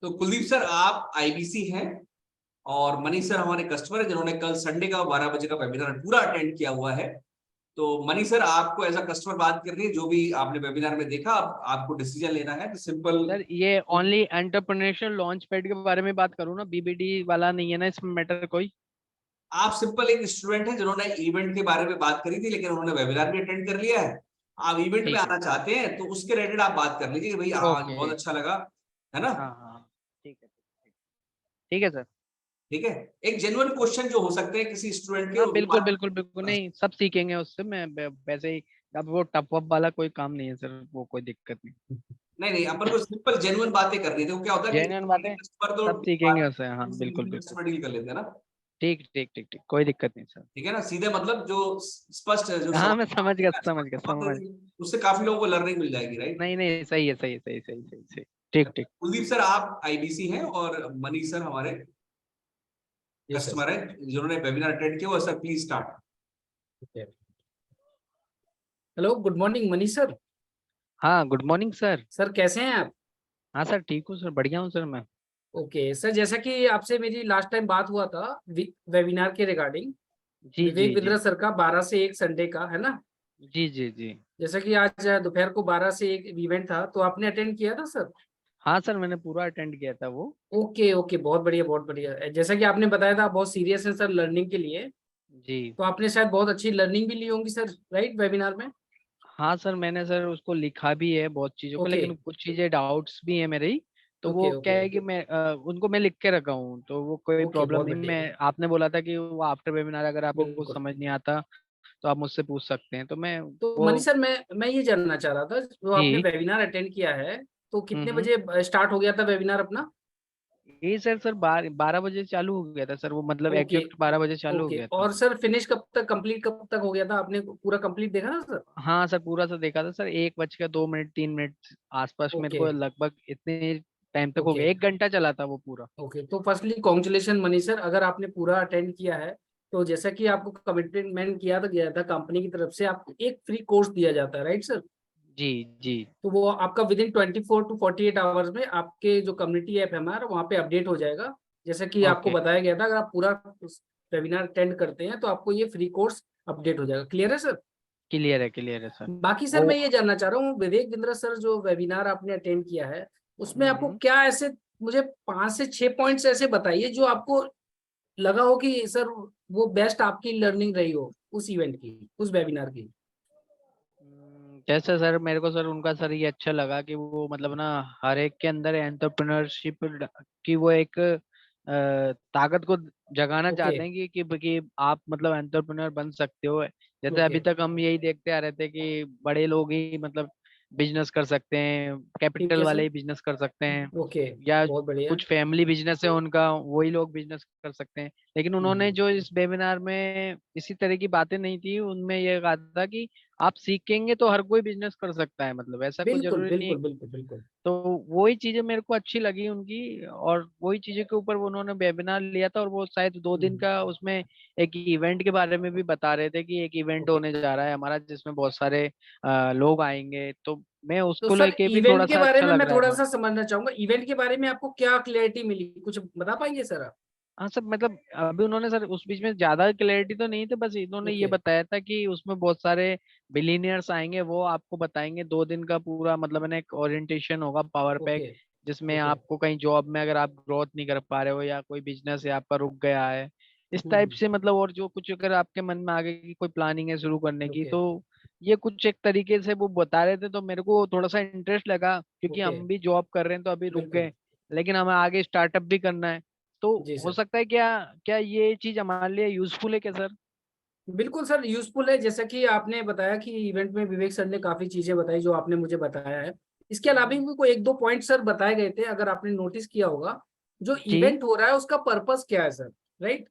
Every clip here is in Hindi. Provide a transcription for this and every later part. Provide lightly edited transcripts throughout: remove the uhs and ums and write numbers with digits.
तो कुलदीप सर आप आईबीसी हैं और मनीष सर हमारे कस्टमर है जिन्होंने कल संडे का 12 बजे का वेबिनार पूरा अटेंड किया हुआ है। तो मनीष सर आपको एज अ कस्टमर बात करनी है, जो भी आपने वेबिनार में देखा आपको डिसीजन लेना है तो सिंपल। सर ये ओनली एंटरप्रेन्योरशिप लॉन्च पैड के बारे में बात करूँ ना, बीबीडी वाला नहीं है ना इसमें मैटर कोई? आप सिंपल एक स्टूडेंट है जिन्होंने इवेंट के बारे में बात करी थी लेकिन उन्होंने वेबिनार भी अटेंड कर लिया है। आप इवेंट में ठीक है, आना चाहते हैं तो उसके रिलेटेड आप बात कर लीजिए कि भाई हाँ ओके। बहुत अच्छा लगा, है ना। हाँ हाँ, ठीक है, ठीक है सर। ठीक है, एक जेन्युइन क्वेश्चन जो हो सकते हैं किसी स्टूडेंट के हाँ उनको बिल्कुल बिल्कुल बिल्कुल, नहीं सब सीखेंगे उससे। मैं वैसे ही, अब वो टप वप वाला कोई काम नहीं है सर, वो कोई दिक्कत नहीं। नहीं नहीं, अपन को सिंपल जेन्युइन बातें करनी थी। वो क्या होता है जेन्युइन कि बातें कस्टमर तो सब सीखेंगे उससे, हाँ बिल्कुल बिल्कुल। कस्टमर डील कर लेते हैं ना। ठीक ठीक ठीक ठीक, कोई दिक्कत नहीं सर। ठीक है ना, सीधे मतलब जो स्पष्ट है जो हाँ मैं समझ गया, सवाल समझ गया, समझ। उससे काफी लोगों को लर्निंग मिल जाएगी, राइट। नहीं नहीं, सही है, सही है, सही सही सही सही। ठीक ठीक। कुलदीप सर आप आईबीसी हैं और मनीष सर हमारे जी सर। कस्टमर है जिन्होंने वेबिनार अटेंड किया। Sir please start. Hello, good morning Manish sir. हाँ गुड मॉर्निंग सर। सर कैसे हैं आप? हाँ सर ठीक हूँ सर, बढ़िया हूँ सर मैं। ओके सर, जैसा कि आपसे मेरी लास्ट टाइम बात हुआ था वेबिनार के रिगार्डिंग, जी जी विवेक जी बिंद्रा सर का 12 से 1 संडे का, है ना। जी जी जी। जैसा कि आज दोपहर को 12 से 1 इवेंट था, तो आपने अटेंड किया था सर? हाँ सर, मैंने पूरा अटेंड किया था वो। ओके ओके, बहुत बढ़िया बहुत बढ़िया। जैसा कि आपने बताया था आप बहुत सीरियस हैं सर लर्निंग के लिए, जी। तो आपने शायद बहुत अच्छी लर्निंग भी ली होंगी सर, राइट, वेबिनार में। हाँ सर, मैंने सर उसको लिखा भी है बहुत चीज़ों को, ओके लेकिन कुछ चीज़ें डाउट्स भी है मेरे ही। तो ओके वो क्या ओके है कि मैं उनको मैं लिख के रखा हूँ, तो वो कोई ओके, प्रॉब्लम बहुत नहीं। बढ़िया। मैं, आपने बोला था कि वो आफ्टर वेबिनार अगर आपको कुछ बिल्कुल। समझ नहीं आता तो आप मुझसे पूछ सकते हैं, तो मैं तो वो। मनीष सर, मैं ये जानना चाह रहा था, जो आपने जी। वेबिनार अटेंड किया है, तो कितने हम्म। बजे स्टार्ट हो गया था वेबिनार अपना? ये सर 12 बजे चालू हो गया था सर, वो मतलब ओके एग्जैक्ट 12 बजे चालू हो ओके, गया था। और सर फिनिश कब तक, कंप्लीट कब तक हो गया था? आपने पूरा कंप्लीट देखा ना सर? हाँ सर, पूरा सर देखा था सर। 1 बज के 2 मिनट 3 मिनट आसपास मेरे ओके को लगभग इतने टाइम तक हो ओके गया, 1 घंटा चला था वो पूरा। ओके, तो फर्स्टली कॉन्ग्रेचुलेशन मनीष सर, अगर आपने पूरा अटेंड किया है, तो जैसा कि आपको कमिटमेंट किया था गया था कंपनी की तरफ से, आपको एक फ्री कोर्स दिया जाता है, राइट सर। जी जी। तो वो आपका विद इन 24 to 48 आवर्स में आपके जो कम्युनिटी ऐप है हमारा, वहाँ पे अपडेट हो जाएगा। जैसे कि आपको ओके। बताया गया था, अगर आप पूरा वेबिनार अटेंड करते हैं तो आपको ये फ्री कोर्स अपडेट हो जाएगा। क्लियर है सर? क्लियर है सर। बाकी सर वो मैं ये जानना चाह रहा हूँ, विवेक बिंद्रा सर जो वेबिनार आपने अटेंड किया है, उसमें आपको हम्म। क्या ऐसे, मुझे 5 से 6 पॉइंट्स ऐसे बताइए जो आपको लगा हो कि सर वो बेस्ट आपकी लर्निंग रही हो उस इवेंट की, उस वेबिनार की। जैसे सर मेरे को सर उनका सर ये अच्छा लगा कि वो मतलब ना हर एक के अंदर एंटरप्रेन्योरशिप की वो एक ताकत को जगाना ओके चाहते हैं कि आप मतलब एंटरप्रेन्योर बन सकते हो। जैसे ओके अभी तक हम यही देखते आ रहे थे कि बड़े लोग ही मतलब बिजनेस कर सकते हैं, ठीक कैपिटल है वाले सर। ही बिजनेस कर सकते हैं, ओके, या बहुत बढ़िया। कुछ फैमिली बिजनेस है उनका वही लोग बिजनेस कर सकते हैं। लेकिन उन्होंने हम्म, जो इस वेबिनार में इसी तरह की बातें नहीं थी, उनमें ये कहा था कि आप सीखेंगे तो हर कोई बिजनेस कर सकता है, मतलब ऐसा कोई बिल्कुल जरूरी नहीं है। बिल्कुल बिल्कुल बिल्कुल। तो वही चीजें मेरे को अच्छी लगी उनकी, और वही चीजें के ऊपर वो उन्होंने वेबिनार लिया था। और वो शायद 2 दिन हम्म, का उसमें एक इवेंट के बारे में भी बता रहे थे कि एक इवेंट ओके। होने जा रहा है हमारा जिसमें बहुत सारे लोग आएंगे, तो मैं तो उसको सर लेके भी इवेंट थोड़ा के सा बारे अच्छा में लग मैं रहा थोड़ा था। सा समझना चाहूंगा, इवेंट के बारे में आपको क्या क्लैरिटी मिली, कुछ बता पाएंगे सर आप? हाँ सर, मतलब अभी उन्होंने सर उस बीच में ज्यादा क्लैरिटी तो नहीं थी, बस इन्होंने ये ओके बताया था कि उसमें बहुत सारे बिलीनियर्स आएंगे, वो आपको बताएंगे 2 दिन का पूरा, मतलब है ना एक ओरिएंटेशन होगा पावर पैक, ओके जिसमें ओके। आपको कहीं जॉब में अगर आप ग्रोथ नहीं कर पा रहे हो या कोई बिजनेस है आपका रुक गया है, इस टाइप हम्म, से मतलब, और जो कुछ अगर आपके मन में आगे की कोई प्लानिंग है शुरू करने की, ओके तो ये कुछ एक तरीके से वो बता रहे थे। तो मेरे को थोड़ा सा इंटरेस्ट लगा, क्योंकि ओके, हम भी जॉब कर रहे हैं तो अभी रुक बिल्कुल। गए, लेकिन हमें आगे स्टार्टअप भी करना है। तो जी हो सर, सकता है क्या, क्या ये चीज हमारे लिए यूजफुल है क्या सर? बिल्कुल सर यूजफुल है। जैसा कि आपने बताया कि इवेंट में विवेक सर ने काफी चीजें बताई जो आपने मुझे बताया है, इसके अलावा भी कोई 1 2 पॉइंट सर बताए गए थे, अगर आपने नोटिस किया होगा। जो जी। इवेंट हो रहा है उसका पर्पस क्या है सर, राइट।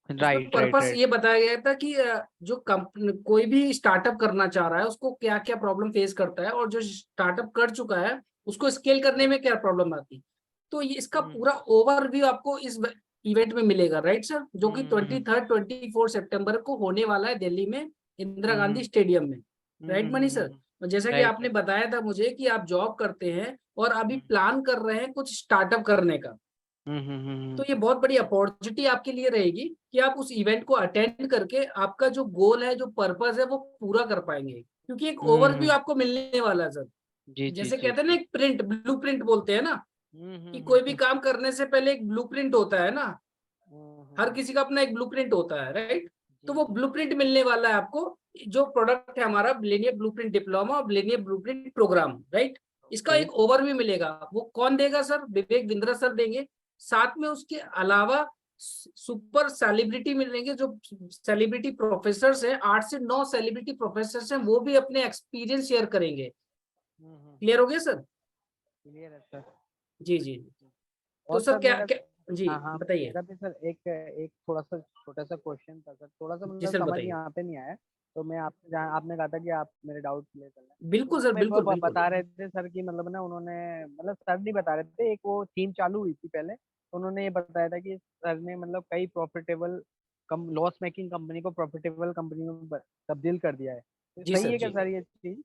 उसमें राइट राइट पर्पस राइट। ये बताया गया था कि जो कंपनी कोई भी स्टार्टअप करना चाह रहा है उसको क्या क्या प्रॉब्लम फेस करता है, और जो स्टार्टअप कर चुका है उसको स्केल करने में क्या प्रॉब्लम आती है। तो ये इसका हम्म पूरा ओवरव्यू आपको इस इवेंट में मिलेगा, राइट सर, जो कि हम्म 23 24 सितंबर को होने वाला है दिल्ली में, इंदिरा हम्म गांधी स्टेडियम में, राइट मनीष सर। हम्म। और जैसा कि राइट। आपने बताया था मुझे कि आप जॉब करते हैं और अभी हम्म। प्लान कर रहे हैं कुछ स्टार्टअप करने का, तो ये बहुत बड़ी अपॉर्चुनिटी आपके लिए रहेगी कि आप उस इवेंट को अटेंड करके आपका जो गोल है, जो पर्पस है, वो पूरा कर पाएंगे, क्योंकि एक ओवरव्यू आपको मिलने वाला है सर। जी जी जैसे जी कहते हैं ना, जी। एक प्रिंट, ब्लूप्रिंट बोलते हैं ना, कि कोई भी हम्म। काम करने से पहले एक ब्लूप्रिंट होता है ना, हर किसी का अपना एक ब्लूप्रिंट होता है, राइट। तो जी वो जी। ब्लूप्रिंट मिलने वाला है आपको, जो प्रोडक्ट है हमारा बिलियनियर ब्लूप्रिंट डिप्लोमा और बिलियनियर ब्लूप्रिंट प्रोग्राम, राइट। इसका ओके। एक ओवरव्यू मिलेगा, वो कौन देगा सर? विवेक बिंद्रा सर देंगे। साथ में उसके अलावा सुपर सेलिब्रिटी मिलेंगे, जो सेलिब्रिटी प्रोफेसर हैं, 8 से 9 सेलिब्रिटी प्रोफेसर हैं, वो भी अपने एक्सपीरियंस शेयर करेंगे। क्लियर हो गया सर? क्लियर है सर। जी जी। तो और सर सर क्या मेरा, क्या जी हाँ हाँ, बताइए। मेरा भी सर एक एक थोड़ा सा छोटा सा क्वेश्चन था सर, थोड़ा सा जी मतलब सर समझ बताइए। यहाँ पे नहीं आया। तो मैं आपसे आपने कहा था कि आप मेरे डाउट क्लियर कर लें। तो बिल्कुल वो सर, मेरे को बिल्कुल बिल्कुल। बता रहे थे सर कि मतलब ना उन्होंने, मतलब सर नहीं बता रहे थे, एक वो थीम चालू हुई थी पहले, तो उन्होंने ये बताया था कि सर ने मतलब कई प्रॉफिटेबल कम लॉस मेकिंग कंपनी को प्रॉफिटेबल कंपनी में तब्दील कर दिया है। तो जी सही सर है क्या जी। सर ये चीज?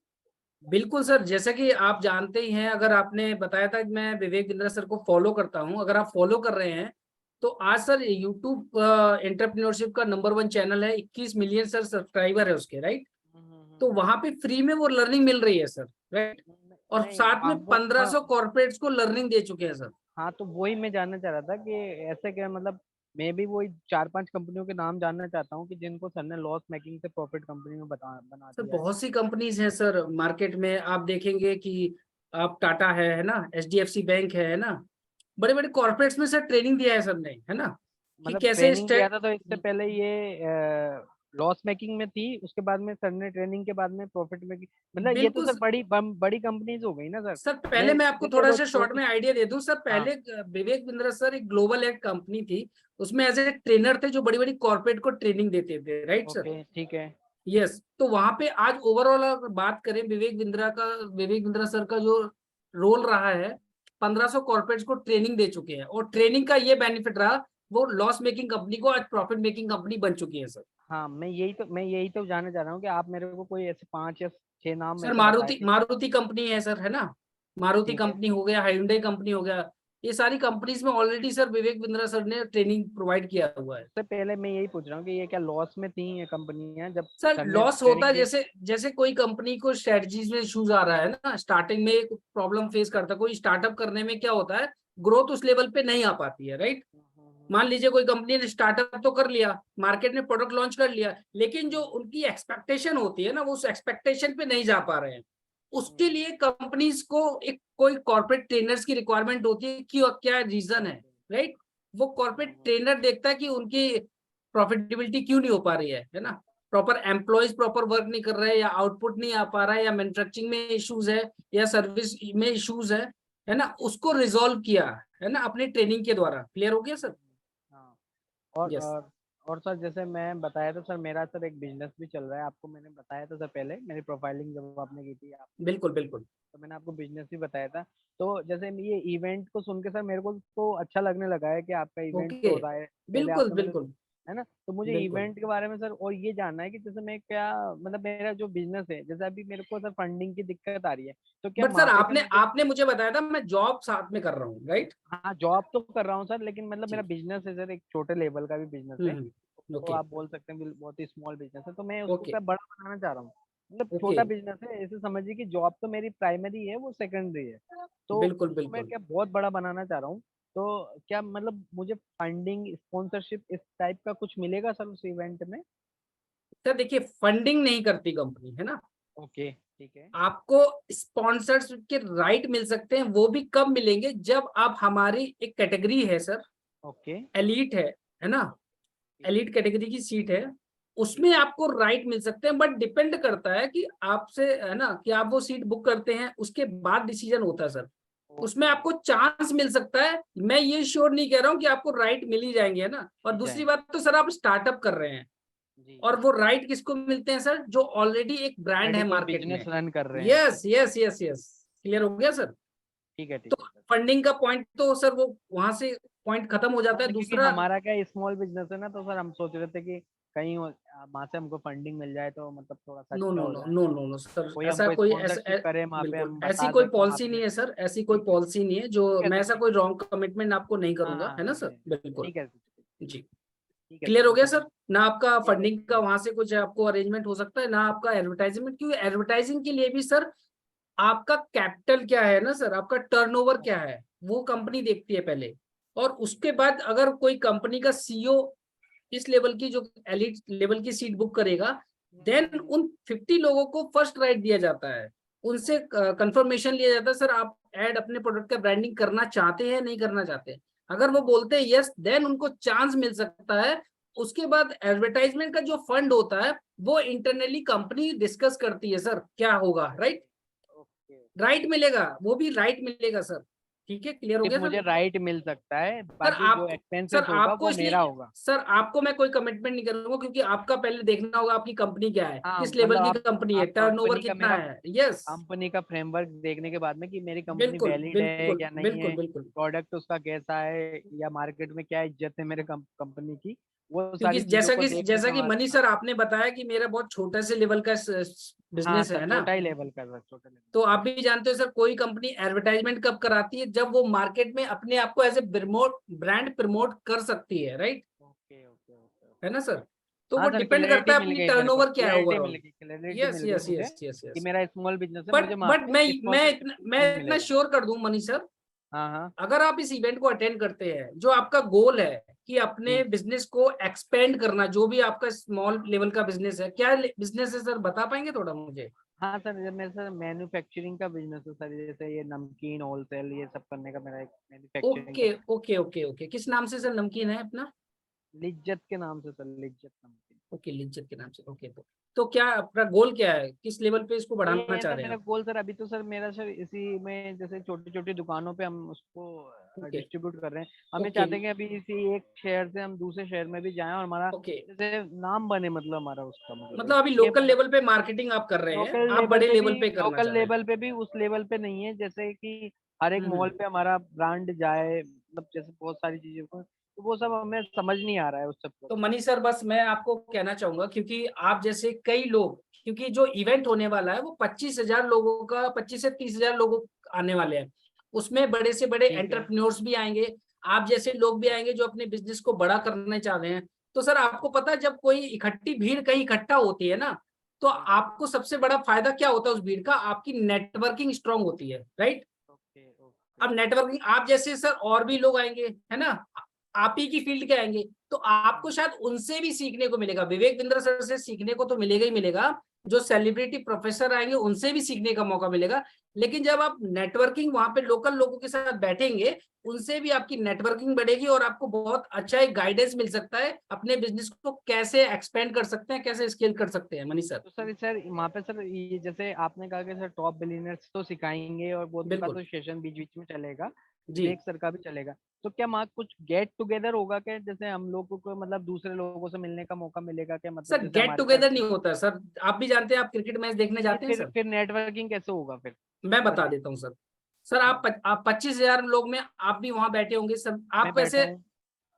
बिल्कुल सर, जैसा कि आप जानते ही हैं, अगर आपने बताया था कि मैं विवेक बिंद्रा सर को फॉलो करता हूं, अगर आप फॉलो कर रहे हैं तो आज सर यूट्यूब एंटरप्रेन्योरशिप का नंबर 1 चैनल है, 21 मिलियन सर सब्सक्राइबर है उसके, राइट। तो वहां पे फ्री में वो लर्निंग मिल रही है सर, राइट। और नहीं साथ में आप वो, हाँ 1500 कॉर्पोरेट्स को लर्निंग दे चुके हैं सर। हाँ, तो वही मैं जानना चाह रहा था कि ऐसे क्या मतलब, मैं भी वही 4-5 कंपनियों के नाम जानना चाहता हूँ कि जिनको सर ने लॉस मेकिंग से प्रॉफिट कंपनी में बना सर दिया है। बहुत सी कंपनीज हैं सर मार्केट में, आप देखेंगे कि आप टाटा है ना, एचडीएफसी बैंक है ना, बड़े बड़े कॉर्पोरेट्स में सर ट्रेनिंग दिया है सर ने, है ना, कि मतलब कैसे ट्रेनिंग दिया था तो इससे पहले ये लॉस मेकिंग में थी, उसके बाद में सर ने ट्रेनिंग के बाद में प्रॉफिट मेकिंग, मतलब ये तो बिल्कुल सर बड़ी कंपनीज हो गई ना सर। सर। पहले मैं मैं आपको देखिए थोड़ा वो सा शॉर्ट छोटी, में आइडिया दे दूं सर। हाँ पहले विवेक बिंद्रा सर एक ग्लोबल एक कंपनी थी, उसमें एज ए ट्रेनर थे, जो बड़ी बड़ी कॉर्पोरेट को ट्रेनिंग देते थे, राइट सर। ओके ठीक है। यस, तो वहां पे आज ओवरऑल अगर बात करें विवेक बिंद्रा सर का जो रोल रहा है, 1500 कॉर्पोरेट्स को ट्रेनिंग दे चुके हैं, और ट्रेनिंग का ये बेनिफिट रहा, वो लॉस मेकिंग कंपनी को आज प्रॉफिट मेकिंग कंपनी बन चुकी है सर। हाँ मैं यही तो जानना चाह रहा हूँ कि आप मेरे को कोई ऐसे 5 या 6 नाम सर ऐसे बताए मारुति थे। मारुति कंपनी है सर, है ना, मारुति ठीक है। कंपनी हो गया, हाइंडई कंपनी हो गया, ये सारी कंपनीज में already sir Vivek Bindra sir ने ट्रेनिंग प्रोवाइड किया हुआ है। उससे पहले मैं यही पूछ रहा हूँ कि ये क्या लॉस में थी ये कंपनियां जब सर सर ने लॉस होता ट्रेनिंग है, दी? जैसे जैसे कोई कंपनी को स्ट्रेटजीज में इश्यूज आ रहा है ना, स्टार्टिंग में एक प्रॉब्लम फेस करता है, कोई स्टार्टअप करने में क्या होता है, ग्रोथ उस लेवल पे नहीं आ पाती है, राइट। मान लीजिए कोई कंपनी ने स्टार्टअप तो कर लिया, मार्केट में प्रोडक्ट लॉन्च कर लिया, लेकिन जो उनकी एक्सपेक्टेशन होती है ना, वो उस एक्सपेक्टेशन पे नहीं जा पा रहे हैं। उसके लिए कंपनीज को एक कोई कॉर्पोरेट ट्रेनर्स की रिक्वायरमेंट होती है कि क्या रीजन है, राइट। वो कॉर्पोरेट ट्रेनर देखता है कि उनकी प्रॉफिटेबिलिटी क्यों नहीं हो पा रही है ना, प्रॉपर एम्प्लॉयज प्रॉपर वर्क नहीं कर रहे हैं, या आउटपुट नहीं आ पा रहा है, या मैन्युफैक्चरिंग में इश्यूज है, या सर्विस में इश्यूज है ना, उसको रिजॉल्व किया है ना अपनी ट्रेनिंग के द्वारा। क्लियर हो गया सर? हाँ। और यस। और और सर जैसे मैं बताया था सर, मेरा सर एक बिजनेस भी चल रहा है, आपको मैंने बताया था सर पहले, मेरी प्रोफाइलिंग जब आपने की थी आप, बिल्कुल बिल्कुल। तो मैंने आपको बिजनेस भी बताया था। तो जैसे ये इवेंट को सुन के सर मेरे को तो अच्छा लगने लगा है कि आपका इवेंट ओके। हो रहा है, पहले बिल्कुल आपने मुझे, बिल्कुल है ना, तो मुझे बिल्कुल। इवेंट के बारे में सर और ये जानना है कि जैसे मैं क्या, मतलब मेरा जो बिजनेस है, जैसे अभी मेरे को सर फंडिंग की दिक्कत आ रही है, तो क्या बट सर वहाँ पे आपने सर मुझे, आपने मुझे बताया था मैं जॉब साथ में कर रहा हूँ, राइट। हाँ जॉब तो कर रहा हूँ सर, लेकिन मतलब मेरा जी। बिजनेस है सर, एक छोटे लेवल का भी बिजनेस है, तो ओके आप बोल सकते हैं बहुत ही स्मॉल बिजनेस है, तो मैं उसको ओके क्या बड़ा बनाना चाह रहा हूँ। मतलब ओके। छोटा बिजनेस है, ऐसे समझिए कि जॉब तो मेरी प्राइमरी है, वो सेकेंडरी है, तो बिल्कुल उसको मैं बिल्कुल। क्या बहुत बड़ा बनाना चाह रहा हूँ। तो क्या मतलब मुझे फंडिंग स्पॉन्सरशिप इस टाइप का कुछ मिलेगा सर उस इवेंट में? सर देखिए, फंडिंग नहीं करती कंपनी, है ना। ओके ठीक है। आपको स्पॉन्सर्स के राइट मिल सकते हैं, वो भी कब मिलेंगे, जब आप हमारी एक कैटेगरी है सर, ओके एलीट है ना, ठीक है। एलीट कैटेगरी की सीट है, उसमें आपको राइट मिल सकते हैं, बट डिपेंड करता है कि आपसे, है ना, कि आप वो सीट बुक करते हैं, उसके बाद डिसीजन होता है सर। उसमें ओके। आपको चांस मिल सकता है, मैं ये श्योर नहीं कह रहा हूं कि आपको राइट मिल ही जाएंगे, है ना। और मिल दूसरी जाएंगे। बात तो सर आप स्टार्टअप कर रहे हैं, जी और जी। वो राइट किसको मिलते हैं सर, जो ऑलरेडी एक ब्रांड ऑलरेडी है कोई मार्केट बिजनेस में। रन कर रहे हैं। Yes yes yes yes. Clear हो गया सर? ठीक है तो ठीक है सर। फंडिंग का पॉइंट तो सर वो वहां से पॉइंट खत्म हो हाँ जाता है। मतलब क्योंकि दूसरा, हमारा क्या स्मॉल बिजनेस है ना, तो सर हम सोच रहे थे कि कहीं वहाँ से हमको फंडिंग मिल जाए तो मतलब थोड़ा सा नो अच्छा नो हो नो जाए, नो नो नो सर, कोई ऐसा हमको कोई स्पॉन्सरशिप करे वहाँ पे, बिल्कुल हम ऐसी बता कोई सकें पॉलिसी आपने। नहीं है सर, ऐसी कोई ठीक है पॉलिसी नहीं है जो ठीक है मैं सर, ऐसा ठीक कोई है। रॉन्ग कमिटमेंट आपको नहीं हाँ करूंगा, हाँ है ना नहीं सर, नहीं, बिल्कुल। ठीक है जी, ठीक है क्लियर सर, हो मैं गया समझ। सर ना, आपका क्लियर है फंडिंग का क्लियर है। वहां से कुछ आपको अरेंजमेंट हो सकता है ना, आपका एडवर्टाइजमेंट, क्योंकि एडवर्टाइजिंग के लिए भी सर आपका कैपिटल क्या है ना सर, आपका टर्नओवर क्या है, वो कंपनी देखती है पहले। और उसके बाद अगर कोई कंपनी का सीईओ इस लेवल की जो एलिट लेवल की सीट बुक करेगा, देन उन 50 लोगों को फर्स्ट राइट दिया जाता है, उनसे कंफर्मेशन लिया जाता है, सर आप एड अपने प्रोडक्ट का ब्रांडिंग करना चाहते हैं नहीं करना चाहते हैं। अगर वो बोलते हैं यस, देन उनको चांस मिल सकता है। उसके बाद एडवर्टाइजमेंट का जो फंड होता है वो इंटरनली कंपनी डिस्कस करती है सर क्या होगा, राइट, ओके, राइट मिलेगा, वो भी राइट मिलेगा सर। ठीक है, क्लियर हो सिर्फ गया मुझे सर। राइट मिल सकता है, सर बाकी जो आप सर एक्सपेंसेस होगा आपको वो मेरा इसलिए होगा। सर आपको मैं कोई कमिटमेंट नहीं करूंगा, क्योंकि आपका पहले देखना होगा आपकी कंपनी क्या है, हाँ किस लेवल मतलब की आप कंपनी है, आप टर्नओवर कंपनी का कितना मेरा है। यस, कंपनी का फ्रेमवर्क देखने के बाद में कि मेरी कंपनी बिल्कुल वैलिड है बिल्कुल या नहीं बिल्कुल है, बिल्कुल। प्रोडक्ट उसका कैसा है, या मार्केट में क्या इज्जत है मेरे कंपनी की, वो क्योंकि सारी चीजों को देखने जैसा के कि बाद। मनीष सर आपने बताया कि मेरा बहुत छोटा से लेवल का हाँ बिजनेस सर, है ना, छोटा ही लेवल का सर, छोटा लेवल। तो आप भी जानते हो सर कोई कंपनी एडवर्टाइजमेंट कब कराती है, जब वो मार्केट में अपने आप को एज ए ब्रांड प्रमोट कर सकती है, राइट, ओके ओके ओके है ओके। ना सर। तो वो हाँ सर, डिपेंड करता क्लैरिटी है मिल अपनी गई मेरे को, टर्नओवर क्या है क्लैरिटी मिल ओवरऑल। गई, क्लैरिटी यस मिल गई यस मुझे यस यस कि यस। मेरा स्मॉल बिजनेस है, बट मुझे वहाँ बट पे स्पॉन्सरशिप मैं इतना मिलेगा। श्योर कर दूं मनीष सर, हाँ हाँ। अगर आप इस इवेंट को अटेंड करते हैं, जो आपका गोल है कि अपने बिजनेस को एक्सपेंड करना, जो भी आपका स्मॉल लेवल का बिजनेस है, क्या बिजनेस है सर, बता पाएंगे थोड़ा मुझे। हाँ सर, जब मेरे सर मैन्युफैक्चरिंग का बिजनेस है सर, जैसे ये नमकीन होलसेल ये सब करने का मेरा एक मैन्युफैक्चरिंग का ओके ओके ओके ओके, किस नाम से सर नमकीन है अपना। लिज्जत के नाम से सर, लिज्जत नमकीन। ओके, लिज्जत के नाम से, ओके। तो क्या आपका गोल क्या है, किस लेवल पे इसको बढ़ाना ये चाह सर रहे हैं मेरा आप। गोल सर, अभी तो सर मेरा सर इसी में जैसे छोटी छोटी दुकानों पे हम उसको ओके डिस्ट्रीब्यूट कर रहे हैं। हमें ओके चाहते हैं कि अभी इसी एक शहर से हम दूसरे शहर में भी जाएं और हमारा ओके, जैसे नाम बने, मतलब हमारा उसका मतलब मतलब अभी ये लोकल लेवल पे मार्केटिंग आप कर रहे हैं, लोकल आप लेवल बड़े पे भी, लेवल पे करना लोकल चाह रहे हैं। लेवल पे भी उस लेवल पे नहीं है जैसे कि हर एक हम्म। मॉल पे हमारा ब्रांड जाए, मतलब जैसे बहुत सारी चीजों को, तो वो सब हमें समझ नहीं आ रहा है उस सब को। तो मनीष सर बस मैं आपको कहना चाहूंगा, क्योंकि आप जैसे कई लोग, क्योंकि जो इवेंट होने वाला है वो 25,000 लोगों का, 25 से 30,000 लोग आने वाले हैं, उसमें बड़े से बड़े ठीक है। एंटरप्रेन्योर्स भी आएंगे, आप जैसे लोग भी आएंगे जो अपने बिजनेस को बड़ा करना चाह रहे हैं। तो सर आपको पता है, जब कोई इकट्ठी भीड़ कहीं इकट्ठा होती है ना, तो आपको सबसे बड़ा फायदा क्या होता है उस भीड़ का, आपकी नेटवर्किंग स्ट्रांग होती है, राइट। Okay okay. अब नेटवर्किंग, आप जैसे सर और भी लोग आएंगे, है ना, आप ही की फील्ड के आएंगे, तो आपको शायद उनसे भी सीखने को मिलेगा, विवेक बिंद्रा सर से सीखने को तो मिलेगा ही मिलेगा, जो सेलिब्रिटी प्रोफेसर आएंगे उनसे भी सीखने का मौका मिलेगा। लेकिन जब आप नेटवर्किंग वहां पे लोकल लोगों के साथ बैठेंगे, उनसे भी आपकी नेटवर्किंग बढ़ेगी और आपको बहुत अच्छा एक गाइडेंस मिल सकता है अपने बिजनेस को कैसे एक्सपेंड कर सकते हैं, कैसे स्केल कर सकते हैं, मनीष सर। तो सर वहाँ पे सर ये जैसे आपने कहा कि सर टॉप बिलियनर्स तो सिखाएंगे और बहुत उनका बिल्कुल तो सेशन बीच बीच में चलेगा, जी। विवेक सर का भी चलेगा। तो क्या वहाँ कुछ गेट टुगेदर होगा क्या, जैसे हम लोगों को मतलब दूसरे लोगों से मिलने का मौका मिलेगा क्या, मतलब सर जैसे गेट हमारे पास। टुगेदर नहीं होता है सर, आप भी जानते हैं, आप क्रिकेट मैच देखने नहीं, जाते हैं सर। फिर नेटवर्किंग कैसे होगा फिर, मैं बता बताइए। देता हूँ सर। सर आप 25,000 लोग में आप भी वहां बैठे होंगे सर, मैं आप बैठा वैसे, हूँ।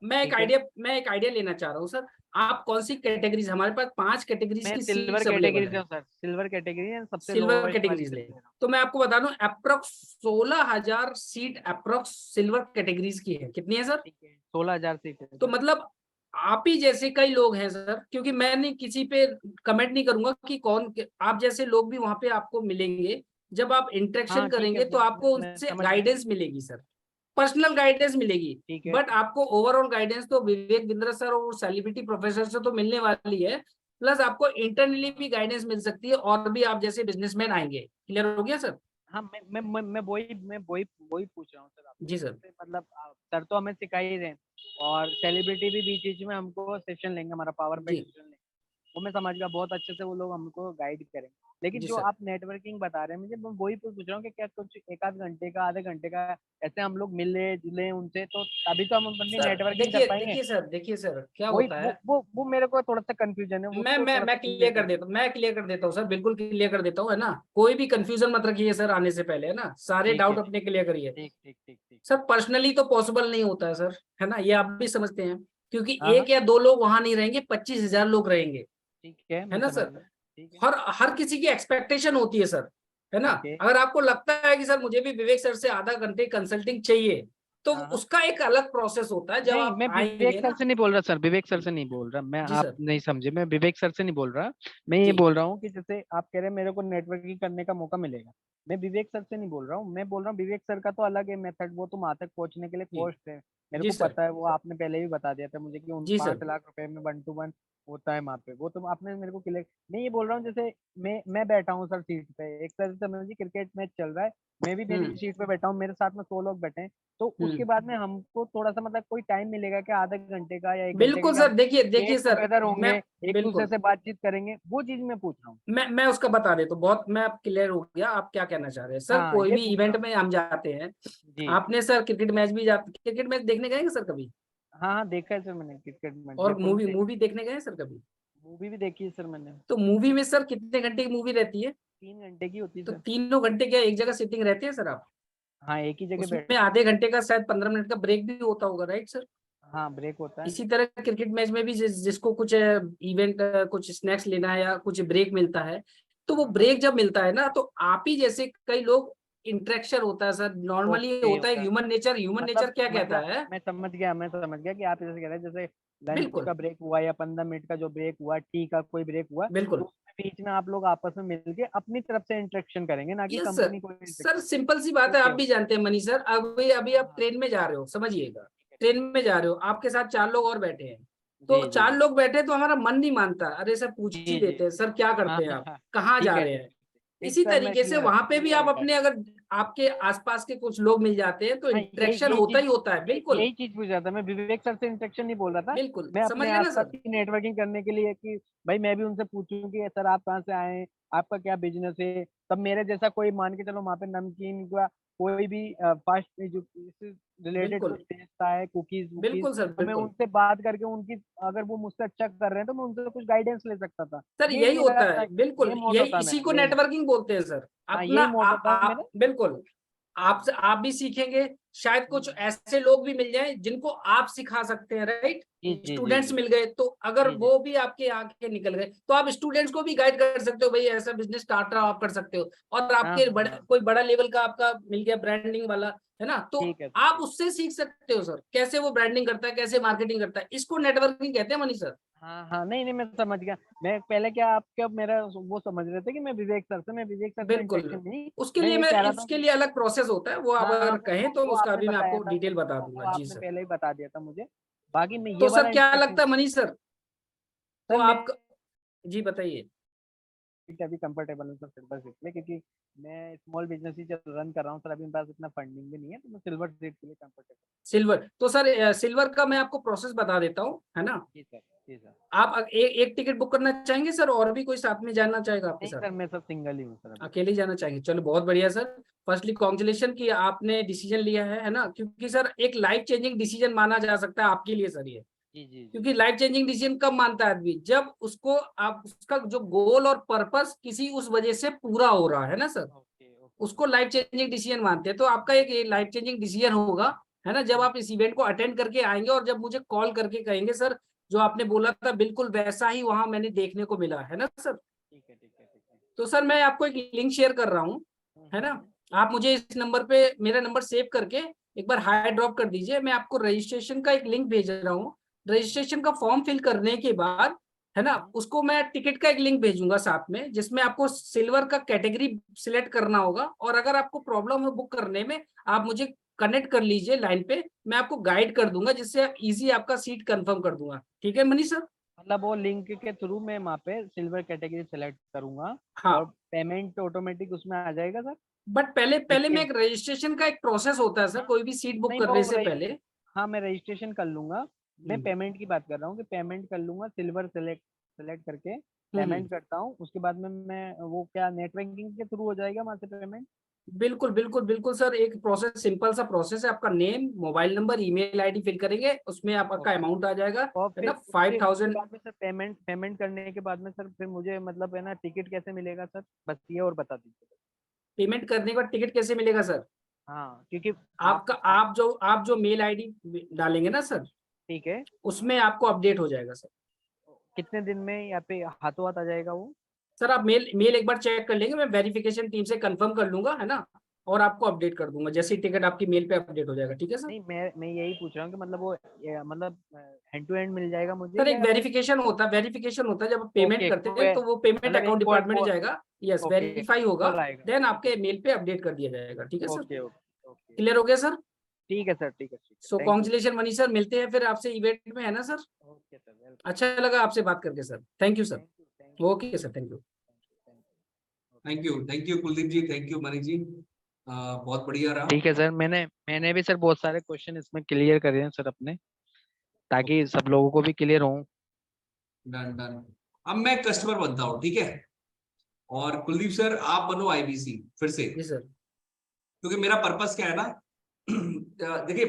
मैं एक ठीक है। आइडिया मैं एक आइडिया लेना चाह रहा हूँ सर। आप कौन सी कैटेगरीज, हमारे पास 5 कैटेगरीज मैं की सिल्वर सीट्स अवेलेबल कैटेगरी से है, हूँ सर, सिल्वर कैटेगरी है, सबसे सिल्वर लोवेस्ट वाली कैटेगरीज सीट ले। ले रहा हूँ। तो मैं आपको बता दूं, approx 16,000 seat approx silver categories की है। कितनी है सर। ठीक है, 16,000 सीट है तो सर। मतलब आप ही जैसे कई लोग हैं सर, क्योंकि मैं नहीं किसी पे कमेंट नहीं करूंगा कि कौन, आप जैसे लोग भी वहां पे आपको मिलेंगे, जब आप इंटरेक्शन हाँ ठीक है, करेंगे तो आपको मैं उनसे समझ गया। गाइडेंस मिलेगी सर, पर्सनल गाइडेंस मिलेगी। ठीक है। बट आपको ओवरऑल गाइडेंस तो विवेक बिंद्रा सर और सेलिब्रिटी प्रोफेसर से तो मिलने वाली है, प्लस आपको इंटरनली भी गाइडेंस मिल सकती है, और भी आप जैसे बिजनेसमैन आएंगे। क्लियर हो गया सर। हाँ मैं वही पूछ रहा हूँ सर आपसे, जी सर। जैसे मतलब सर तो हमें सिखा ही रहे हैं, और सेलिब्रिटी भी बीच बीच में हमको सेशन लेंगे, हमारा पावर पे जी सेशन लेंगे, वो मैं समझ गया, बहुत अच्छे से वो लोग हमको गाइड करेंगे। लेकिन जी जो सर। आप नेटवर्किंग बता रहे हैं मुझे, मैं वही पूछ रहा हूँ कि क्या कुछ एक आध घंटे का, आधे घंटे का ऐसे हम लोग मिले जुले उनसे, तो तभी तो हम अपनी सर नेटवर्किंग कर देखिए पाएंगे। देखिए सर, देखिए सर क्या वही होता है, वो मेरे को थोड़ा सा कंफ्यूजन है, मैं उसको मैं थोड़ा सा मैं क्लियर क्लियर कर कर देता दीजिए। हूँ, मैं क्लियर कर देता हूँ सर, बिल्कुल क्लियर कर देता हूँ, है ना, कोई भी कंफ्यूजन मत रखिए सर आने से पहले, है ना, सारे ठीक है, डाउट अपने क्लियर करिए। ठीक ठीक ठीक ठीक। सर पर्सनली तो पॉसिबल नहीं होता है सर, है ना, ये आप भी समझते हैं। क्योंकि हाँ, एक या दो लोग वहां नहीं रहेंगे, 25,000 लोग रहेंगे, ठीक है, है मैं ना समझ सर। गया। ठीक है, हर किसी की एक्सपेक्टेशन होती है सर, है ना। ठीक है। अगर आपको लगता है कि सर मुझे भी विवेक सर से आधा घंटे कंसल्टिंग चाहिए, तो हाँ, हाँ। उसका एक अलग प्रोसेस होता है जब नहीं, आप मैं विवेक आएंगे सर ना। से नहीं बोल रहा सर, विवेक सर से नहीं बोल रहा मैं, जी आप सर। नहीं समझे, मैं विवेक सर से नहीं बोल रहा। मैं ये जी बोल रहा हूँ कि जैसे आप कह रहे हैं मेरे को नेटवर्किंग करने का मौका मिलेगा, मैं विवेक सर से नहीं बोल रहा हूँ। मैं बोल रहा हूँ विवेक सर का तो अलग है मेथड, वो तो वहां तक पहुंचने के लिए जी कॉस्ट है, मेरे जी को सर। पता है, वो आपने पहले भी बता दिया था मुझे कि उन जी सर। 5 लाख रुपए में 1 to 1 होता है वहाँ पे, वो तो आपने मेरे को क्लियर। मैं ये बोल रहा हूँ जैसे मैं बैठा हूँ सर सीट पे, एक तरह से समझिए क्रिकेट मैच चल रहा है, मैं भी मेरी हम्म सीट पे बैठा हूँ, मेरे साथ में 100 लोग बैठे हैं, तो उसके हम्म। बाद में हमको थोड़ा सा मतलब कोई टाइम मिलेगा क्या, आधे घंटे का या 1 घंटे का, बिल्कुल कि सर, हम देखिए गेट देखिए सर, टुगेदर मैं होंगे, एक दूसरे बिल्कुल से बातचीत करेंगे, वो चीज मैं पूछ रहा हूँ। मैं उसका बता देता हूँ, बहुत मैं आप क्लियर हो गया आप क्या कहना चाह रहे हैं सर। हाँ, कोई ये भी पूछ रहा इवेंट हूँ। में हम जाते हैं, जी। आपने सर क्रिकेट मैच भी जाते, क्रिकेट मैच देखने गए हैं सर कभी? हाँ, हाँ, देखा है सर मैंने क्रिकेट मैच, और जयपुर में देखा। मूवी देखने गए हैं सर कभी? मूवी भी देखी है सर मैंने। तो मूवी में सर कितने घंटे की मूवी रहती है? 3 घंटे की होती है तो सर। तीनों घंटे क्या एक जगह सिटिंग रहते हैं सर आप? हाँ, एक ही जगह उसमें बैठते हैं। आधे घंटे का शायद 15 मिनट का ब्रेक भी होता होगा, राइट सर? हाँ, ब्रेक होता है। इसी तरह क्रिकेट मैच में भी जिसको कुछ इवेंट कुछ स्नैक्स लेना है या कुछ ब्रेक मिलता है, तो वो हाँ, हाँ। ब्रेक जब मिलता है ना, तो आप ही जैसे कई लोग इंटरेक्शन होता है सर, नॉर्मली ओके, होता है ओके। ह्यूमन नेचर मतलब क्या कहता मतलब है। मैं समझ गया कि आप जैसे कह रहे हैं, जैसे लंच बिल्कुल का ब्रेक हुआ या 15 मिनट का जो ब्रेक हुआ, टी का कोई ब्रेक हुआ, तो बिल्कुल। उसमें बीच में आप लोग आपस में मिलके अपनी तरफ से इंटरेक्शन करेंगे, ना कि यस सर। कंपनी को सर इंटरेक्शन। सिंपल सी बात है, ओके, आप भी ओके। जानते हैं मनी सर, अभी अभी हाँ, आप हाँ। ट्रेन में जा रहे हो, समझिएगा, ठीक है, ठीक ट्रेन में जा रहे हो, आपके साथ 4 लोग और बैठे हैं, है। तो जी, जी, चार जी। लोग बैठे तो हमारा मन नहीं मानता, अरे सर पूछ जी, ही जी, लेते हैं जी। सर क्या हाँ, करते हैं हाँ, आप, हाँ। कहाँ ठीक जा है, रहे ठीक हैं। है। इसी सर मैं तरीके से क्लियर वहां पे भी क्लियर आप है अपने, अगर आपके आसपास के कुछ लोग मिल जाते हैं तो हाँ, यही इंटरेक्शन यही होता चीज ही होता है, बिल्कुल यही चीज पूछ रहा था मैं, विवेक सर से इंटरेक्शन नहीं बोल रहा था। बिल्कुल। मैं समझ अपने गए ना आसपास सर? की नेटवर्किंग करने के लिए कि भाई मैं भी उनसे पूछूं कि सर आप कहाँ से आए हैं, आपका क्या बिजनेस है, तब मेरे जैसा कोई मान के चलो वहाँ पे नमकीन का कोई भी फास्ट जो रिलेटेड बिल्कुल कुछ बेचता है, कुकीज वुकीज, बिल्कुल सर तो मैं बिल्कुल। उनसे बात करके उनकी, अगर वो मुझसे अच्छा कर रहे हैं तो मैं उनसे कुछ गाइडेंस ले सकता था। सर ये यही मेरा होता है, था, ये बिल्कुल मोटो यही, था इसी मेरा, को यही। नेटवर्किंग बोलते हैं सर। हाँ, अपना यही मोटो था मेरा। बिल्कुल, आपसे आप भी सीखेंगे, शायद कुछ हम्म। ऐसे लोग भी मिल जाएं जिनको आप सिखा सकते हैं, राइट। जी, जी, जी, स्टूडेंट्स जी, मिल गए तो अगर जी, जी। वो भी आपके आगे निकल गए तो आप स्टूडेंट्स को भी गाइड कर सकते हो, भाई ऐसा बिजनेस स्टार्ट आप कर सकते हो। और हाँ, आपके हाँ, बड़े हाँ। कोई बड़ा लेवल का आपका मिल गया ब्रांडिंग वाला, है ना, तो ठीक है सर, आप ठीक। उससे सीख सकते हो सर, कैसे वो ब्रांडिंग करता है, कैसे मार्केटिंग करता है, इसको नेटवर्किंग कहते हैं मनीष सर। हाँ, हाँ, नहीं, नहीं, मैं समझ गया। मैं पहले क्या आप क्या मेरा वो समझ रहे थे कि मैं विवेक सर से बिल्कुल। इंटरेक्शन नहीं, उसके मैं लिए ये मैं कह रहा था उसके कि लिए अलग प्रोसेस होता है, वो आप हाँ, हाँ, अगर कहें तो वो उसका आपने भी मैं बताया आपको था, डिटेल बता वो दूंगा। जी आपने सर। पहले ही बता दिया था मुझे। बाकी मैं तो ये सर वाला क्या इंटरेक्शन, लगता है मनीष सर, तो सर मैं आप, जी बताइए। अभी कंफर्टेबल हूँ सर सिल्वर सीट में, क्योंकि मैं स्मॉल बिजनेस ही रन कर रहा हूँ सर, अभी मेरे पास इतना फंडिंग भी नहीं है, तो मैं सिल्वर सीट के लिए कंफर्टेबल। सिल्वर तो सर, सिल्वर का मैं आपको प्रोसेस बता देता हूँ, है ना। जी सर, जी सर। आप एक टिकट बुक करना चाहेंगे सर, और भी कोई साथ में जाना चाहेगा आपके नहीं साथ? सर, मैं सब सिंगल ही हूँ सर अभी। अकेले ही जाना चाहेंगे, चलो बहुत बढ़िया सर। फर्स्टली कॉन्ग्रेचुलेशन कि आपने डिसीजन लिया है ना, क्योंकि सर एक लाइफ चेंजिंग डिसीजन माना जा सकता है आपके लिए सर ये। जी, जी, जी। क्योंकि लाइफ चेंजिंग डिसीजन कब मानता है आदमी, जब उसको आप उसका जो गोल और पर्पस किसी उस वजह से पूरा हो रहा है ना सर, ओके, ओके। उसको लाइफ चेंजिंग डिसीजन मानते हैं। तो आपका एक लाइफ चेंजिंग डिसीजन होगा, है ना, जब आप इस इवेंट को अटेंड करके आएंगे और जब मुझे कॉल करके कहेंगे सर जो आपने बोला था बिल्कुल वैसा ही वहां मैंने देखने को मिला, है ना सर। ठीक है, ठीक है, ठीक है। तो सर मैं आपको एक लिंक शेयर कर रहा हूँ, है ना, आप मुझे इस नंबर पे मेरा नंबर सेव करके एक बार हाई ड्रॉप कर दीजिए, मैं आपको रजिस्ट्रेशन का एक लिंक भेज रहा हूँ। रजिस्ट्रेशन का फॉर्म फिल करने के बाद, है ना, उसको मैं टिकट का एक लिंक भेजूंगा साथ में, जिसमें आपको सिल्वर का कैटेगरी सिलेक्ट करना होगा, और अगर आपको प्रॉब्लम है बुक करने में, आप मुझे कनेक्ट कर लीजिए लाइन पे, मैं आपको गाइड कर दूंगा, जिससे इजी आपका सीट कंफर्म कर दूंगा। ठीक है मनीष सर? मतलब वो लिंक के थ्रू मैं वहाँ पे सिल्वर कैटेगरी सेलेक्ट करूंगा, और हाँ, पेमेंट ऑटोमेटिक उसमें आ जाएगा सर। बट पहले पहले मैं इसके एक रजिस्ट्रेशन का एक प्रोसेस होता है सर, हाँ, कोई भी सीट बुक नहीं करने वो से रही, पहले। हाँ, मैं रजिस्ट्रेशन कर लूंगा। मैं हम्म पेमेंट की बात कर रहा हूँ कि पेमेंट कर लूंगा, सिल्वर सेलेक्ट सेलेक्ट करके हम्म। पेमेंट करता हूँ, उसके बाद में मैं वो क्या नेट बैंकिंग के थ्रू हो जाएगा वहाँ से पेमेंट? बिल्कुल बिल्कुल बिल्कुल सर, एक प्रोसेस, सिंपल सा प्रोसेस है, आपका name, mobile number, email ID fill करेंगे, उसमें आपका ओके। अमाउंट आ जाएगा, और है फिर ना, उसके 5,000। बाद में सर पेमेंट पेमेंट करने के बाद में सर फिर मुझे मतलब है ना टिकट कैसे मिलेगा सर, बस ये और बता दीजिए। पेमेंट करने के बाद टिकट कैसे मिलेगा सर? हाँ, क्योंकि आपका आप जो मेल आईडी डालेंगे ना सर, ठीक है, उसमें आपको अपडेट हो जाएगा सर। कितने दिन में यहाँ पे हाथों हाथ आ जाएगा वो? सर आप मेल एक बार चेक कर लेंगे, मैं वेरिफिकेशन टीम से कंफर्म कर लूंगा, है ना, और आपको अपडेट कर दूंगा जैसे ही टिकट आपकी मेल पे अपडेट हो जाएगा। ठीक है सर। नहीं, मैं यही पूछ रहा हूँ कि मतलब वो मतलब हैंड टू हैंड मिल जाएगा मुझे सर एक या? वेरिफिकेशन होता है जब आप पेमेंट ओके, करते हैं तो वो पेमेंट मतलब एक अकाउंट डिपार्टमेंट में जाएगा, यस ओके, वेरीफाई होगा, कॉल आएगा। देन आपके मेल पे अपडेट कर दिया जाएगा। ठीक है sir, okay okay okay, clear हो गया सर। ठीक है सर, ठीक है, ठीक है, so thank you. Congratulation Manish sir, मिलते हैं फिर आपसे इवेंट में, है ना सर। Okay sir, welcome. अच्छा लगा आपसे बात करके sir, thank you sir. Thank you, okay sir, thank you. Thank you Kuldeep ji, thank you Manish ji, बहुत बढ़िया रहा। ठीक है सर, मैंने भी सर बहुत सारे क्वेश्चन इसमें क्लियर करे हैं सर अपने, ताकि सब लोगों को भी क्लियर हो। Done done. अब मैं कस्टमर बनता हूँ, ठीक है, और कुलदीप सर आप बनो आईबीसी फिर से, जी सर। क्योंकि मेरा पर्पस क्या है ना, देखिए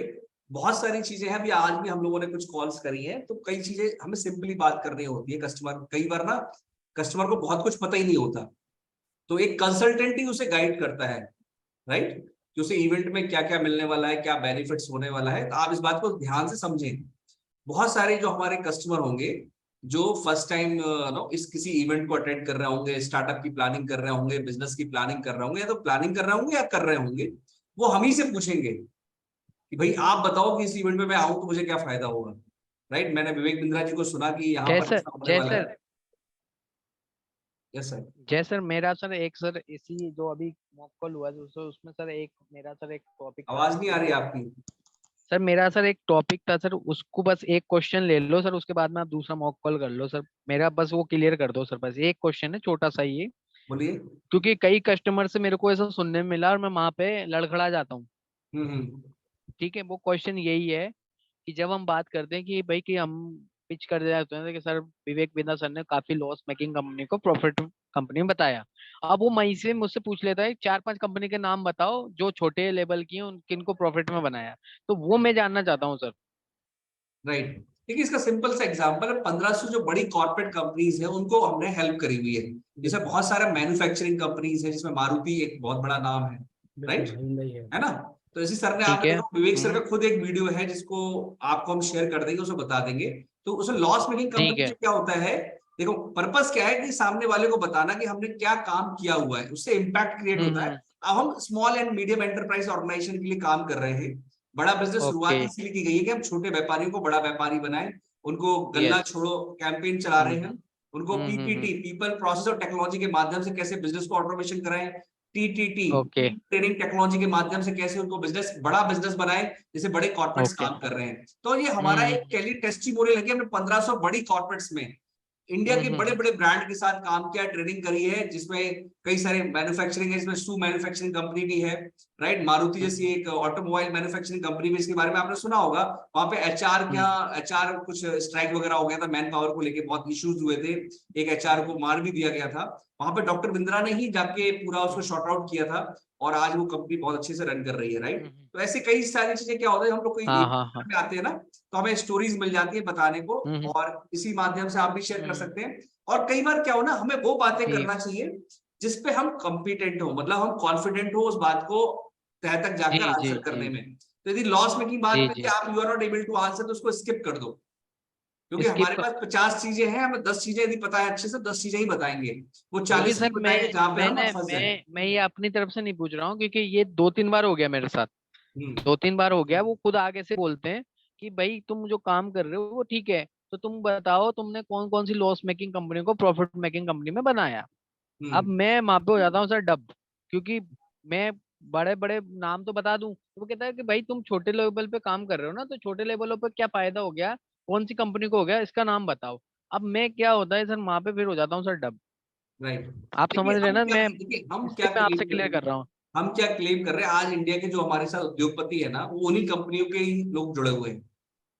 बहुत सारी चीजें हैं, अभी आज भी हम लोगों ने कुछ कॉल्स करी हैं, तो कई चीजें हमें सिंपली बात करनी होती है। कस्टमर कई बार ना, कस्टमर को बहुत कुछ पता ही नहीं होता, तो एक कंसल्टेंट ही उसे गाइड करता है, राइट, कि उसे इवेंट में क्या क्या मिलने वाला है, क्या बेनिफिट्स होने वाला है। तो आप इस बात को ध्यान से समझें। बहुत सारे जो हमारे कस्टमर होंगे जो फर्स्ट टाइम नो इस किसी इवेंट को अटेंड कर रहे होंगे, स्टार्टअप की प्लानिंग कर रहे होंगे, बिजनेस की प्लानिंग कर रहे होंगे, या तो प्लानिंग कर रहे होंगे या कर रहे होंगे, वो हम ही से पूछेंगे कि भाई आप बताओ कि इस इवेंट में मैं आऊं तो मुझे क्या फायदा होगा, राइट। मैंने विवेक बिंद्रा जी को सुना कि यहाँ जय पर सर, ऐसा होने जय वाला सर, है। Yes sir. जय सर, मेरा सर एक सर इसी जो अभी मॉक कॉल हुआ उसमें सर एक मेरा सर एक टॉपिक था आवाज नहीं आ रही आपकी। सर मेरा सर एक टॉपिक था सर, उसको बस एक क्वेश्चन ले लो सर, उसके बाद में आप दूसरा मॉक कॉल कर लो सर। मेरा बस वो क्लियर कर दो सर, बस एक क्वेश्चन है छोटा सा ये, बोलिए। क्योंकि कई कस्टमर से मेरे को ऐसा सुनने में मिला और मैं वहां पे लड़खड़ा जाता हूँ। हम्म। ठीक है, वो क्वेश्चन यही है कि जब हम बात करते हैं कि भाई कि हम पिच कर देते हैं कि सर विवेक बिंद्रा सर ने काफी लॉस मेकिंग कंपनी को प्रॉफिट कंपनी में बताया। अब वो मई से मुझसे पूछ लेता है 4-5 कंपनी के नाम बताओ जो छोटे लेवल की हैं, उन किनको प्रॉफिट में बनाया, तो वो मैं जानना चाहता हूँ सर। राइट, देखिए इसका सिंपल सा एग्जांपल है, 1500 जो बड़ी कॉर्पोरेट कंपनीज है उनको हमने हेल्प करी हुई है। जैसे बहुत सारे मैन्युफैक्चरिंग कंपनीज है जिसमें मारुति एक बहुत बड़ा नाम है, बिल्कुल राइट, भाई है। है ना। तो इसी सर ने, ठीक आपने है। देखो विवेक सर का खुद एक वीडियो है जिसको आपको हम शेयर कर देंगे, उसे बता देंगे। तो उसमें लॉस मेकिंग ठीक कंपनी है। से क्या होता है, देखो पर्पस क्या है कि सामने वाले को बताना कि हमने क्या काम किया हुआ है, उससे इम्पैक्ट क्रिएट होता है। हम्म। अब हम small and medium enterprise organisation के लिए काम कर रहे हैं। बड़ा बिजनेस ओके। शुरुआत इसलिए की गई है कि हम छोटे व्यापारियों को बड़ा व्यापारी बनाए, उनको गल्ला यस। छोड़ो कैंपेन चला रहे हैं, उनको हम्म। पीपीटी पीपल प्रोसेस और टेक्नोलॉजी के माध्यम से कैसे बिजनेस को ऑटोमेशन कराएं, टीटीटी ओके ट्रेनिंग टेक्नोलॉजी के माध्यम से कैसे उनको बिजनेस बड़ा बिजनेस बनाए, जैसे बड़े कॉर्पोरेट्स ओके। काम कर रहे हैं। तो ये हमारा एक कैली टेस्टिमोनियल है कि हमने 1500 बड़ी कॉर्पोरेट्स में इंडिया के बड़े हम्म। बड़े ब्रांड के साथ काम किया, ट्रेनिंग करी है, जिसमें कई सारे मैन्युफैक्चरिंग है, इसमें सू मैन्युफैक्चरिंग कंपनी भी है, राइट। मारुति जैसी एक ऑटोमोबाइल मैन्युफैक्चरिंग कंपनी भी, इसके बारे में आपने सुना होगा। वहां पे एचआर क्या, एचआर कुछ स्ट्राइक वगैरह हो गया था, मैन पावर को लेके बहुत इश्यूज हुए थे, एक एचआर को मार भी दिया गया था। वहां पे डॉक्टर बिंद्रा ने ही जाके पूरा उसको शॉर्ट आउट किया था, और आज वो कंपनी बहुत अच्छे से रन कर रही है, राइट। तो ऐसे कई सारी चीजें क्या होता है, हम लोग कोई हाँ हाँ हाँ। में आते हैं ना, तो हमें स्टोरीज मिल जाती है बताने को, हम्म। और इसी माध्यम से आप भी शेयर कर हम्म। सकते हैं। और कई बार क्या हो ना, हमें वो बातें ठीक। करना चाहिए जिसपे हम कॉम्पिटेंट हो, मतलब हम कॉन्फिडेंट हो उस बात को तह तक जी जाकर जी आंसर जी करने में। तो यदि लॉस मेकिंग बात जी में कि जी। आप you are not able to answer, तो उसको स्किप कर दो, क्योंकि स्किप हमारे कर। पास 50 चीजें हैं, हमें 10 चीजें यदि पता है अच्छे से, 10 चीजें ही बताएंगे, वो क्योंकि 40 सर नहीं बताएंगे जहां पे हम मैंने फंस जाए। मैं ये अपनी तरफ से नहीं पूछ रहा हूँ, क्योंकि ये 2-3 बार हो गया मेरे साथ। हम्म 2-3 बार हो गया, वो खुद आगे से बोलते हैं कि भाई तुम जो काम कर रहे हो वो ठीक है, तो तुम बताओ तुमने कौन कौन सी लॉस मेकिंग कंपनी को प्रॉफिट मेकिंग कंपनी में बनाया। अब हम्म मैं वहां पे हो जाता हूँ सर डब, क्योंकि मैं बड़े बड़े नाम तो बता दूं तो वो कहता है कि भाई तुम छोटे लेवल पे काम कर रहे हो ना, तो छोटे लेवलों पे क्या फायदा हो गया, कौन सी कंपनी को हो गया, इसका नाम बताओ। अब मैं क्या होता है सर वहां पे फिर हो जाता हूँ सर डब। राइट। आप समझ रहे हैं ना, मैं देखिए हम क्या इसलिए मैं आपसे क्लेम कर क्लियर रहे कर हैं, रहा हूँ। हम क्या क्लेम कर रहे हैं, आज इंडिया के जो हमारे साथ उद्योगपति है ना, वो उन्हीं कंपनियों के ही लोग जुड़े हुए हैं।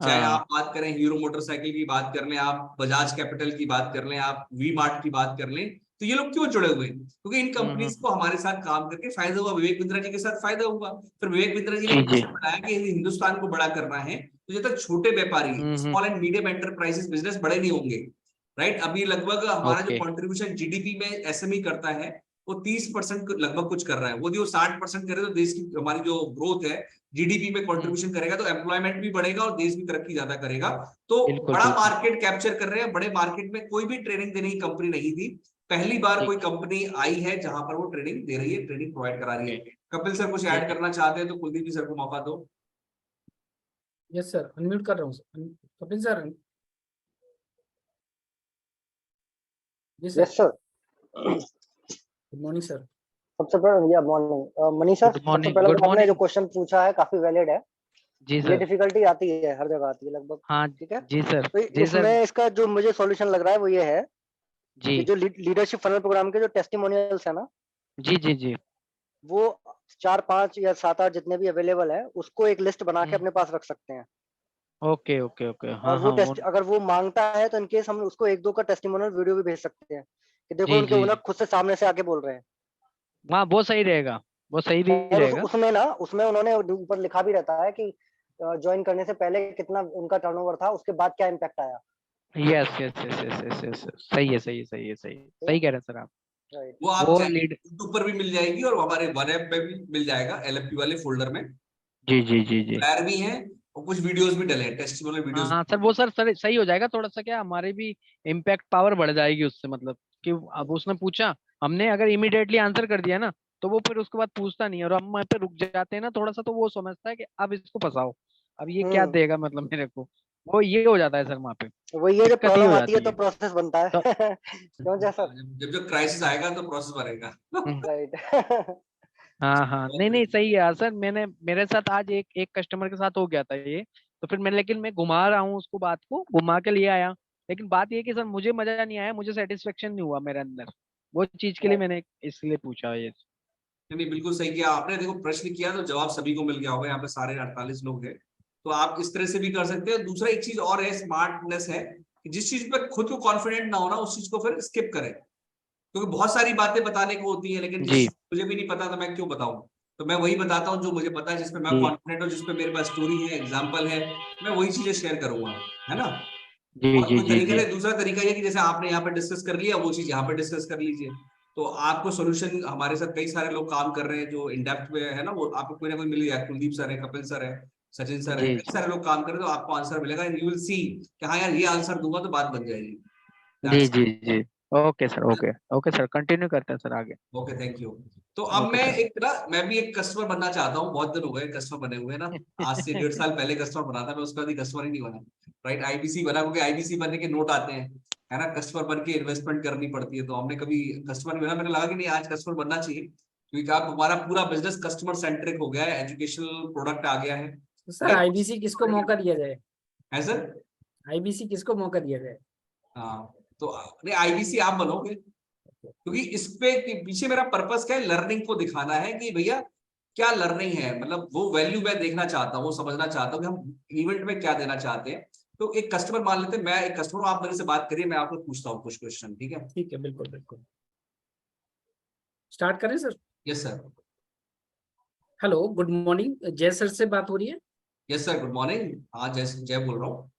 चाहे हाँ। आप बात करें हीरो मोटरसाइकिल की बात कर लें, आप बजाज कैपिटल की बात कर लें, आप वी मार्ट की बात कर लें, तो ये लोग क्यों जुड़े हुए हैं, क्योंकि इन कंपनीज हम्म। को हमारे साथ काम करके फायदा हुआ, विवेक बिंद्रा जी के साथ फायदा हुआ। फिर विवेक बिंद्रा जी ने जी एक जी। मिशन बनाया कि यदि हिंदुस्तान को बड़ा करना है, तो जब तक छोटे व्यापारी, hmm. Small and medium enterprises business बड़े नहीं होंगे, राइट। अभी लगभग हमारा जो ओके। कंट्रीब्यूशन जीडीपी में एसएमई करता है वो 30% लगभग कुछ कर रहा है। वो जो 60% करे तो देश की हमारी जो ग्रोथ है जीडीपी में कंट्रीब्यूशन करेगा, तो एम्प्लॉयमेंट भी बढ़ेगा और देश भी तरक्की ज्यादा करेगा। तो बिल्कुल बड़ा बिल्कुल। मार्केट कैप्चर कर रहे हैं। बड़े मार्केट में कोई भी ट्रेनिंग देने की कंपनी नहीं थी, पहली बार कोई ठीक कंपनी आई है जहां पर वो ट्रेनिंग दे रही है, ट्रेनिंग प्रोवाइड करा रही है। ठीक कपिल सर कुछ ऐड ठीक है। करना चाहते हैं तो कुलदीप जी सर को मौका दो। यस सर, अनम्यूट कर रहा हूँ सर। कपिल सर। जी sir. Yes sir. Good morning sir. सबसे पहले या मॉर्निंग मनीष सर, गुड सबसे मॉर्निंग। पहले गुड तो आपने जो मॉर्निंग। क्वेश्चन पूछा है काफी वैलिड है। जी ये सर। डिफिकल्टी आती है, हर जगह आती है लगभग। हाँ ठीक है, जी सर। तो जी सर। इसमें इसका जो मुझे सॉल्यूशन लग रहा है वो ये है जी कि जो लीडरशिप फनल प्रोग्राम के जो टेस्टिमोनियल्स है ना, जी जी जी। वो 4 5 या 7 8 जितने भी अवेलेबल है उसको एक लिस्ट बना के हम्म, अपने पास रख सकते हैं। Okay okay okay. हाँ और वो हाँ टेस्ट अगर वो मांगता है तो इनकेस हम उसको 1 2 का टेस्टिमोनियल वीडियो भी भेज सकते हैं कि देखो जी उनके जी ओनर जी। खुद से सामने से आके बोल रहे हैं। हाँ वो सही रहेगा, वो सही भी और रहेगा। उसमें उन्होंने ऊपर लिखा भी रहता है कि ज्वाइन करने से पहले कितना उनका टर्नओवर था, उसके बाद क्या इम्पैक्ट आया। Yes yes yes yes yes yes. सही है सही है सही है सही है, सही कह रहे हैं सर आप। राइट। वो आप वो चाहे लीड। यूट्यूब पर भी मिल जाएगी और हमारे वन ऐप में भी मिल जाएगा, एलएफपी वाले फोल्डर में जी जी जी जी। फ्लायर भी हैं और कुछ वीडियोस भी डले हैं, टेस्टिमोनियल हाँ वीडियोस। हाँ सर, वो सर सही हो जाएगा थोड़ा सा, क्या हमारी भी इम्पैक्ट पावर बढ़ जाएगी उससे, मतलब कि अब उसने पूछा, हमने अगर इमीडिएटली आंसर कर दिया ना, तो वो फिर उसके बाद पूछता नहीं है, और हम वहाँ पे रुक जाते हैं ना थोड़ा सा, तो वो समझता है कि अब इसको फंसाओ, अब ये क्या हम्म। देगा मतलब मेरे को, वो ये हो जाता है सर वहाँ पे, वो ये जब दिक्कत ये प्रॉब्लम हो आती है जाती तो है। प्रोसेस बनता तो है क्यों जैसा। जब जब क्राइसिस आएगा तो प्रोसेस बढ़ेगा। हम्म, राइट। हाँ हाँ, बहुत नहीं नहीं बढ़िया। सही है सर। मैंने मेरे साथ आज एक एक कस्टमर के साथ हो गया था ये, तो फिर मैं, लेकिन मैं घुमा रहा हूँ उसको, बात को घुमा के लिए आया, लेकिन बात ये है कि सर मुझे मजा नहीं आया, मुझे सेटिस्फेक्शन नहीं हुआ मेरे अंदर, वो चीज के लिए राइट। मैंने इसलिए पूछा ये। नहीं बिल्कुल सही किया आपने। देखो प्रश्न किया तो जवाब सभी को मिल गया होगा, यहाँ पे सारे 48 लोग हैं, तो आप इस तरह से भी कर सकते हैं। दूसरा एक चीज और है, स्मार्टनेस है, कि जिस चीज पर खुद को कॉन्फिडेंट ना होना उस चीज को फिर स्किप करें, क्योंकि बहुत सारी बातें बताने को होती है, लेकिन जिस जी मुझे भी नहीं पता तो मैं क्यों बताऊं। तो मैं वही बताता हूँ जो मुझे पता है, जिसपे मैं जी कॉन्फिडेंट हूँ, जिसपे मेरे पास स्टोरी है, एग्जाम्पल है, मैं वही चीजें शेयर करूंगा, है ना। जी और जी कोई जी तरीका जी। नहीं, दूसरा तरीका ये कि जैसे आपने यहाँ पे डिस्कस कर लिया, वो चीज यहाँ पे डिस्कस कर लीजिए, तो आपको सोल्यूशन, हमारे साथ कई सारे लोग काम कर रहे हैं जो इन डेप्थ में है ना, वो आपको कोई ना कोई मिल जाए। कुलदीप सर है, कपिल सर है, सचिन सर है, जी कई सारे लोग काम कर रहे हैं, तो आपको आंसर मिलेगा, एंड यू विल सी कि हाँ यार ये आंसर दूंगा तो बात बन जाएगी। जी दैट्स जी जी। Okay sir, okay okay sir, continue करते हैं सर आगे। Okay, thank you. तो अब ओके मैं सर। एक ना, मैं भी एक कस्टमर बनना चाहता हूँ, बहुत दिन हो गए कस्टमर बने हुए ना, आज से 1.5 साल पहले कस्टमर बना था मैं, उसका भी कस्टमर ही नहीं बना, राइट। आईबीसी बना, क्योंकि आईबीसी बनने के नोट आते हैं, है ना, कस्टमर बन के इन्वेस्टमेंट करनी पड़ती है, तो हमने कभी कस्टमर नहीं बना। मैंने लगा कि नहीं आज कस्टमर बनना चाहिए, क्योंकि आप हमारा पूरा बिजनेस कस्टमर सेंट्रिक हो गया है, एजुकेशनल प्रोडक्ट आ गया है, तो सर राइट। आईबीसी किसको मौका दिया जाए? है सर। आईबीसी किसको मौका दिया जाए? हाँ, तो नहीं आईबीसी आप बनोगे, क्योंकि इस पे के पीछे मेरा पर्पस क्या है, लर्निंग को दिखाना है कि भैया क्या लर्निंग है, मतलब वो वैल्यू मैं देखना चाहता हूँ, वो समझना चाहता हूँ कि हम इवेंट में क्या देना चाहते हैं। तो एक कस्टमर मान लेते हैं, मैं एक कस्टमर हूँ, आप मेरे से बात करिए, मैं आपको पूछता हूँ कुछ क्वेश्चन, ठीक है। ठीक है, बिल्कुल बिल्कुल। स्टार्ट करें sir? Yes sir. Hello, good morning, जय सर से बात हो रही है? Yes sir, good morning. हाँ जय, जय बोल रहा हूँ।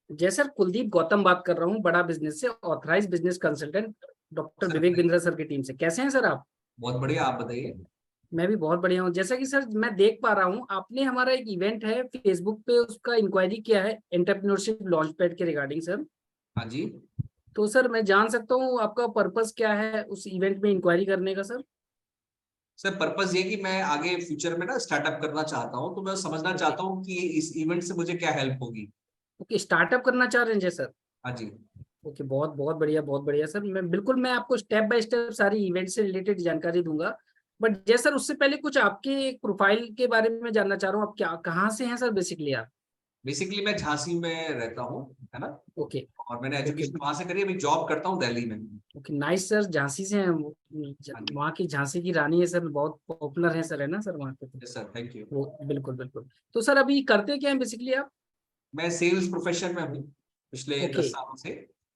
जय सर, कुलदीप गौतम बात कर रहा हूँ, बड़ा बिजनेस से, authorize business consultant doctor sir Vivek Bindra sir की टीम से। कैसे हैं सर आप? बहुत बढ़िया, आप बताइए। मैं भी बहुत बढ़िया हूँ। जैसा कि सर मैं देख पा रहा हूँ, आपने हमारा एक इवेंट है फेसबुक पे, उसका इंक्वायरी किया है एंटरप्रेन्योरशिप लॉन्च पैड के रिगार्डिंग सर। हाँ जी। तो सर मैं जान सकता हूँ आपका पर्पस क्या है उस इवेंट में इंक्वायरी करने का सर? सर पर्पस ये कि मैं आगे फ्यूचर में ना स्टार्टअप करना चाहता हूँ, तो मैं समझना ओके। चाहता हूँ कि इस इवेंट से मुझे क्या हेल्प होगी। ओके, स्टार्टअप करना चाह रहे हैं जय सर? हाँ जी। ओके, बहुत बहुत बढ़िया, बहुत बढ़िया सर। मैं आपको स्टेप बाय स्टेप सारी इवेंट से रिलेटेड जानकारी दूंगा। बट जय सर, उससे पहले कुछ आपके एक प्रोफाइल के बारे में जानना चाह रहा हूँ। आप क्या, कहाँ से हैं सर बेसिकली आप? बेसिकली मैं झांसी में रहता हूँ, है ना, ओके। और मैंने ओके। एजुकेशन वहां से करी, अभी जॉब करता हूँ दिल्ली में। ओके, नाइस सर, झांसी से हैं हाँ जी। वहाँ की झांसी की रानी है सर, बहुत पॉपुलर है सर, है ना सर वहाँ पे तो? Yes sir, thank you. वो बिल्कुल बिल्कुल। तो सर अभी करते क्या है बेसिकली आप? मैं सेल्स प्रोफेशन में हूँ पिछले ओके 10 सालों से,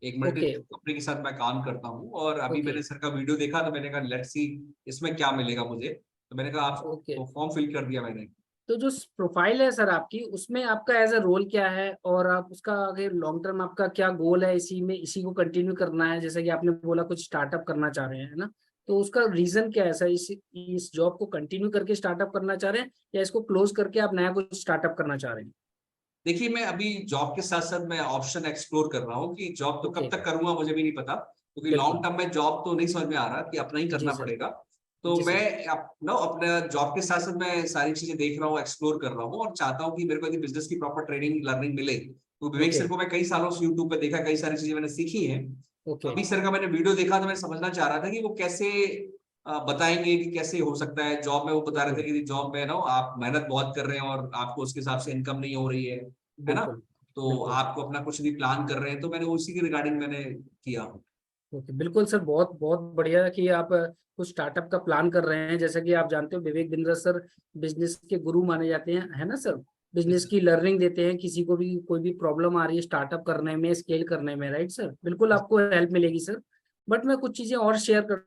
एक मल्टी ओके कंपनी के साथ मैं काम करता हूँ, और अभी ओके मैंने सर का वीडियो देखा तो मैंने कहा लेट्स सी इसमें क्या मिलेगा मुझे, तो मैंने कहा आप ओके। तो फॉर्म फिल कर दिया मैंने। तो जो प्रोफाइल है सर आपकी, उसमें आपका एज अ रोल क्या है, और आप उसका आगे लॉन्ग टर्म आपका क्या गोल है, इसी में इसी को कंटिन्यू करना है, जैसे कि आपने बोला कुछ स्टार्टअप करना चाह रहे हैं, है ना? तो उसका रीजन क्या है सर? इस जॉब को कंटिन्यू करके स्टार्टअप करना चाह रहे हैं या इसको क्लोज करके आप नया कुछ स्टार्टअप करना चाह रहे हैं? देखिए, मैं अभी जॉब के साथ साथ मैं ऑप्शन एक्सप्लोर कर रहा हूँ कि जॉब तो कब Okay. तक करूंगा मुझे भी नहीं पता, क्योंकि बिल्कुल। लॉन्ग टर्म में जॉब तो नहीं समझ में आ रहा कि अपना ही जी करना सर। पड़ेगा। तो जी सर। मैं अपने जॉब के साथ साथ मैं सारी चीजें देख रहा हूँ, एक्सप्लोर कर रहा हूँ और चाहता हूँ कि मेरे को यदि बिजनेस की प्रॉपर ट्रेनिंग लर्निंग मिले। तो विवेक Okay. सर को मैं कई सालों से यूट्यूब पे देखा, कई सारी चीजें मैंने सीखी हैं। Okay. अभी सर का मैंने वीडियो देखा तो मैं समझना चाह रहा था कि वो कैसे बताएंगे कि कैसे हो सकता है जॉब में। वो बता रहे थे कि जॉब में ना आप मेहनत बहुत कर रहे हैं और आपको उसके हिसाब से इनकम नहीं हो रही है ना। बिल्कुल। तो बिल्कुल। आपको अपना कुछ भी प्लान कर रहे हैं, तो मैंने उसी के रिगार्डिंग मैंने किया। ओके, बिल्कुल सर, बहुत बहुत बढ़िया कि आप कुछ स्टार्टअप का प्लान कर रहे हैं। जैसा कि आप जानते हो विवेक बिंद्रा सर बिजनेस के गुरु माने जाते हैं, है ना सर? बिजनेस की लर्निंग देते हैं, किसी को भी कोई भी प्रॉब्लम आ रही है स्टार्टअप करने में, स्केल करने में, राइट सर? बिल्कुल आपको हेल्प मिलेगी सर। बट मैं कुछ चीजें और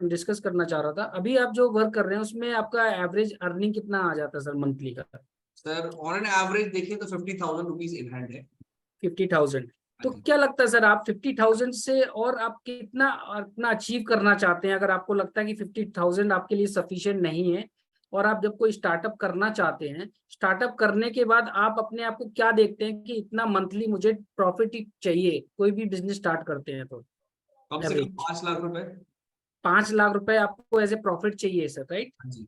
डिस्कस करना चाह रहा था। अभी आप जो वर्क कर रहे हैं उसमें आपका एवरेज अर्निंग कितना आ जाता है सर मंथली का? सर ऑन एन एवरेज देखिए तो 50,000 रुपीज इन हैंड है। 50,000। तो हाँ जी। क्या लगता है सर, आप 50,000 से और आप कितना अपना अचीव करना चाहते हैं? अगर आपको लगता है कि 50,000 आपके लिए सफिशिएंट नहीं है और आप जब कोई स्टार्टअप करना चाहते हैं, स्टार्टअप करने के बाद आप अपने आप को क्या देखते हैं कि इतना मंथली मुझे प्रॉफिट ही चाहिए, कोई भी बिजनेस स्टार्ट करते हैं तो कम से कम एवरेज 5 लाख रुपए। 5 लाख रुपए आपको एज ए प्रॉफिट चाहिए सर, राइट? हाँ जी।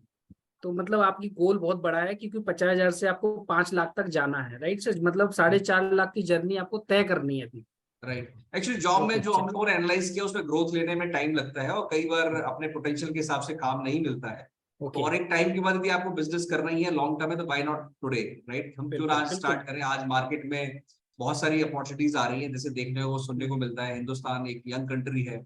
तो मतलब आपकी गोल बहुत बड़ा है, क्योंकि 50,000 से आपको 5 लाख तक जाना है, राइट सर? मतलब 4.5 लाख की जर्नी आपको तय करनी है अभी। राइट। एक्चुअली जॉब ओके में जो हम लोगों ने एनालाइज किया उसमें ग्रोथ लेने में टाइम लगता है और कई बार अपने पोटेंशियल के हिसाब से काम नहीं मिलता है। तो ओके। और एक टाइम के बाद यदि आपको बिजनेस करना ही है लॉन्ग टर्म में, तो बाय नॉट टुडे, राइट? हम क्यों ना बिल्कुल आज बिल्कुल। स्टार्ट करें। आज मार्केट में बहुत सारी अपॉर्चुनिटीज आ रही हैं, जैसे देखने को सुनने को मिलता है। हिंदुस्तान एक यंग कंट्री है,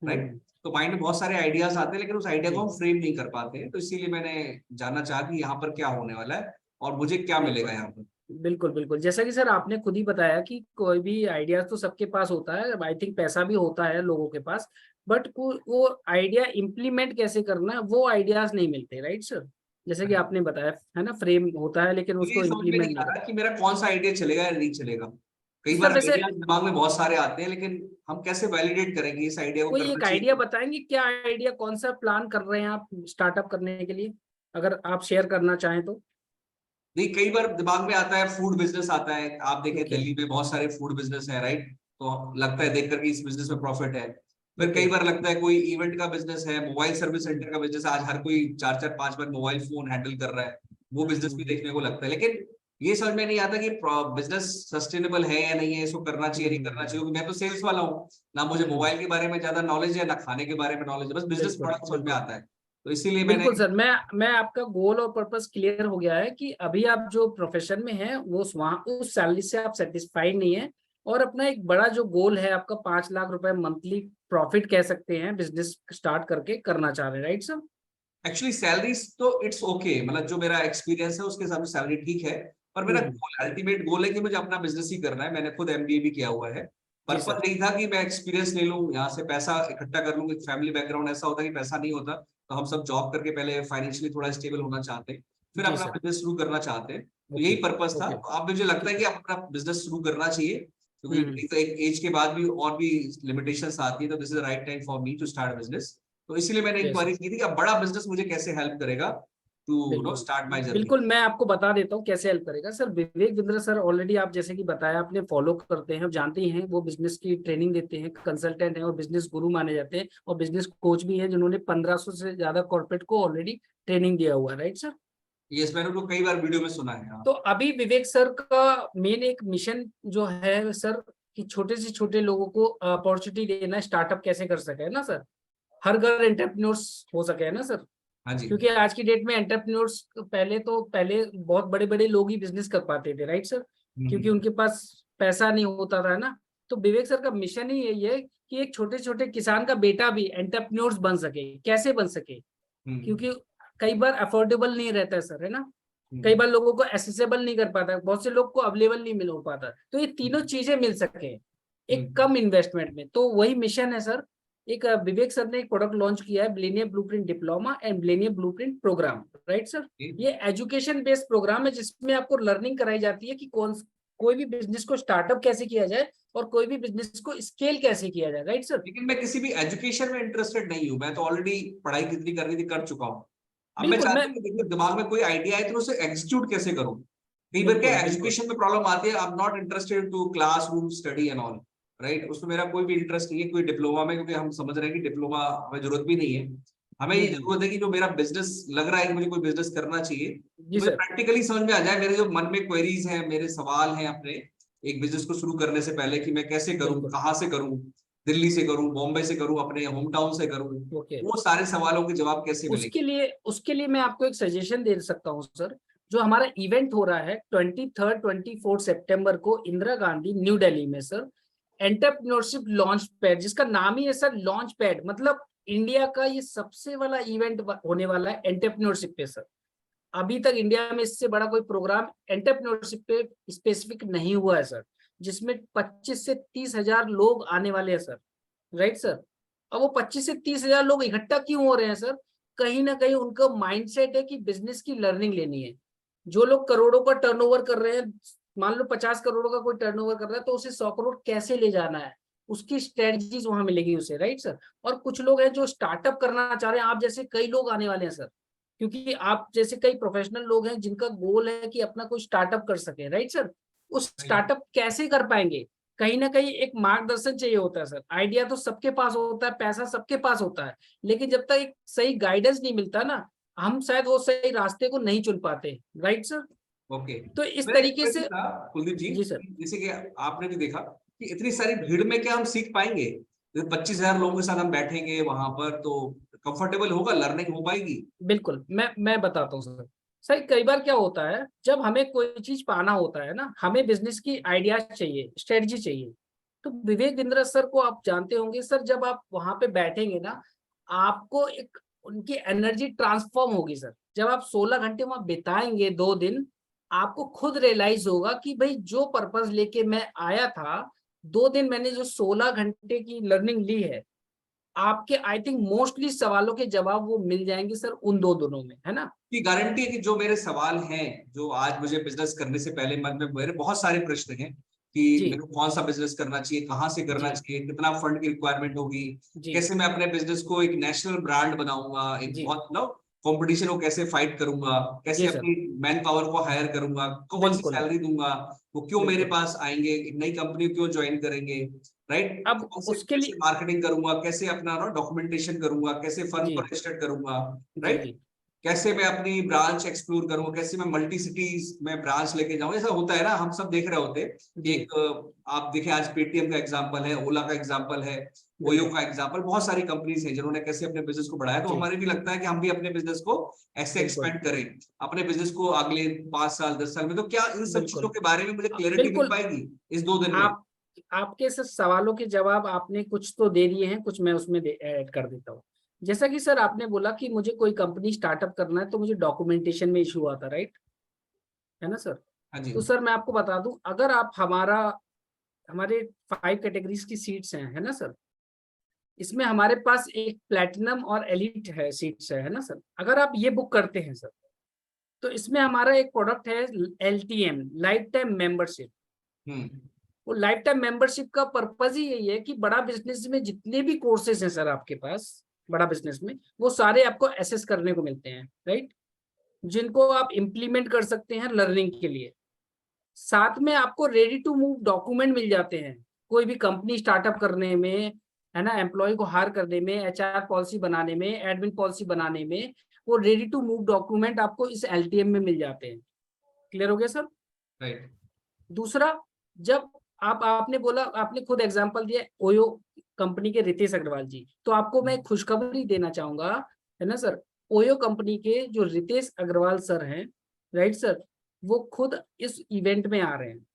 राइट? हम्म। तो माइंड में बहुत सारे आइडियाज आते हैं, लेकिन उस आइडिया को जी। हम फ्रेम नहीं कर पाते हैं। तो इसीलिए मैंने जानना चाहा कि यहाँ पर क्या होने वाला है और मुझे क्या मिलेगा बिल्कुल यहाँ पर। बिल्कुल। बिल्कुल जैसा कि सर आपने खुद ही बताया कि कोई भी आइडिया तो सबके पास होता है, आई थिंक पैसा भी होता है लोगों के पास, बट वो आइडिया इम्प्लीमेंट कैसे करना है वो आइडियाज नहीं मिलते, राइट सर? जैसे कि आपने बताया, है ना, फ्रेम होता है लेकिन मुझे ये उसको समझ में इम्प्लीमेंट नहीं आ नहीं रहा करते। कि मेरा कौन सा आइडिया चलेगा या नहीं चलेगा। तो कई सर बार वैसे आइडिया दिमाग में बहुत सारे आते हैं, लेकिन हम कैसे वैलिडेट करेंगे इस आइडिया को कोई करना एक आइडिया चाहिए। बताएंगे, क्या आइडिया, कौन सा प्लान कर रहे हैं आप स्टार्टअप करने के लिए, अगर आप शेयर करना चाहें तो? नहीं, कई बार दिमाग में आता है फूड बिजनेस आता है। आप देखें ओके। दिल्ली में बहुत सारे फूड बिजनेस है, राइट? तो लगता है देख करके इस बिजनेस में प्रॉफिट है। फिर ओके। कई बार लगता है कोई इवेंट का बिजनेस है, मोबाइल सर्विस सेंटर का बिजनेस। आज हर कोई 4-4 5 मोबाइल फोन हैंडल कर रहा है, वो बिजनेस भी देखने को लगता है। लेकिन ये समझ में नहीं आता कि बिजनेस सस्टेनेबल है या नहीं है, इसको करना चाहिए नहीं करना चाहिए। क्योंकि मैं तो सेल्स वाला हूँ, ना मुझे मोबाइल के बारे में ज्यादा नॉलेज है, ना खाने के बारे में नॉलेज है, बस बिजनेस बिल्कुल प्रोडक्ट समझ में बिल्कुल। आता है। तो इसीलिए मैंने। बिल्कुल सर, मैं आपका गोल और पर्पस क्लियर हो गया है कि अभी आप जो प्रोफेशन में हैं वो वहाँ उस सैलरी से आप सेटिस्फाइड नहीं है, और अपना एक बड़ा जो गोल है आपका 5 लाख रुपए मंथली प्रॉफिट कह सकते हैं बिजनेस स्टार्ट करके करना चाह रहे हैं, राइट सर? एक्चुअली सैलरीज तो इट्स ओके, मतलब जो मेरा एक्सपीरियंस है उसके हिसाब से सैलरी ठीक है। पर मेरा हम्म। गोल, अल्टीमेट गोल है कि मुझे अपना बिजनेस ही करना है। मैंने खुद एमबीए भी किया हुआ है। जी पर्पस सर। यही था कि मैं एक्सपीरियंस ले लूं, यहाँ से पैसा इकट्ठा कर लूं। एक फैमिली बैकग्राउंड ऐसा होता है कि पैसा नहीं होता, तो हम सब जॉब करके पहले फाइनेंशियली थोड़ा स्टेबल होना चाहते हैं, फिर जी अपना सर। बिजनेस शुरू करना चाहते हैं। तो यही ओके। पर्पस था। ओके। तो अब मुझे लगता है ठीक कि है। अपना बिजनेस शुरू करना चाहिए, क्योंकि हम्म। नहीं तो एक एज के बाद भी और भी लिमिटेशंस आती है। तो this is the right time for me to start business. तो इसीलिए मैंने यस। इंक्वायरी की थी कि अब बड़ा बिजनेस मुझे कैसे हेल्प करेगा टू बिल्कुल स्टार्ट माय जर्नी। बिल्कुल, मैं आपको बता देता हूँ कैसे हेल्प करेगा sir. Vivek Bindra sir already आप जैसे कि बताया आपने फॉलो करते हैं, जानते ही हैं, वो बिजनेस की ट्रेनिंग देते हैं, कंसल्टेंट हैं और बिजनेस गुरु माने जाते हैं, और बिजनेस कोच भी हैं जिन्होंने 1500 से ज्यादा कॉर्पोरेट को ऑलरेडी ट्रेनिंग दिया हुआ है, राइट सर? यस, मैंने उनको कई बार वीडियो में सुना है। हाँ। तो अभी विवेक सर का मेन एक मिशन जो है सर, कि छोटे से छोटे लोगों को अपॉर्चुनिटी देना, स्टार्टअप कैसे कर सके, है ना सर? हर घर एंटरप्रेन्योर्स हो सके, है ना सर? हाँ जी। क्योंकि आज की डेट में एंटरप्रेन्योर्स पहले बहुत बड़े बड़े लोग ही बिजनेस कर पाते थे, राइट सर? क्योंकि उनके पास पैसा नहीं होता था ना। तो विवेक सर का मिशन ही यही है कि एक छोटे छोटे किसान का बेटा भी एंटरप्रेन्योर्स बन सके। कैसे बन सके? हम्म, क्योंकि कई बार अफोर्डेबल नहीं रहता है सर, है ना? कई हम्म, बार लोगों को एसेसेबल नहीं कर पाता, बहुत से लोग को अवेलेबल नहीं मिल हो पाता, तो ये तीनों चीजें मिल सके एक हम्म, कम इन्वेस्टमेंट में, तो वही मिशन है सर। एक विवेक सर ने एक प्रोडक्ट लॉन्च किया है, billionaire blueprint diploma and billionaire blueprint program, right sir? Hmm, ये एजुकेशन बेस्ड प्रोग्राम है जिसमें आपको लर्निंग कराई जाती है कि कोई भी बिजनेस को स्टार्टअप कैसे किया जाए और कोई भी बिजनेस को स्केल कैसे किया जाए, राइट सर? लेकिन मैं किसी भी एजुकेशन में इंटरेस्टेड नहीं हूँ, मैं तो ऑलरेडी पढ़ाई कितनी करनी थी कर चुका हूँ। अब मैं बिल्कुल, चाहता मैं हूँ कि देखिए दिमाग में कोई आइडिया है तो उसे एग्जीक्यूट कैसे करूँ। कई बार क्या बिल्कुल बिल्कुल एजुकेशन में प्रॉब्लम आती है, I am not interested to classroom study and all, right, उसमें मेरा कोई भी इंटरेस्ट नहीं है, कोई डिप्लोमा में, क्योंकि हम समझ रहे हैं कि डिप्लोमा हमें जरूरत भी नहीं है। हमें ये जरूरत है कि जो मेरा बिजनेस लग रहा है कि मुझे कोई बिजनेस करना चाहिए, जी मुझे सर, प्रैक्टिकली समझ में आ जाए, मेरे जो मन में क्वेरीज हैं, मेरे सवाल हैं अपने एक बिजनेस को शुरू करने से पहले कि मैं कैसे करूं, बिल्कुल, कहाँ से करूं, दिल्ली से करूं, बॉम्बे से करूं, अपने होम टाउन से करूं, ओके। वो सारे सवालों के जवाब कैसे मिलेंगे। उसके लिए मैं आपको एक सजेशन दे सकता हूँ सर। जो हमारा इवेंट हो रहा है 23 24 सितंबर को इंदिरा गांधी न्यू दिल्ली में सर, एंटरप्रेन्योरशिप लॉन्च पैड, जिसका नाम ही है सर लॉन्च पैड, मतलब इंडिया का ये सबसे बड़ा इवेंट होने वाला है एंटरप्रेन्योरशिप पे सर। अभी तक इंडिया में इससे बड़ा कोई प्रोग्राम एंटरप्रेन्योरशिप पे स्पेसिफिक नहीं हुआ है सर, जिसमें 25 से 30 हजार लोग आने वाले हैं सर, राइट सर। अब वो 25 से 30 हजार लोग इकट्ठा क्यों हो रहे हैं सर? कहीं ना कहीं उनका माइंडसेट है कि बिजनेस की लर्निंग लेनी है। जो लोग करोड़ों का टर्नओवर कर रहे हैं, मान लो 50 करोड़ का कोई टर्नओवर कर रहा है, तो उसे 100 करोड़ कैसे ले जाना है, उसकी स्ट्रेटजीज वहां मिलेगी उसे, राइट सर। और कुछ लोग हैं जो स्टार्टअप करना चाह रहे हैं, आप जैसे कई लोग आने वाले हैं सर, क्योंकि आप जैसे कई प्रोफेशनल लोग हैं जिनका गोल है कि अपना कोई स्टार्टअप कर सके, राइट सर। उस स्टार्टअप कैसे कर पाएंगे, कहीं ना कहीं एक मार्गदर्शन चाहिए होता है सर। आइडिया तो सबके पास होता है, पैसा सबके पास होता है, लेकिन जब तक एक सही गाइडेंस नहीं मिलता ना, हम शायद वो सही रास्ते को नहीं चुन पाते, राइट सर। ओके, तो इस मैं तरीके वैसे से था कुलदीप जी, जी सर, जैसे कि आपने भी देखा कि इतनी सारी भीड़ में क्या हम सीख पाएंगे। 25,000 लोगों के साथ हम बैठेंगे वहां पर तो कंफर्टेबल होगा, लर्निंग हो पाएगी। बिल्कुल, मैं बताता हूँ सर। सर कई बार क्या होता है, जब हमें कोई चीज पाना होता है ना, हमें बिजनेस की आइडियाज चाहिए, स्ट्रेटजी चाहिए। तो विवेक बिंद्रा सर को आप जानते होंगे सर, जब आप वहां पे बैठेंगे ना, आपको एक उनकी एनर्जी ट्रांसफॉर्म होगी सर। जब आप 16 घंटे वहां बिताएंगे 2 दिन, आपको खुद रियलाइज होगा कि भाई जो पर्पस लेके मैं आया था, 2 दिन मैंने जो 16 घंटे की लर्निंग ली है, आपके आई थिंक मोस्टली सवालों के जवाब वो मिल जाएंगे सर उन 2 दिनों में, है ना। की गारंटी है कि जो मेरे सवाल हैं, जो आज मुझे बिजनेस करने से पहले मन में मेरे बहुत सारे प्रश्न हैं कि जी मेरे को कौन सा बिजनेस करना चाहिए, कहाँ से करना जी चाहिए, कितना फंड की रिक्वायरमेंट होगी, जी कैसे मैं अपने बिजनेस को एक नेशनल ब्रांड बनाऊंगा, एक जी बहुत कंपटीशन को कैसे फाइट करूंगा, कैसे जी सर, अपनी मैन पावर को हायर करूंगा, कौन सी बिल्कुल सैलरी दूंगा, वो क्यों मेरे बिल्कुल। पास आएंगे, एक नई कंपनी क्यों ज्वाइन करेंगे, राइट, अब कौन से उसके कैसे लिए मार्केटिंग करूंगा, कैसे अपना डॉक्यूमेंटेशन करूंगा, कैसे फर्म जी को रजिस्टर करूंगा, जी राइट, जी कैसे मैं अपनी ब्रांच एक्सप्लोर करूँ, कैसे मैं मल्टी सिटीज में ब्रांच लेके जाऊं। ऐसा होता है ना, हम सब देख रहे होते हैं। जी, एक आप देखें आज पेटीएम का एग्जांपल है, ओला का एग्जांपल है, ओयो बिल्कुल का एग्जांपल, बहुत सारी कंपनीज हैं जिन्होंने कैसे अपने बिजनेस को बढ़ाया। तो जी, हमारे भी लगता है कि हम भी अपने बिजनेस को ऐसे बिल्कुल एक्सपेंड करें, अपने बिजनेस को अगले 5 साल 10 साल में। तो क्या इन सब चीजों बिल्कुल के बारे में मुझे क्लैरिटी मिल बिल्कुल। पाएगी इस 2 दिन में। आप आपके सर सवालों के जवाब आपने कुछ तो दे दिए हैं, कुछ मैं उसमें ऐड कर देता हूँ। जैसा कि सर आपने बोला कि मुझे कोई कंपनी स्टार्टअप करना है तो मुझे डॉक्यूमेंटेशन में इशू आता, राइट, है ना सर। हाँ जी। तो सर मैं आपको बता दूं, अगर आप हमारे 5 कैटेगरीज की सीट्स हैं, है ना सर। इसमें हमारे पास एक प्लैटिनम और एलिट है सीट्स है ना सर। अगर आप ये बुक करते हैं सर, तो इसमें हमारा एक प्रोडक्ट है LTM, लाइफ टाइम मेंबरशिप। हम्म। वो लाइफ टाइम मेंबरशिप का पर्पज ही यही है कि बड़ा बिजनेस में जितने भी कोर्सेज हैं सर आपके पास, बड़ा बिजनेस में वो सारे आपको एसेस करने को मिलते हैं, राइट, जिनको आप इम्प्लीमेंट कर सकते हैं लर्निंग के लिए। साथ में आपको रेडी टू मूव डॉक्यूमेंट मिल जाते हैं, कोई भी कंपनी स्टार्टअप करने में, है ना, एम्प्लॉय को हायर करने में, HR पॉलिसी बनाने में, एडमिन पॉलिसी बनाने में, वो रेडी टू मूव डॉक्यूमेंट आपको इस LTM में मिल जाते हैं। क्लियर हो गया सर। राइट। दूसरा, जब आपने बोला, आपने खुद एग्जांपल दिया ओयो कंपनी के रितेश अग्रवाल जी, तो आपको मैं खुशखबरी देना चाहूंगा, है ना सर। ओयो कंपनी के जो रितेश अग्रवाल सर हैं, राइट सर, वो खुद इस इवेंट में आ रहे हैं,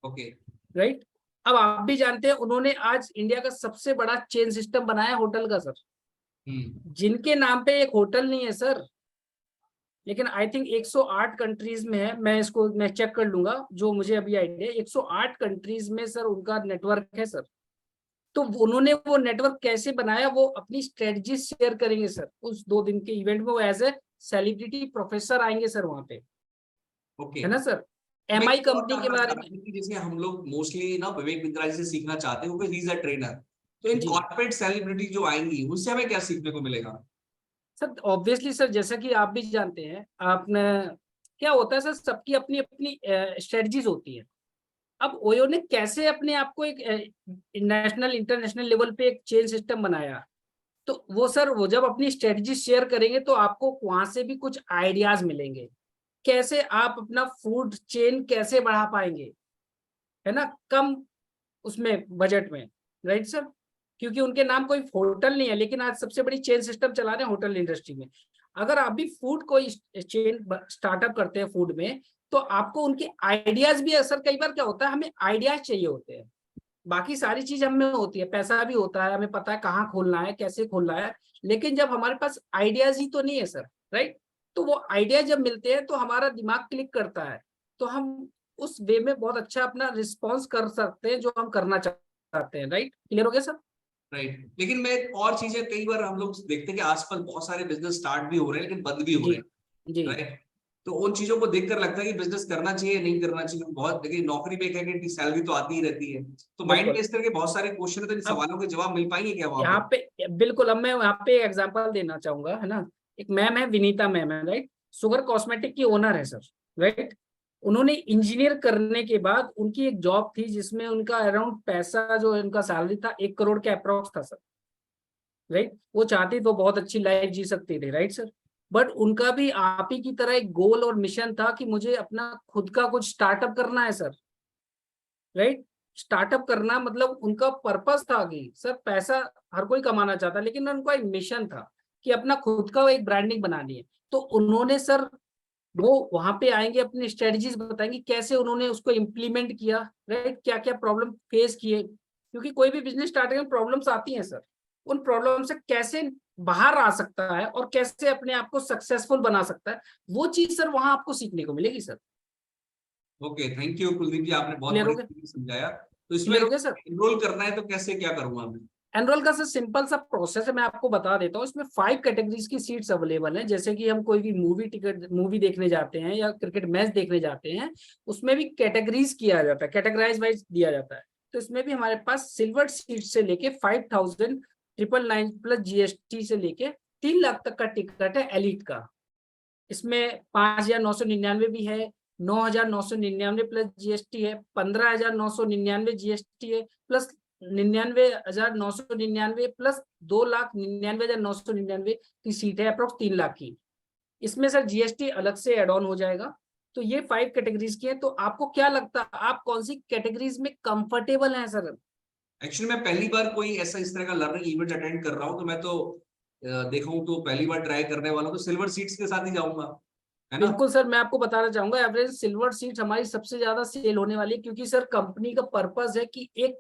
ओके। राइट। अब आप भी जानते हैं उन्होंने आज इंडिया का सबसे बड़ा चेन सिस्टम बनाया होटल का सर, जिनके नाम पे एक होटल नहीं है सर, लेकिन आई थिंक 108 कंट्रीज में है। मैं चेक कर लूंगा, जो मुझे अभी आइडिया, 108 कंट्रीज में सर उनका नेटवर्क है सर। तो उन्होंने वो नेटवर्क कैसे बनाया, वो अपनी स्ट्रेटजी शेयर करेंगे सर उस 2 दिन के इवेंट में। वो एज ए सेलिब्रिटी प्रोफेसर आएंगे सर वहां पे, ओके। है ना सर। MI कंपनी के बारे में। जैसे हम लोग मोस्टली ना विवेक बिंद्रा जी से सीखना चाहते हैं, क्योंकि ही इज अ ट्रेनर। तो इन जी कॉर्पोरेट सेलिब्रिटी जो आएंगी उनसे हमें क्या सीखने को मिलेगा? सर, ऑब्वियसली सर, जैसा कि आप भी जानते हैं, आपने क्या होता है सर, सबकी अपनी अपनी स्ट्रेटजीज होती है। अब ओयो ने कैसे अपने आप को एक नेशनल इंटरनेशनल लेवल पे एक चेन सिस्टम बनाया, तो वो सर, वो जब अपनी स्ट्रेटजी शेयर करेंगे तो आपको वहां से भी कुछ आइडियाज मिलेंगे, कैसे आप अपना फूड चेन कैसे बढ़ा पाएंगे, है ना, कम उसमें बजट में, राइट सर। क्योंकि उनके नाम कोई होटल नहीं है, लेकिन आज सबसे बड़ी चेन सिस्टम चला रहे हैं होटल इंडस्ट्री में। अगर आप भी फूड कोई चेन स्टार्टअप करते हैं फूड में, तो आपको उनके आइडियाज भी, सर कई बार क्या होता है, हमें आइडियाज चाहिए होते हैं, बाकी सारी चीज हमें होती है, पैसा भी होता है, हमें पता है कहाँ खोलना है, कैसे खोलना है, लेकिन जब हमारे पास आइडियाज ही तो नहीं है सर, राइट। तो वो आइडिया जब मिलते हैं तो हमारा दिमाग क्लिक करता है, तो हम उस वे में बहुत अच्छा अपना रिस्पॉन्स कर सकते हैं जो हम करना चाहते हैं, राइट। क्लियर हो गया सर? राइट। लेकिन मैं और चीजें, कई बार हम लोग देखते हैं कि आसपास बहुत सारे बिजनेस स्टार्ट भी हो रहे हैं लेकिन बंद भी हो जी रहे हैं, जी राइट। तो उन चीजों को देखकर लगता है कि बिजनेस करना चाहिए नहीं करना चाहिए, बहुत, लेकिन नौकरी में एक है कि सैलरी तो आती ही रहती है। तो माइंड में बिल्कुल। इस तरह के बहुत सारे क्वेश्चन है, तो इन अब सवालों के जवाब मिल पाएंगे क्या वहां यहाँ पे? पे बिल्कुल, अब मैं यहाँ पे एग्जांपल देना चाहूंगा, है ना। एक मैम है, विनीता मैम है, राइट, शुगर कॉस्मेटिक की ओनर है सर, राइट। उन्होंने इंजीनियर करने के बाद उनकी एक जॉब थी जिसमें उनका अराउंड पैसा जो उनका सैलरी था 1 करोड़ के अप्रोक्स था सर, राइट। वो चाहती तो बहुत अच्छी लाइफ जी सकती थी, राइट सर। बट उनका भी आप ही की तरह एक गोल और मिशन था कि मुझे अपना खुद का कुछ स्टार्टअप करना है सर, राइट। स्टार्टअप करना मतलब उनका पर्पस था कि सर पैसा हर कोई कमाना चाहता, लेकिन उनका एक मिशन था कि अपना खुद का एक ब्रांडिंग बनानी है। तो उन्होंने सर, वो वहां पे आएंगे, अपनी स्ट्रेटजीज बताएंगे कैसे उन्होंने उसको इम्प्लीमेंट किया, राइट, क्या क्या प्रॉब्लम फेस किए, क्योंकि कोई भी बिजनेस स्टार्टिंग में प्रॉब्लम्स आती हैं सर, उन प्रॉब्लम से कैसे बाहर आ सकता है और कैसे अपने आप को सक्सेसफुल बना सकता है, वो चीज सर वहां आपको सीखने को मिलेगी sir. Okay, thank you Kuldeep ji, आपने बहुत क्लियर हो बड़ी गया? तरीके से समझाया। तो इसमें क्लियर हो गया सर? एनरोल करना है तो कैसे क्या करूंगा मैं? एनरोल का सर सिंपल सा प्रोसेस है, मैं आपको बता देता हूँ। इसमें 5 कैटेगरीज की सीट्स अवेलेबल हैं। जैसे कि हम कोई भी मूवी देखने जाते हैं या क्रिकेट मैच देखने जाते हैं, उसमें भी कैटेगरीज किया जाता है, कैटेगराइज वाइज दिया जाता है। तो इसमें भी हमारे पास सिल्वर सीट से लेके 5,999 प्लस GST से लेके 3 लाख तक का टिकट है एलिट का। इसमें 5,999 भी है, 9,999 प्लस GST है, 15,999 GST है, प्लस 99,999 प्लस 2,99,999 की सीट है, अप्रोक्स 3 लाख की। इसमें सर GST अलग से एड ऑन हो जाएगा। तो ये 5 कैटेगरीज की है। तो आपको क्या लगता है, आप कौन सी कैटेगरीज में कंफर्टेबल हैं सर? एक्चुअली मैं पहली बार कोई ऐसा इस तरह का लर्निंग इवेंट अटेंड कर रहा हूँ, तो मैं तो देखा हूँ, तो पहली बार ट्राई करने वाला हूँ, तो सिल्वर सीट्स के साथ ही जाऊंगा, है ना? बिल्कुल सर, मैं आपको बताना चाहूंगा, एवरेज सिल्वर सीट हमारी सबसे ज्यादा सेल होने वाली है, क्योंकि सर कंपनी का पर्पस है कि एक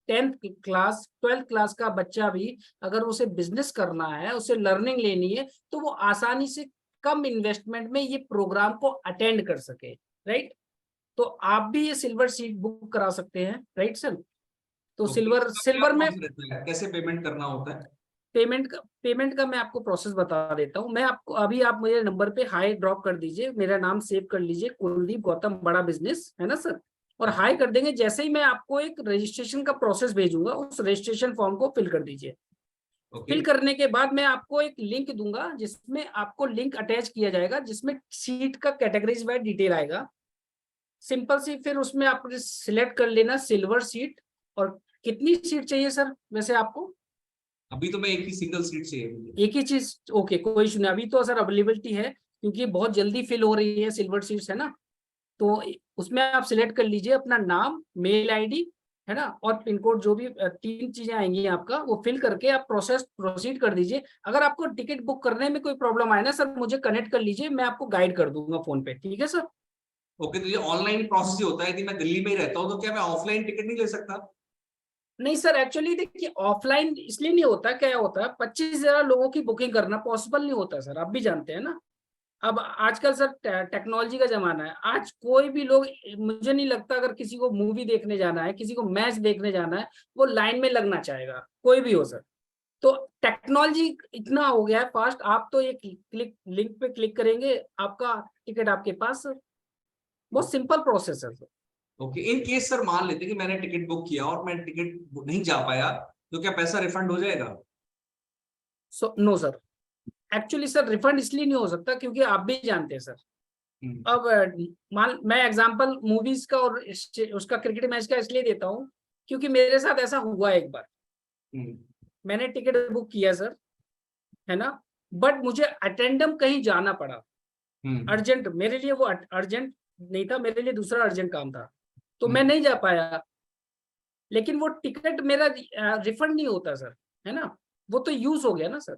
12th क्लास का बच्चा भी अगर उसे बिजनेस करना है, उसे लर्निंग लेनी है, तो वो आसानी से कम इन्वेस्टमेंट में ये प्रोग्राम को अटेंड कर सके, राइट। तो आप भी ये सिल्वर सीट बुक करा सकते हैं, राइट सर। तो तो सिल्वर इसका क्या सिल्वर में प्रोसेस रहता है, कैसे पेमेंट करना होता है? पेमेंट का मैं आपको प्रोसेस बता देता हूँ। मैं आपको अभी, आप मुझे नंबर पे हाई ड्रॉप कर दीजिए, मेरा नाम सेव कर लीजिए, कुलदीप गौतम, बड़ा बिजनेस, है ना सर। और हाई कर देंगे, जैसे ही मैं आपको एक रजिस्ट्रेशन का प्रोसेस भेजूंगा, उस रजिस्ट्रेशन फॉर्म को फिल कर दीजिए। ओके। फिल करने के बाद मैं आपको एक लिंक दूंगा, जिसमें आपको लिंक अटैच किया जाएगा, जिसमें सीट का कैटेगरीज वाइज डिटेल आएगा, सिंपल सी। फिर उसमें आप सिलेक्ट कर लेना सिल्वर सीट। और कितनी सीट चाहिए सर वैसे आपको? अभी तो मैं एक ही सिंगल सीट चाहिए मुझे। एक ही चीज, ओके, कोई इशू नहीं। अभी तो सर अवेलेबिलिटी है, क्योंकि बहुत जल्दी फिल हो रही है सिल्वर सीट्स, है ना। तो उसमें आप सिलेक्ट कर लीजिए अपना नाम, मेल आईडी, है ना, और पिन कोड, जो भी 3 चीजें आएंगी आपका, वो फिल करके आप प्रोसीड कर दीजिए। अगर आपको टिकट बुक करने में कोई प्रॉब्लम आए ना सर, मुझे कनेक्ट कर लीजिए, मैं आपको गाइड कर दूंगा फोन पे, ठीक है सर। ओके, तो ये ऑनलाइन प्रोसेस ही होता है, यदि मैं दिल्ली में ही रहता हूँ तो क्या मैं ऑफलाइन टिकट नहीं ले सकता? नहीं सर, एक्चुअली देखिए, ऑफलाइन इसलिए नहीं होता, क्या होता है, 25,000 लोगों की बुकिंग करना पॉसिबल नहीं होता सर, आप भी जानते हैं ना। अब आजकल सर टेक्नोलॉजी का जमाना है, आज कोई भी लोग, मुझे नहीं लगता अगर किसी को मूवी देखने जाना है, किसी को मैच देखने जाना है, वो लाइन में लगना चाहेगा, कोई भी हो सर। तो टेक्नोलॉजी इतना हो गया है फास्ट, आप तो ये क्लिक लिंक पे क्लिक करेंगे, आपका टिकट आपके पास सर। बहुत सिंपल प्रोसेस है sir. Okay, in case sir मान लेते कि मैंने टिकट बुक किया और मैं टिकट नहीं जा पाया, तो क्या पैसा रिफंड हो जाएगा? So no sir, actually sir refund इसलिए नहीं हो सकता क्योंकि आप भी जानते हैं सर। अब मान मैं एग्जांपल मूवीज का और उसका क्रिकेट मैच का इसलिए देता हूँ क्योंकि मेरे साथ ऐसा हुआ एक बार। मैंने टिकट बुक किया सर, है ना, बट मुझे अटेंडम कहीं जाना पड़ा अर्जेंट। मेरे लिए वो अर्जेंट नहीं था, मेरे लिए दूसरा अर्जेंट काम था, तो मैं नहीं जा पाया। लेकिन वो टिकट मेरा रिफंड नहीं होता सर, है ना, वो तो यूज हो गया ना सर।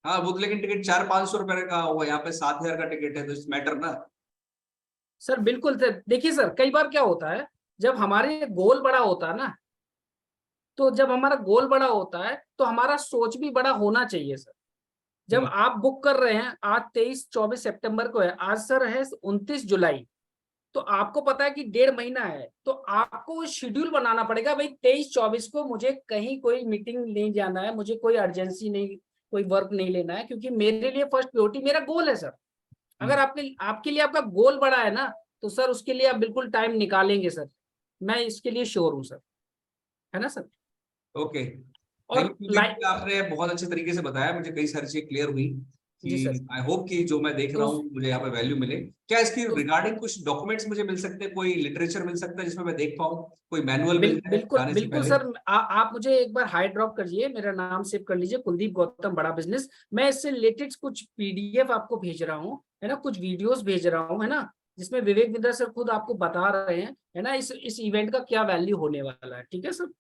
हाँ वो तो, लेकिन टिकट 400-500 रुपए का हुआ, यहाँ पे 7,000 का टिकट है, तो इस मैटर ना। सर बिल्कुल सर, देखिए सर कई बार क्या होता है, जब हमारे गोल बड़ा होता है ना, तो जब हमारा गोल बड़ा होता है तो हमारा सोच भी बड़ा होना चाहिए सर। जब आप बुक कर रहे हैं, आज 23-24 सितंबर को है, आज सर है 29 जुलाई, तो आपको पता है कि 1.5 महीना है, तो आपको शेड्यूल बनाना पड़ेगा। भाई 23-24 को मुझे कहीं कोई मीटिंग नहीं जाना है, मुझे कोई अर्जेंसी नहीं, कोई वर्क नहीं लेना है, क्योंकि मेरे लिए फर्स्ट प्रायोरिटी मेरा गोल है सर। अगर आपके लिए आपका गोल बड़ा है ना, तो सर उसके लिए आप बिल्कुल टाइम निकालेंगे सर, मैं इसके लिए श्योर हूँ सर, है ना सर। ओके, और आपने बहुत अच्छे तरीके से बताया, मुझे कई सारी चीजें क्लियर हुई जी कि सर। आई होप कि जो मैं देख रहा हूँ मुझे यहाँ पे वैल्यू मिले। क्या इसकी तो रिगार्डिंग कुछ डॉक्यूमेंट्स मुझे मिल सकते हैं, कोई लिटरेचर मिल सकता है जिसमें मैं देख पाऊँ, कोई मैनुअल मिल जाए बिल्कुल जाने से बिल्कुल पहले? सर, आप मुझे एक बार हाई ड्रॉप करिए, मेरा नाम सेव कर लीजिए, कुलदीप गौतम बड़ा बिजनेस। मैं इससे रिलेटेड कुछ पीडीएफ आपको भेज रहा हूँ, है ना, कुछ वीडियोस भेज रहा हूँ, है ना, जिसमें विवेक बिंद्रा सर खुद आपको बता रहे हैं, है ना, इस इवेंट का क्या वैल्यू होने वाला है। ठीक है सर।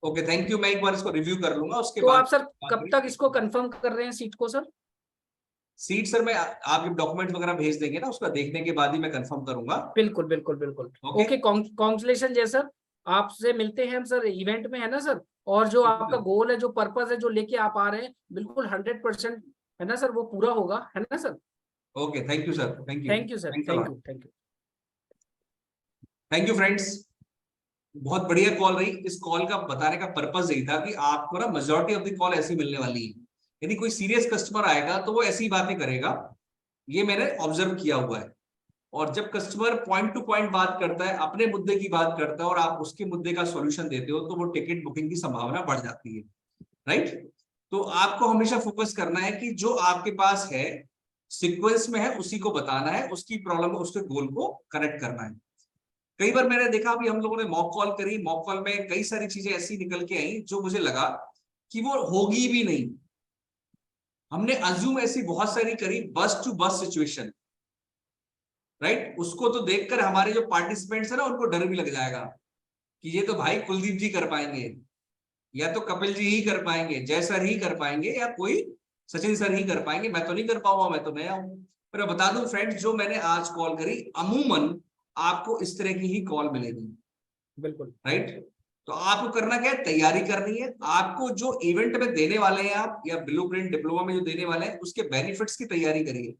ओके, थैंक यू, मैं एक बार इसको रिव्यू कर लूंगा, उसके तो बाद आप सर कब तक इसको कंफर्म कर रहे हैं सीट को सर? सीट सर मैं आप जब डॉक्यूमेंट वगैरह भेज देंगे ना, उसका देखने के बाद ही मैं कंफर्म करूंगा। बिल्कुल बिल्कुल बिल्कुल। ओके, ओके, कॉन्ग्रेचुलेशन जय सर, आपसे मिलते हैं हम सर इवेंट में, है ना सर। और जो आपका गोल है, जो पर्पस है, जो लेके आप आ रहे हैं, बिल्कुल 100%, है ना सर, वो पूरा होगा, है ना sir. Okay, thank you sir, thank you, thank you sir, thanks a thank lot, you, thank you. Thank you friends. बहुत बढ़िया कॉल रही। इस कॉल का बताने का पर्पस यही था कि आपको ना मेजॉरिटी ऑफ द कॉल ऐसी मिलने वाली है, यदि कोई सीरियस कस्टमर आएगा तो वो ऐसी बातें करेगा, ये मैंने ऑब्जर्व किया हुआ है। और जब कस्टमर पॉइंट टू पॉइंट बात करता है, अपने मुद्दे की बात करता है और आप उसके मुद्दे का सॉल्यूशन देते हो, तो वो टिकट बुकिंग की संभावना बढ़ जाती है, राइट। तो आपको हमेशा फोकस करना है कि जो आपके पास है सीक्वेंस में है उसी को बताना है, उसकी प्रॉब्लम उसके गोल को कनेक्ट करना है। कई बार मैंने देखा, अभी हम लोगों ने मॉक कॉल करी, मॉक कॉल में कई सारी चीजें ऐसी निकल के आई जो मुझे लगा कि वो होगी भी नहीं। हमने अज्यूम ऐसी बहुत सारी करी, बस टू बस सिचुएशन, राइट। उसको तो देखकर हमारे जो पार्टिसिपेंट्स है ना, उनको डर भी लग जाएगा कि ये तो भाई कुलदीप जी कर पाएंगे, या तो कपिल जी ही कर पाएंगे, जय सर ही कर पाएंगे, या कोई सचिन सर ही कर पाएंगे, मैं तो नहीं कर पाऊंगा, मैं तो नया हूं। पर बता दूं फ्रेंड्स, जो मैंने आज कॉल करी, अमूमन आपको इस तरह की ही कॉल मिलेगी, बिल्कुल राइट। तो आपको करना क्या है, तैयारी करनी है। आपको जो इवेंट में देने वाले हैं आप, या ब्लूप्रिंट डिप्लोमा में जो देने वाले हैं, उसके बेनिफिट्स की तैयारी करिए,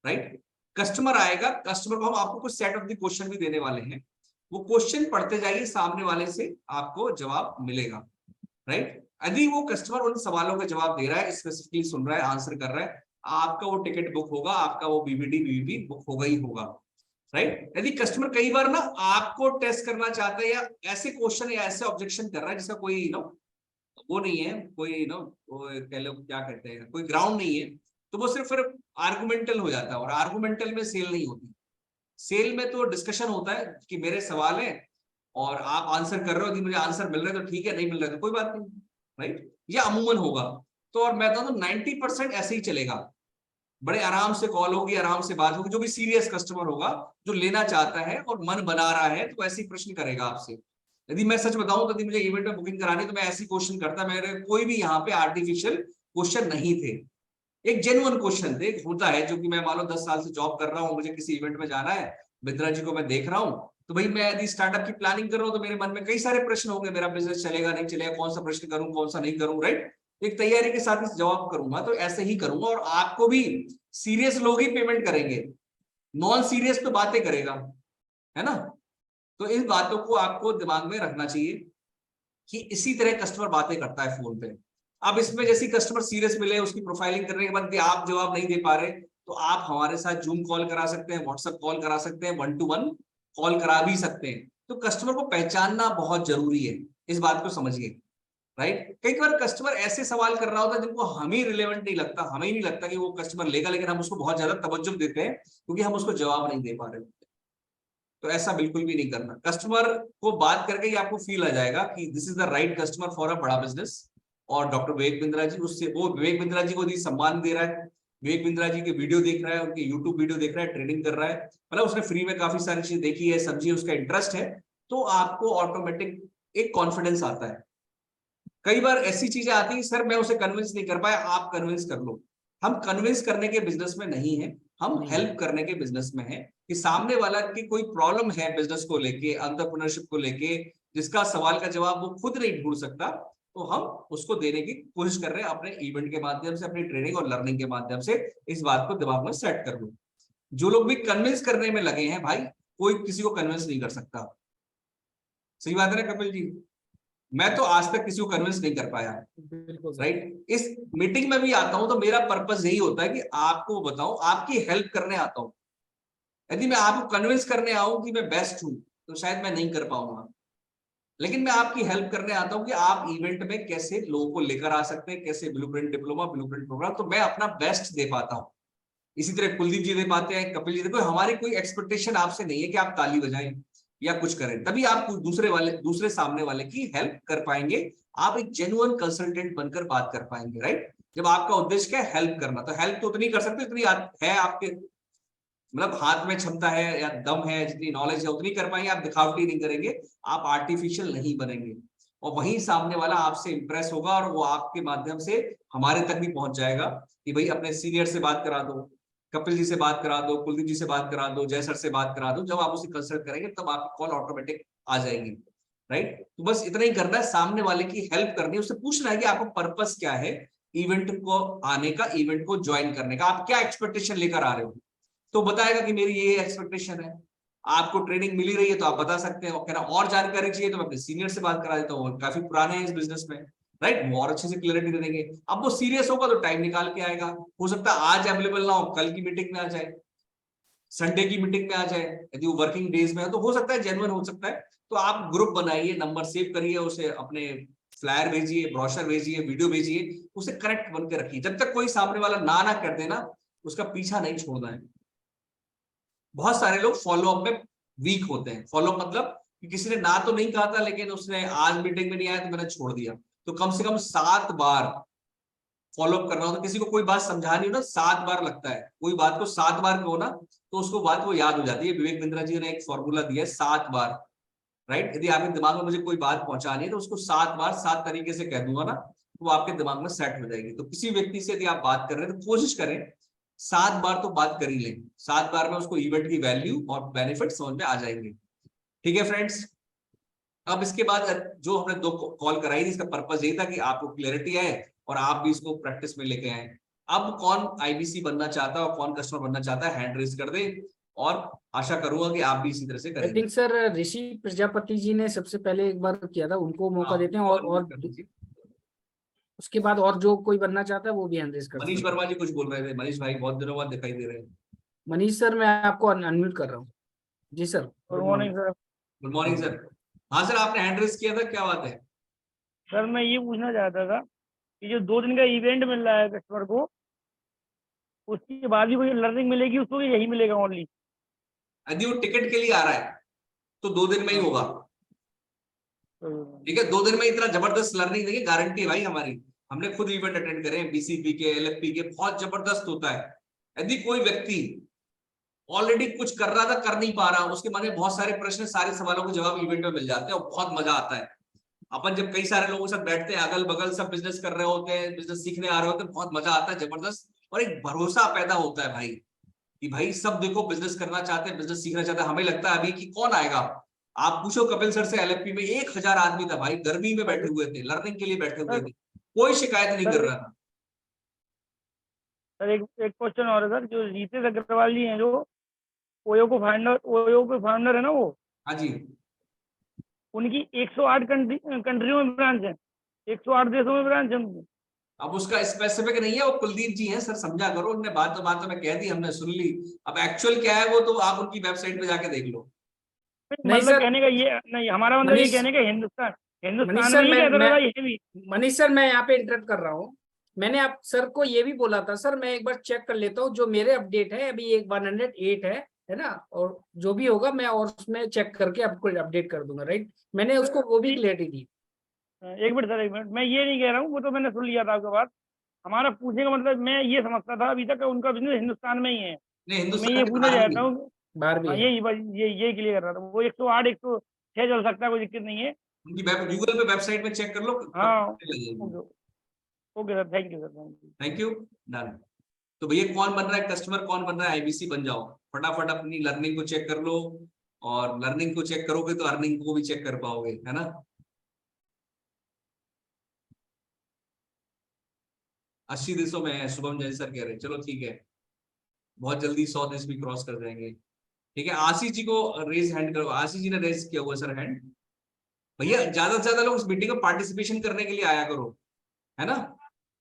राइट। कस्टमर आएगा, कस्टमर को हम आपको कुछ सेट ऑफ द क्वेश्चन भी देने वाले हैं, वो क्वेश्चन पढ़ते जाइए, सामने वाले से आपको जवाब मिलेगा, राइट। यदि वो कस्टमर उन सवालों का जवाब दे रहा है, स्पेसिफिकली सुन रहा है, आंसर कर रहा है, आपका वो टिकट बुक होगा, आपका वो बीबीडी बुक होगा ही होगा, राइट। यदि कस्टमर कई बार ना आपको टेस्ट करना चाहता है, या ऐसे क्वेश्चन या ऐसे ऑब्जेक्शन कर रहा है जिसका कोई वो नहीं है, कोई कह लो क्या कहते हैं, कोई ग्राउंड नहीं है, तो वो सिर्फ आर्गुमेंटल हो जाता है, और आर्गुमेंटल में सेल नहीं होती। सेल में तो डिस्कशन होता है कि मेरे सवाल है और आप आंसर कर रहे हो, यदि मुझे आंसर मिल रहा है तो ठीक है, नहीं मिल रहा है तो कोई बात नहीं, राइट। ये अमूमन होगा। तो और मैं तो 90% ऐसे ही चलेगा, बड़े आराम से कॉल होगी, आराम से बात होगी। जो भी सीरियस कस्टमर होगा, जो लेना चाहता है और मन बना रहा है, तो ऐसे ही प्रश्न करेगा आपसे। यदि मैं सच बताऊं, तो यदि मुझे इवेंट में बुकिंग करानी, तो मैं ऐसी क्वेश्चन करता, मेरे कोई भी यहाँ पे आर्टिफिशियल क्वेश्चन नहीं थे, एक जेन्युइन क्वेश्चन थे। होता है जो कि मैं मान लो 10 साल से जॉब कर रहा हूँ, मुझे किसी इवेंट में जाना है, बिंद्रा जी को मैं देख रहा हूँ, तो भाई मैं यदि स्टार्टअप की प्लानिंग कर रहा हूँ, तो मेरे मन में कई सारे प्रश्न होंगे, मेरा बिजनेस चलेगा नहीं चलेगा, कौन सा प्रश्न करूं, कौन सा नहीं करूं, राइट। एक तैयारी के साथ इस जवाब करूंगा, तो ऐसे ही करूंगा। और आपको भी सीरियस लोग ही पेमेंट करेंगे, नॉन सीरियस तो बातें करेगा, है ना। तो इन बातों को आपको दिमाग में रखना चाहिए कि इसी तरह कस्टमर बातें करता है फोन पे। अब इसमें जैसी कस्टमर सीरियस मिले, उसकी प्रोफाइलिंग करने के बाद भी आप जवाब नहीं दे पा रहे, तो आप हमारे साथ जूम कॉल करा सकते हैं, व्हाट्सएप कॉल करा सकते हैं, 1-to-1 कॉल करा भी सकते हैं। तो कस्टमर को पहचानना बहुत जरूरी है, इस बात को समझिए, राइट। कई बार कस्टमर ऐसे सवाल कर रहा होता है जिनको हमें रिलेवेंट नहीं लगता, हमें ही नहीं लगता कि वो कस्टमर लेगा, लेकिन हम उसको बहुत ज्यादा तवज्जो देते हैं क्योंकि हम उसको जवाब नहीं दे पा रहे। तो ऐसा बिल्कुल भी नहीं करना। कस्टमर को बात करके ही आपको फील आ जाएगा कि this is the right customer for a बड़ा बिजनेस। और डॉक्टर विवेक बिंद्रा जी, उससे वो विवेक बिंद्रा जी को भी सम्मान दे रहा है, विवेक बिंद्रा जी के वीडियो देख रहा है, उनके यूट्यूब वीडियो देख रहा है, ट्रेनिंग कर रहा है, मतलब उसने फ्री में काफी सारी चीज देखी है, समझी, उसका इंटरेस्ट है, तो आपको ऑटोमेटिक एक कॉन्फिडेंस आता है। कई बार ऐसी चीजें आती है, सर मैं उसे कन्विंस नहीं कर पाया, आप कन्विंस कर लो। हम कन्विंस करने के बिजनेस में नहीं है, हम हेल्प करने के बिजनेस में है कि सामने वाला की कोई प्रॉब्लम है बिजनेस को लेके, एंटरप्रेन्योरशिप को लेके, जिसका सवाल का जवाब वो खुद नहीं ढूंढ सकता, तो हम उसको देने की कोशिश कर रहे हैं अपने इवेंट के माध्यम से, अपनी ट्रेनिंग और लर्निंग के माध्यम से। इस बात को दिमाग में सेट कर लो। जो लोग भी कन्विंस करने में लगे हैं भाई, कोई किसी को कन्विंस नहीं कर सकता। सही बात है ना कपिल जी? मैं तो आज तक किसी को कन्विंस नहीं कर पाया, बिल्कुल राइट। इस मीटिंग में भी आता हूं तो मेरा पर्पस यही होता है कि आपको बताऊं, आपकी हेल्प करने आता हूं। यदि मैं आपको कन्विंस करने आऊं कि मैं बेस्ट हूं तो शायद मैं नहीं कर पाऊंगा, लेकिन मैं आपकी हेल्प करने आता हूं कि आप इवेंट में कैसे लोगों को लेकर आ सकते हैं, कैसे ब्लूप्रिंट डिप्लोमा, ब्लूप्रिंट प्रोग्राम, तो मैं अपना बेस्ट दे पाता हूं। इसी तरह कुलदीप जी दे पाते हैं, कपिल जी दे, हमारी कोई एक्सपेक्टेशन आपसे नहीं है कि आप ताली बजाएं या कुछ करें, तभी आप दूसरे सामने वाले की हेल्प कर पाएंगे। आप एक जेन्युइन कंसल्टेंट बनकर बात कर पाएंगे, राइट। जब आपका उद्देश्य क्या है, हेल्प करना, तो हेल्प तो उतनी कर सकते इतनी है आपके, मतलब हाथ में क्षमता है या दम है, जितनी नॉलेज है उतनी कर पाएंगे। आप दिखावटी नहीं करेंगे, आप आर्टिफिशियल नहीं बनेंगे, और वहीं सामने वाला आपसे इंप्रेस होगा और वो आपके माध्यम से हमारे तक भी पहुंच जाएगा कि भाई अपने सीनियर से बात करा दो, कपिल जी से बात करा दो, कुलदीप जी से बात करा दो, जय सर से बात करा दो। जब आप उसे कंसल्ट करेंगे तब आपकी कॉल ऑटोमेटिक आ जाएगी, राइट। तो बस इतना ही करना है, सामने वाले की हेल्प करनी है, उससे पूछना है कि आपका पर्पस क्या है इवेंट को आने का, इवेंट को ज्वाइन करने का, आप क्या एक्सपेक्टेशन लेकर आ रहे हो। तो बताएगा कि मेरी ये एक्सपेक्टेशन है। आपको ट्रेनिंग मिली रही है तो आप बता सकते हैं, और कहना और जानकारी चाहिए तो मैं अपने सीनियर से बात करा देता हूँ, काफी पुराने हैं इस बिजनेस में, राइट, वो और अच्छे से क्लियरिटी दे देंगे। अब वो सीरियस होगा तो टाइम निकाल के आएगा, हो सकता है आज अवेलेबल ना हो, कल की मीटिंग में आ जाए, संडे की मीटिंग में आ जाए, यदि वो वर्किंग डेज में है तो हो सकता है जेन्युइन हो सकता है। तो आप ग्रुप बनाइए, नंबर सेव करिए, उसे अपने फ्लायर भेजिए, ब्रोशर भेजिए, वीडियो भेजिए, उसे कनेक्ट बन के रखिए। जब तक कोई सामने वाला ना कर देना, उसका पीछा नहीं छोड़ना है। बहुत सारे लोग फॉलोअप में वीक होते हैं। फॉलोअप मतलब कि किसी ने ना तो नहीं कहा था लेकिन उसने आज मीटिंग में नहीं आया तो मैंने छोड़ दिया। तो कम से कम 7 बार फॉलोअप करना होता है। किसी को कोई बात समझानी हो ना, 7 बार लगता है, कोई बात को 7 बार कहो ना तो उसको बात वो याद हो जाती है। विवेक बिंद्रा जी ने एक फॉर्मूला दिया है, 7 बार, राइट। यदि आपके दिमाग में मुझे कोई बात पहुंचानी है तो उसको 7 बार 7 तरीके से कह दूंगा ना, तो वो आपके दिमाग में सेट हो जाएगी। तो किसी व्यक्ति से यदि आप बात कर रहे हैं तो कोशिश करें 7 बार तो बात कर ही लें, 7 बार में उसको इवेंट की वैल्यू और बेनिफिट समझ में आ जाएंगे। ठीक है फ्रेंड्स। अब इसके बाद जो हमने 2 कॉल कराई थी, इसका पर्पस यही था कि आपको क्लैरिटी आए और आप भी इसको प्रैक्टिस में लेके आए। अब कौन आईबीसी बनना चाहता है और कौन कस्टमर बनना चाहता है, हैंड रेज कर दे, और आशा करूंगा कि आप भी इसी तरह से आई करेंगे। थिंक सर ऋषि प्रजापति जी ने सबसे पहले एक बार किया था, उनको मौका देते हैं, और उसके बाद और जो कोई बनना चाहता है वो भी हैंड रेज कर मनीष सकता है। वर्मा जी कुछ बोल रहे थे, मनीष भाई बहुत दिनों बाद दिखाई दे रहे हैं। मनीष सर मैं आपको अनम्यूट कर रहा हूँ। जी sir, good morning sir. Good morning sir. हाँ सर, आपने हैंड रेज किया था, क्या बात है? सर मैं ये पूछना चाहता था कि जो 2 दिन का इवेंट मिल रहा है कस्टमर को, उसके बाद भी कोई लर्निंग मिलेगी उसको, यही मिलेगा ओनली? यदि वो टिकट के लिए आ रहा है तो 2 दिन में ही होगा। ठीक है, 2 दिन में इतना जबरदस्त लर्निंग देंगे, गारंटी है भाई हमारी। हमने खुद इवेंट अटेंड करे हैं, बीसीपी के, एलएफपी के, बहुत जबरदस्त होता है। यदि कोई व्यक्ति ऑलरेडी कुछ कर रहा था, कर नहीं पा रहा, उसके मन में बहुत सारे प्रश्न, सारे सवालों के जवाब इवेंट में मिल जाते हैं और बहुत मजा आता है। अपन जब कई सारे लोगों के साथ बैठते हैं, अगल बगल सब बिजनेस कर रहे होते हैं, बिजनेस सीखने आ रहे होते हैं, बहुत मजा आता है, जबरदस्त। और एक भरोसा पैदा होता है भाई कि भाई सब देखो बिजनेस करना चाहते हैं, बिजनेस सीखना चाहते हैं। हमें लगता है अभी कि कौन आएगा, आप पूछो कपिल सर से, एलएफपी में 1000 आदमी था भाई, गर्मी में बैठे हुए थे, लर्निंग के लिए बैठे हुए थे, कोई शिकायत नहीं कर रहा था। सर एक क्वेश्चन और है सर, जो रितेश अग्रवाल जी हैं, जो ओयो के फाउंडर है ना, वो हाँ जी, उनकी 108 कंट्रियों में ब्रांच है, 108 देशों में ब्रांच है उनकी। अब उसका स्पेसिफिक नहीं है, वो कुलदीप जी हैं सर, समझा करो, उनने बात में कह दी, हमने सुन ली। अब एक्चुअल क्या है वो तो आप उनकी वेबसाइट पे जाके देख लो। नहीं मतलब सर, कहने का ये नहीं, हमारा मतलब ये मनीष कहने का मनीष हिंदुस्तान में सर ही कहता मैं था ये भी। मनीष सर, मैं यहाँ पे इंटरप्ट कर रहा हूँ। मैंने आप सर को ये भी बोला था सर, मैं एक बार चेक कर लेता हूँ जो मेरे अपडेट है अभी, एक 108 है ना, और जो भी होगा मैं और उसमें चेक करके आपको अपडेट कर दूंगा, राइट। मैंने उसको वो भी क्लियरिटी दी। एक मिनट सर, एक मिनट, मैं ये नहीं कह रहा हूँ, वो तो मैंने सुन लिया था आपका बात। हमारा पूछने का मतलब, मैं ये समझता था अभी तक उनका बिजनेस हिंदुस्तान में ही है। नहीं, तो मैं हिंदुस्तान ये के पूछना बाहर भी चाहता है। हूँ। बाहर भी हाँ, है। यही क्लियर कर रहा था। वो 108 106 चल सकता है, कोई दिक्कत नहीं है। उनकी गूगल पे वेबसाइट में चेक कर लो, हाँ, पता चल जाएगी। Okay. Okay sir, thank you sir, thank you. Thank you. Done. तो भैया कौन बन रहा है कस्टमर, कौन बन रहा है आईबीसी, बन जाओ फटाफट, अपनी लर्निंग को चेक कर लो। और लर्निंग को चेक करोगे तो अर्निंग को भी चेक कर पाओगे, है ना। 80 देशों में है, शुभम जैन सर कह रहे हैं, चलो ठीक है, बहुत जल्दी 100 देश भी क्रॉस कर जाएंगे। ठीक है, आशीष जी को रेज हैंड करो, आशीष जी ने रेज किया हुआ सर हैंड। भैया ज्यादा से ज्यादा लोग उस मीटिंग में पार्टिसिपेशन करने के लिए आया करो, है ना।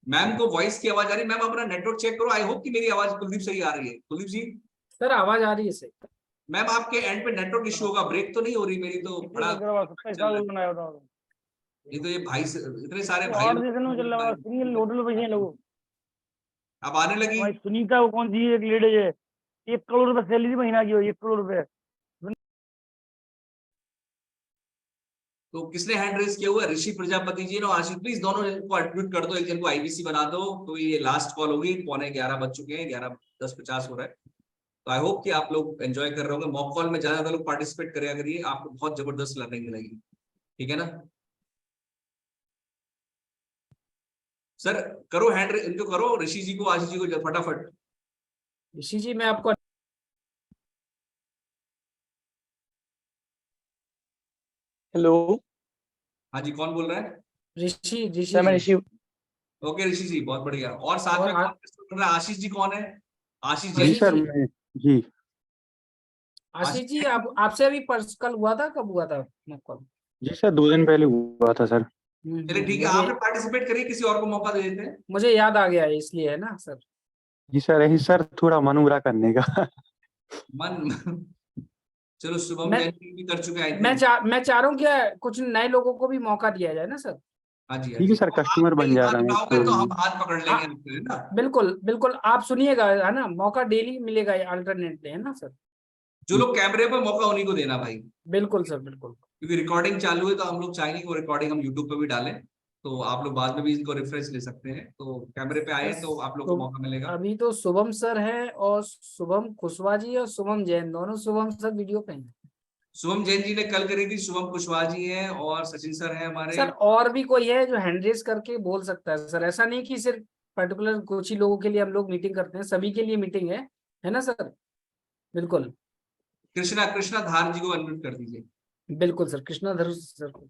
मैम को वॉइस की आवाज आ रही है, मैम अपना नेटवर्क चेक करो, आई होप कि मेरी आवाज कुलदीप सही आ रही है। कुलदीप जी, सर आवाज आ रही है सर। मैम आपके एंड पे नेटवर्क इशू होगा, ब्रेक तो नहीं हो रही मेरी, तो बड़ा सत्ताईस चल रहा साल है। बनाया होता ये तो ये भाई इतने सारे वो भाई 8 देशन में चल रहा है, सिंगल होटल में पैसे लोगों। अब आने लगी। भाई सुनीता, वो कौन सी एक लेडीज है, 1 करोड़ रुपए सैलरी महीना की हो, 1 करोड़ रुपए। तो किसने हैंड रेज किया हुआ है, ऋषि प्रजापति जी ने और आशीष, प्लीज दोनों जन को अडमिट कर दो, एक जन को आईबीसी बना दो। तो ये लास्ट कॉल होगी, 11:15 बज चुके हैं, 11:10:50 हो रहा है। तो आई होप कि आप लोग एंजॉय कर रहे होंगे। मॉक कॉल में ज्यादा ज्यादा लोग पार्टिसिपेट करेगा करिए, आपको बहुत जबरदस्त लर्निंग मिलेगी। ठीक है ना सर, करो हैंड इनको करो, ऋषि जी को, आशीष जी को फटाफट। ऋषि जी मैं आपको, हेलो हाँ जी, कौन बोल रहा है। ऋषि सर, मैं जी। ऋषि। ओके ऋषि जी, बहुत बढ़िया। और साथ और में कौन बोल रहा है, आशीष जी कौन है, आशीष जी आशीष जैन। सर, जी। मैं जी आशीष जी, आप आपसे अभी कल हुआ था, कब हुआ था कॉल? जी सर, 2 दिन पहले हुआ था सर। चलिए ठीक है, मुझे आपने पार्टिसिपेट करिए, किसी और को मौका दे देते हैं। मुझे याद आ गया है, इसलिए है ना सर। जी सर, यही सर, थोड़ा मन उबरा करने का। मन चलो, शुभम मैं जैन जी भी कर चुके हैं आई थिंक। मैं चाह रहा हूँ कि कुछ नए लोगों को भी मौका दिया जाए ना सर। हाँ जी, हाँ ठीक है जी, सर, तो आप कस्टमर बन नहीं हाथ जाना है उठाओगे तो। तो हम हाथ पकड़ लेंगे हाँ, आपके, है ना। बिल्कुल बिल्कुल, आप सुनिएगा, है ना, मौका डेली मिलेगा अल्टरनेटली, है ना सर। जो लोग कैमरे पर, मौका उन्हीं को देना भाई, बिल्कुल सर, बिल्कुल। क्योंकि रिकॉर्डिंग चालू है, तो हम लोग चाहेंगे कि वो रिकॉर्डिंग हम यूट्यूब पे भी डालें, तो आप लोग बाद में भी इनको रिफ्रेश ले सकते हैं। तो कैमरे पे आए तो आप लोग को तो मौका मिलेगा। अभी तो शुभम सर है, और शुभम कुशवाहा जी और शुभम जैन, दोनों शुभम सर वीडियो पे हैं। शुभम जैन जी ने कल करी थी, शुभम कुशवाहा जी हैं, और सचिन सर हैं हमारे। सर और भी कोई है जो हैंड रेज करके बोल सकता है सर, ऐसा नहीं कि सिर्फ पर्टिकुलर कुछ ही लोगों के लिए हम लोग मीटिंग करते हैं, सभी के लिए मीटिंग है ना सर। बिल्कुल कृष्णा कृष्णा धार जी को अनम्यूट कर दीजिए। बिल्कुल सर, कृष्णाधर सर को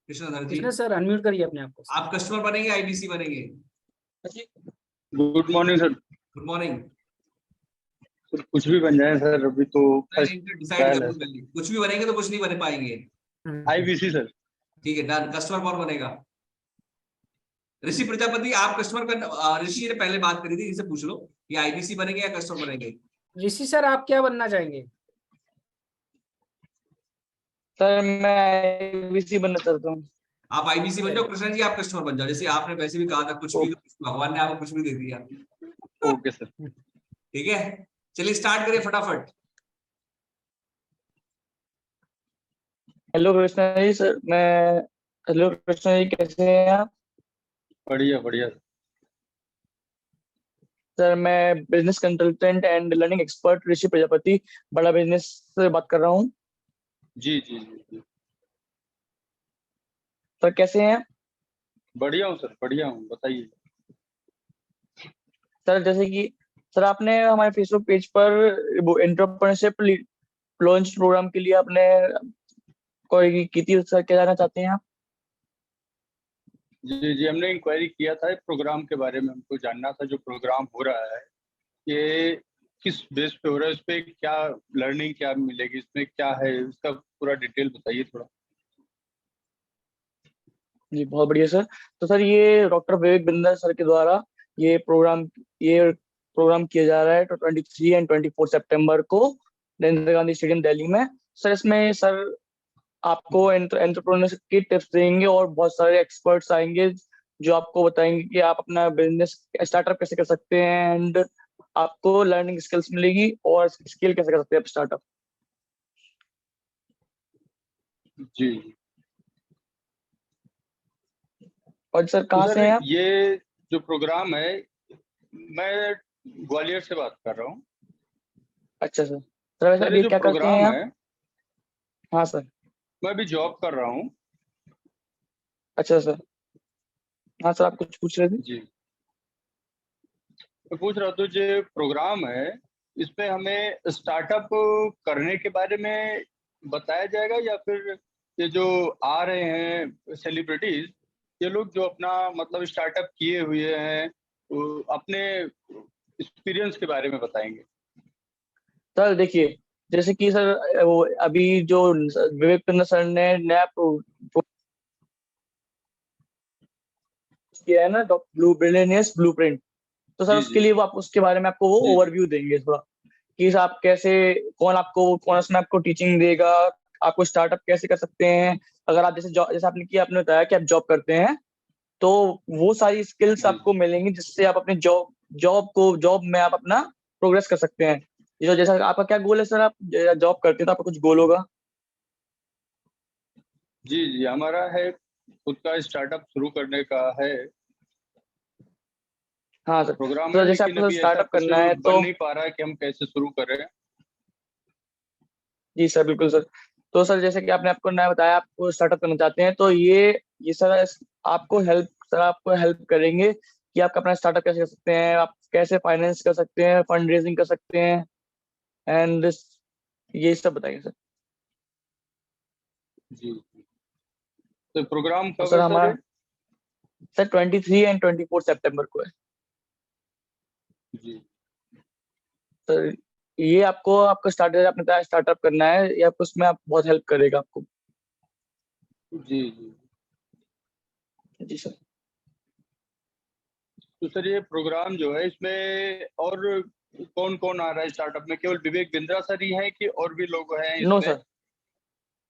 कृष्णा धार जी, कृष्णा सर अनम्यूट करिए अपने आप को। आप कस्टमर बनेंगे, आईबीसी बनेंगे। Good morning sir. Good morning. Sir कुछ भी बन जाए सर, अभी तो फर्स्ट डिसाइड ट्रायल कर है लो सर। पहले, कुछ भी बनेंगे तो कुछ नहीं बने पाएंगे। IBC sir. ठीक है डन। कस्टमर कौन बनेगा, ऋषि प्रजापति, आप कस्टमर का, ऋषि ने पहले बात करी थी, इनसे पूछ लो ये आईबीसी बनेंगे या कस्टमर बनेंगे। ऋषि सर आप क्या बनना चाहेंगे? सर मैं आईबीसी बनना चाहता हूँ। आप आईबीसी बन जाओ, कृष्णा जी आप कस्टमर बन जाओ, जैसे आपने वैसे भी कहा था, कुछ भी भगवान ने आपको कुछ भी दे दिया। Okay sir. ठीक है, चलिए स्टार्ट करिए फटाफट। Hello Krishna ji sir, hello Krishna ji, कैसे हैं आप? बढ़िया बढ़िया। सर मैं business consultant and learning expert Rishi Prajapati, बड़ा बिजनेस से बात कर रहा हूँ। जी जी जी जी। सर कैसे हैं? बढ़िया हूँ सर, बढ़िया हूँ, बताइए। सर जैसे कि सर आपने हमारे फेसबुक पेज पर वो एंटरप्रेन्योरशिप लॉन्च प्रोग्राम के लिए आपने कोई की थी, सर क्या जानना चाहते हैं आप? जी जी, हमने इंक्वायरी किया था प्रोग्राम के बारे में, हमको जानना था जो प्रोग्राम हो रहा है ये किस बेस पे हो रहा है, इस पे क्या लर्निंग क्या मिलेगी, इसमें क्या है, इसका पूरा डिटेल बताइए थोड़ा। जी बहुत बढ़िया सर। तो सर ये डॉक्टर विवेक बिंदल सर के द्वारा ये प्रोग्राम किया जा रहा है तो 23 एंड 24 सितंबर को नरेंद्र गांधी स्टेडियम दिल्ली में। सर इसमें सर आपको एंटरप्रेन्योरशिप की टिप्स देंगे और बहुत सारे एक्सपर्ट्स आएंगे जो आपको बताएंगे कि आप अपना बिजनेस स्टार्टअप कैसे कर सकते हैं एंड आपको लर्निंग स्किल्स मिलेगी और स्किल कैसे कर सकते हैं आप स्टार्टअप। जी। और सर तो कहाँ सर से हैं आप? ये जो प्रोग्राम है, मैं ग्वालियर से बात कर रहा हूँ। अच्छा सर। सर वैसे सर ये अभी जो क्या करते हैं प्रोग्राम आप? है, हाँ सर। मैं अभी जॉब कर रहा हूँ। अच्छा सर। हाँ सर आप कुछ पूछ रहे थे? जी, मैं पूछ रहा था जो प्रोग्राम है इसमें हमें स्टार्टअप करने के बारे में बताया जाएगा या फिर ये जो आ रहे हैं सेलिब्रिटीज, ये लोग जो अपना मतलब स्टार्टअप किए हुए हैं वो अपने एक्सपीरियंस के बारे में बताएंगे? सर देखिए जैसे कि सर वो अभी जो विवेक चंद्र सर ने नया किया है ना ब्लूप्रिंट ब्लूप्रिंट। तो सर जी उसके जी लिए वो आप उसके बारे में आपको वो जी जी ओवरव्यू देंगे थोड़ा कि आप कैसे कौन उसमें आपको टीचिंग देगा, आपको स्टार्टअप कैसे कर सकते हैं। अगर आप जैसे आपने किया, आपने बताया कि आप जॉब करते हैं तो वो सारी स्किल्स जी आपको मिलेंगी जिससे आप अपने जॉब में आप अपना प्रोग्रेस कर सकते हैं। ये जो जैसा आपका क्या गोल है सर, आप जॉब करते हैं तो आपका कुछ गोल होगा? जी जी, हमारा है खुद का स्टार्टअप शुरू करने का है हाँ सर। प्रोग्राम है, तो जैसे लेकिन आपको अभी ऐसा स्टार्टअप कुछ करना है बन तो नहीं पा रहा है कि हम कैसे शुरू करें। जी सर बिल्कुल सर। तो सर जैसे कि आपको नया बताया आपको स्टार्टअप करना चाहते हैं तो ये सर आपको हेल्प करेंगे कि आप अपना स्टार्टअप कैसे कर सकते हैं, आप कैसे फाइनेंस कर सकते हैं, फंड रेजिंग कर सकते हैं एंड ये सब बताएंगे सर। जी, तो प्रोग्राम तो कब सर है सर हमारा ये? सर 23 एंड 24 सितंबर को है जी सर। ये आपको आपका आपने बताया स्टार्टअप करना है, ये आपको उसमें आप बहुत हेल्प करेगा आपको। जी जी। जी सर। तो सर ये प्रोग्राम जो है इसमें और कौन कौन आ रहा है स्टार्टअप में? केवल विवेक बिंद्रा सर ही हैं कि और भी लोग हैं नो इसमें? सर,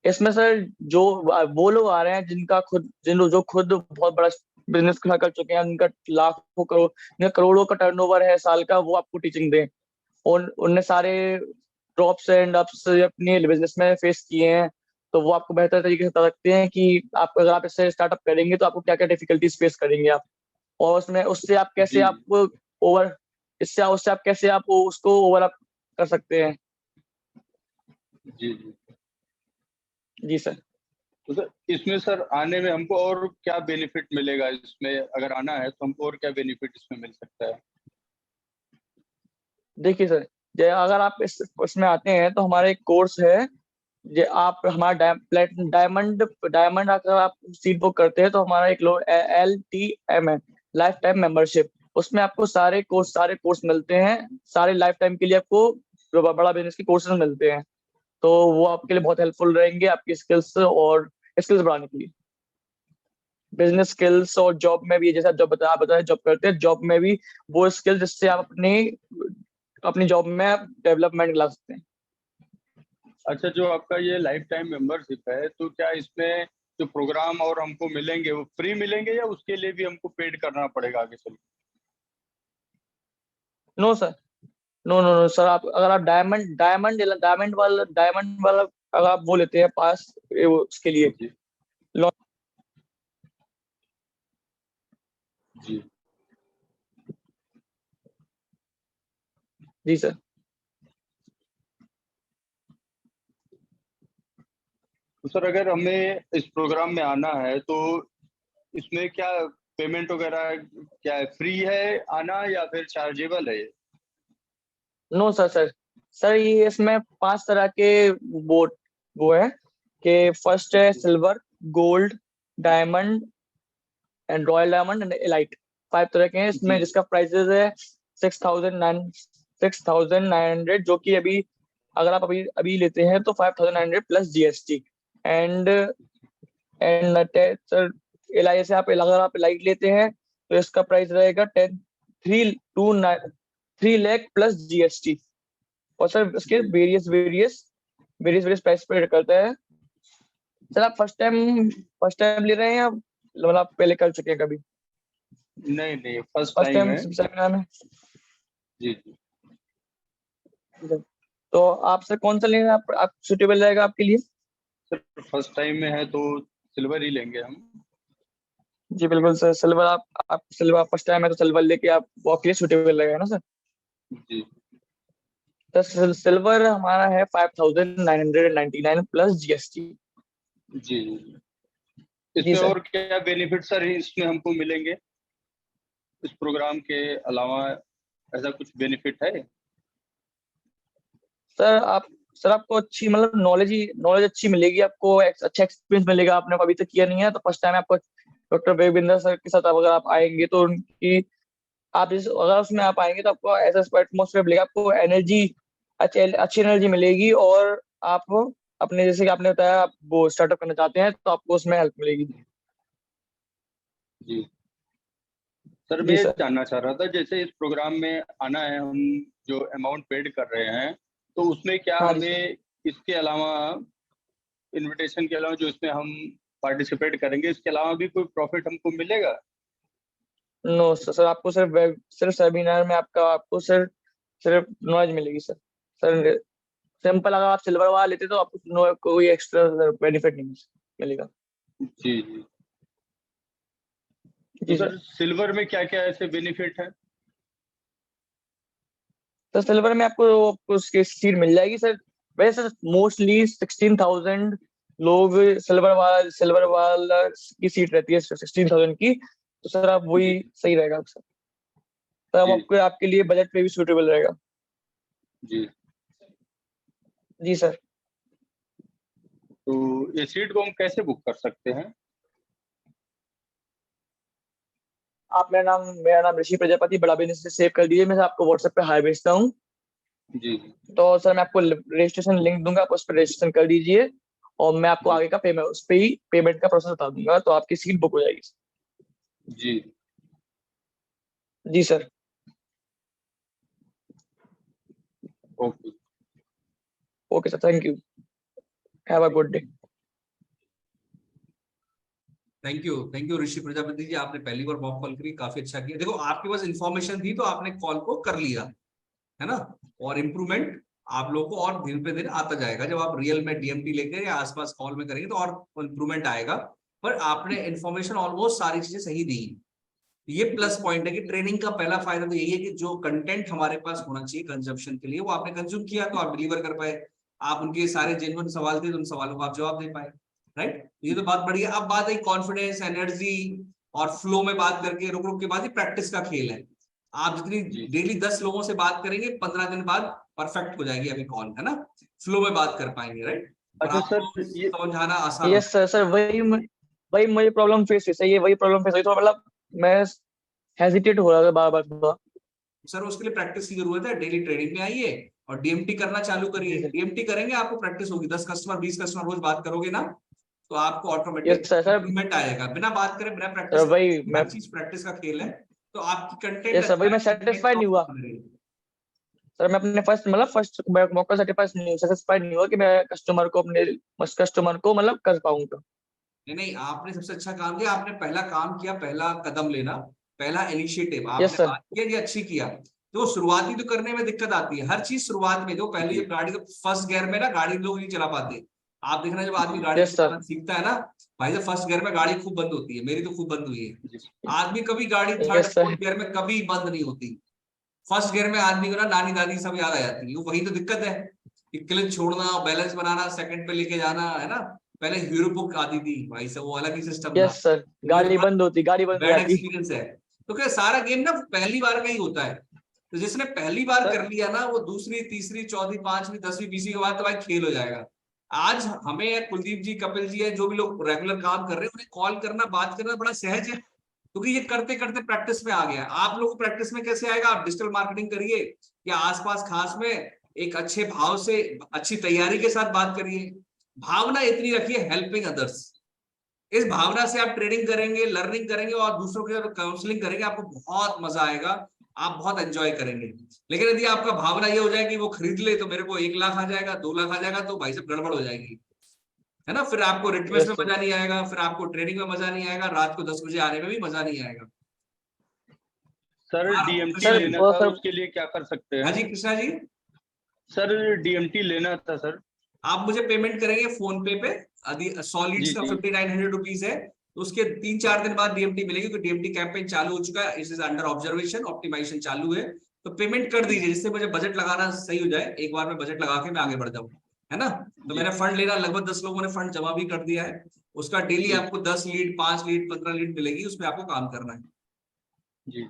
इसमें सर जो वो लोग आ रहे हैं जो खुद बहुत बड़ा बिजनेस खड़ा कर चुके हैं, उनका उनका करोड़ों का टर्नओवर है साल का, वो आपको टीचिंग दें। और उनने सारे ड्रॉप्स एंड अप्स अपने बिजनेस में फेस किए हैं, तो वो आपको बेहतर तरीके से बता सकते हैं कि आप अगर आप इससे स्टार्टअप करेंगे तो आपको क्या क्या डिफिकल्टीज फेस करेंगे आप, और उसमें उससे आप कैसे जी आप ओवर इससे उससे आप कैसे आप उसको ओवर अप कर सकते हैं। जी जी। जी सर। तो सर इसमें सर आने में हमको और क्या बेनिफिट मिलेगा? इसमें अगर आना है तो हमको और क्या बेनिफिट इसमें मिल सकता है? देखिए सर, अगर आप इसमें आते हैं तो हमारा एक कोर्स है, ये आप हमारा डायमंड अगर आप सीट बुक करते हैं तो हमारा एक LTM है, लाइफ टाइम मेंबरशिप। उसमें आपको सारे कोर्स मिलते हैं, सारे लाइफ टाइम के लिए आपको बड़ा बिजनेस के कोर्सेज मिलते हैं। तो वो आपके लिए बहुत हेल्पफुल रहेंगे आपकी स्किल्स बढ़ाने के लिए, बिजनेस स्किल्स और जॉब में भी। जैसे आप जॉब बताया जॉब करते हैं, जॉब में भी वो स्किल जिससे आप अपनी जॉब में डेवलपमेंट ला सकते हैं। अच्छा, जो आपका ये लाइफ टाइम मेंबरशिप है तो क्या इसमें जो प्रोग्राम और हमको मिलेंगे वो फ्री मिलेंगे या उसके लिए भी हमको पेड करना पड़ेगा आगे चल? No sir, no sir. आप अगर आप डायमंड वाला अगर आप वो लेते हैं पास उसके लिए जी जी। जी सर। तो सर अगर हमें इस प्रोग्राम में आना है तो इसमें क्या पेमेंट वगैरह क्या है? फ्री है आना या फिर चार्जेबल है ये? नो सर ये इसमें 5 तरह के वो वो है कि फर्स्ट है silver, gold, diamond and royal diamond and elite. 5 तरह के हैं इसमें, जी जिसका प्राइसेस है 6,900, जो कि अभी अगर आप अभी अभी लेते हैं तो 5,900 plus GST and and sir LI से आप अगर आप लाइट लेते हैं तो इसका प्राइस रहेगा 3 लाख प्लस जीएसटी। और सर इसके वेरियस प्राइस पे करता है। सर आप फर्स्ट टाइम ले रहे हैं या मतलब आप पहले कर चुके हैं कभी? नहीं फर्स्ट फर्स्ट टाइम टाइम है। सेमिनार में? जी। तो आप सर कौन सा लेना आप सुटेबल रहेगा आपके लिए? सर फर्स्ट टाइम में है तो सिल्वर ही लेंगे हम। जी बिल्कुल सर, सिल्वर आप सिल्वर फर्स्ट टाइम है तो सिल्वर लेके आप आपके लिए सुटेबल रहेगा ना सर। जी तो सिल्वर हमारा है 5,999 प्लस जीएसटी। जी। जी इसमें सर। और क्या बेनिफिट सर इसमें हमको मिलेंगे इस प्रोग्राम के अलावा, ऐसा कुछ बेनिफिट है? सर आपको अच्छी मतलब नॉलेज अच्छी मिलेगी, आपको अच्छा एक्सपीरियंस मिलेगा। आपने अभी तक किया नहीं है तो फर्स्ट टाइम आपको डॉक्टर वेबिंदर सर के साथ अगर आप आएंगे तो उनकी आप अगर उसमें आप आएंगे तो आपको ऐसा एटमोसफेयर मिलेगा, आपको एनर्जी अच्छी एनर्जी मिलेगी। और आप अपने जैसे कि आपने बताया आप वो स्टार्टअप करना चाहते हैं तो आपको उसमें हेल्प मिलेगी। जी सर, जी मैं सर। जानना चाह रहा था जैसे इस प्रोग्राम में आना है, हम जो अमाउंट पेड कर रहे हैं तो उसमें क्या हाँ जी सर। हमें इसके अलावा, इनविटेशन के अलावा जो इसमें हम पार्टिसिपेट करेंगे, इसके अलावा भी कोई प्रॉफिट हमको मिलेगा? नो सर, आपको सिर्फ सेमिनार में आपको सिर्फ नॉलेज मिलेगी सर। सर सिंपल अगर आप सिल्वर वाला लेते तो आपको कोई एक्स्ट्रा बेनिफिट नहीं मिलेगा। जी जी। तो जी सर सर। सिल्वर में क्या क्या ऐसे बेनिफिट है? तो सिल्वर में आपको उसकी सीट मिल जाएगी सर। वैसे सर मोस्टली 16,000 लोग सिल्वर वाला की सीट रहती है 16,000 की। तो सर आप वही सही रहेगा आप सर। तब जी आपके लिए बजट पे भी सूटेबल रहेगा। जी। जी सर। तो ये सीट को हम कैसे बुक कर सकते हैं? आप मेरा नाम ऋषि प्रजापति बड़ा बिजनेस से सेव कर दीजिए, मैं आपको व्हाट्सएप पे हाई भेजता हूँ। जी तो सर मैं आपको रजिस्ट्रेशन लिंक दूंगा, आप उस पर रजिस्ट्रेशन कर दीजिए और मैं आपको आगे का पेमेंट उस पर ही पेमेंट का प्रोसेस बता दूंगा, तो आपकी सीट बुक हो जाएगी। जी। जी sir. Okay. Okay sir, thank you, have a good day. Thank you Rishi Prajapati ji, आपने पहली बार मॉक कॉल करी, काफी अच्छा किया। देखो आपके पास इन्फॉर्मेशन थी तो आपने कॉल को कर लिया, है ना। और इम्प्रूवमेंट आप लोगों को और दिन पे दिन आता जाएगा। जब आप रियल में डीएमटी लेकर या आसपास कॉल में करेंगे तो और इम्प्रूवमेंट आएगा। पर आपने इन्फॉर्मेशन ऑलमोस्ट सारी चीजें सही दी। ये प्लस पॉइंट है कि ट्रेनिंग का पहला फायदा तो यही है कि जो कंटेंट हमारे पास होना चाहिए कंजम्पशन के लिए वो आपने कंज्यूम किया तो आप डिलीवर कर पाए। आप उनके सारे जेन्युइन सवाल थे तो उन सवालों को आप जवाब दे पाए, राइट। ये तो बात बढ़िया। अब बात है कॉन्फिडेंस, एनर्जी और फ्लो में बात करके रुक रुक के बाद प्रैक्टिस का खेल है। आप जितनी डेली 10 लोगों से बात करेंगे 15 दिन बाद परफेक्ट हो जाएगी अभी कॉल, है ना। फ्लो में बात कर पाएंगे, राइट। और अच्छा सर, आपको ये समझाना आसान यस सर। सर वही मुझे प्रॉब्लम फेस है, वही प्रॉब्लम फेस हुई तो मतलब मैं हेजिटेट हो रहा था बार बार थोड़ा। सर उसके लिए प्रैक्टिस की जरूरत है। डेली ट्रेनिंग में आइए और डीएमटी करना चालू करिए। डीएमटी करेंगे आपको प्रैक्टिस होगी। 10 कस्टमर 20 कस्टमर रोज बात करोगे ना तो आपको ऑटोमेटिक यस सर। इम्प्रूवमेंट आएगा। बिना बात करे बिना सर प्रैक्टिस, वही मैं हर चीज प्रैक्टिस का खेल है। तो आपकी कंटेंट यस सर, अच्छा वही मैं है, सेटिस्फाइड नहीं हुआ सर। मैं अपने फर्स्ट मौका सेटिस्फाइड नहीं हुआ कि मैं कस्टमर को मतलब कर पाऊंगा। नहीं, आपने सबसे अच्छा काम किया। आपने पहला काम किया, पहला कदम लेना, पहला इनिशिएटिव यस आपने सर। बात किया, ये अच्छी किया। तो शुरुआती तो करने में दिक्कत आती है हर चीज शुरुआत में। जो पहले जब गाड़ी तो फर्स्ट गियर में ना गाड़ी लोग नहीं चला पाते। आप देखना जब आदमी गाड़ी यस सर। चलाना सीखता है ना भाई, जब फर्स्ट गियर में गाड़ी खूब बंद होती है। मेरी तो खूब बंद हुई है। आदमी कभी गाड़ी third yes sir. Fourth gear में कभी बंद नहीं होती। फर्स्ट गियर में आदमी को ना नानी दादी सब याद आ जाती है। वही तो दिक्कत है कि क्लिच छोड़ना, बैलेंस बनाना, सेकंड पे लेके जाना, है ना। पहले हीरो बुक आती थी भाई, सब वो अलग ही सिस्टम था। Yes sir. गाड़ी बंद हो बैड जाती। एक्सपीरियंस है। तो क्या सारा गेम ना पहली बार में ही होता है। तो जिसने पहली बार कर लिया ना वो दूसरी तीसरी चौथी पांचवी 10वीं 20वीं के बाद तो भाई खेल हो जाएगा। आज हमें कुलदीप जी, कपिल जी है, जो भी लोग रेगुलर काम कर रहे हैं, उन्हें कॉल करना बात करना बड़ा सहज है क्योंकि ये करते करते प्रैक्टिस में आ गया। आप लोग प्रैक्टिस में कैसे आएगा? आप डिजिटल मार्केटिंग करिए या आसपास खास में एक अच्छे भाव से अच्छी तैयारी के साथ बात करिए। भावना इतनी रखिए हेल्पिंग अदर्स, इस भावना से आप ट्रेडिंग करेंगे, लर्निंग करेंगे और दूसरों के काउंसलिंग करेंगे, आपको बहुत मजा आएगा, आप बहुत एंजॉय करेंगे। लेकिन यदि आपका भावना ये हो जाए कि वो खरीद ले तो मेरे को 1 लाख आ जाएगा, 2 लाख आ जाएगा, तो भाई साहब गड़बड़ हो जाएगी, है ना। फिर आपको रिटमेस में मजा नहीं आएगा, फिर आपको ट्रेडिंग में मजा नहीं आएगा, रात को 10 बजे आने में भी मजा नहीं आएगा। सर डीएमटी सर, लेना वो था, सर- उसके लिए क्या कर सकते हैं? हाँ जी कृष्णा जी, सर डीएमटी लेना था सर। आप मुझे पेमेंट करेंगे फोन पे पे, यदि 100 लीड्स का जी। 5900 रुपीज है तो उसके 3-4 दिन बाद डीएमटी मिलेगी, क्योंकि डीएमटी कैंपेन चालू हो चुका है, it is under observation, optimisation चालू है। तो पेमेंट कर दीजिए जिससे मुझे बजट लगाना सही हो जाए, एक बार में बजट लगा के मैं आगे बढ़ जाऊं, है ना। तो मैंने फंड लेना, लगभग 10 लोगों ने फंड जमा भी कर दिया है, उसका डेली आपको 10 लीड, 5 लीड, 15 लीड मिलेगी, उसमें आपको काम करना है। जी।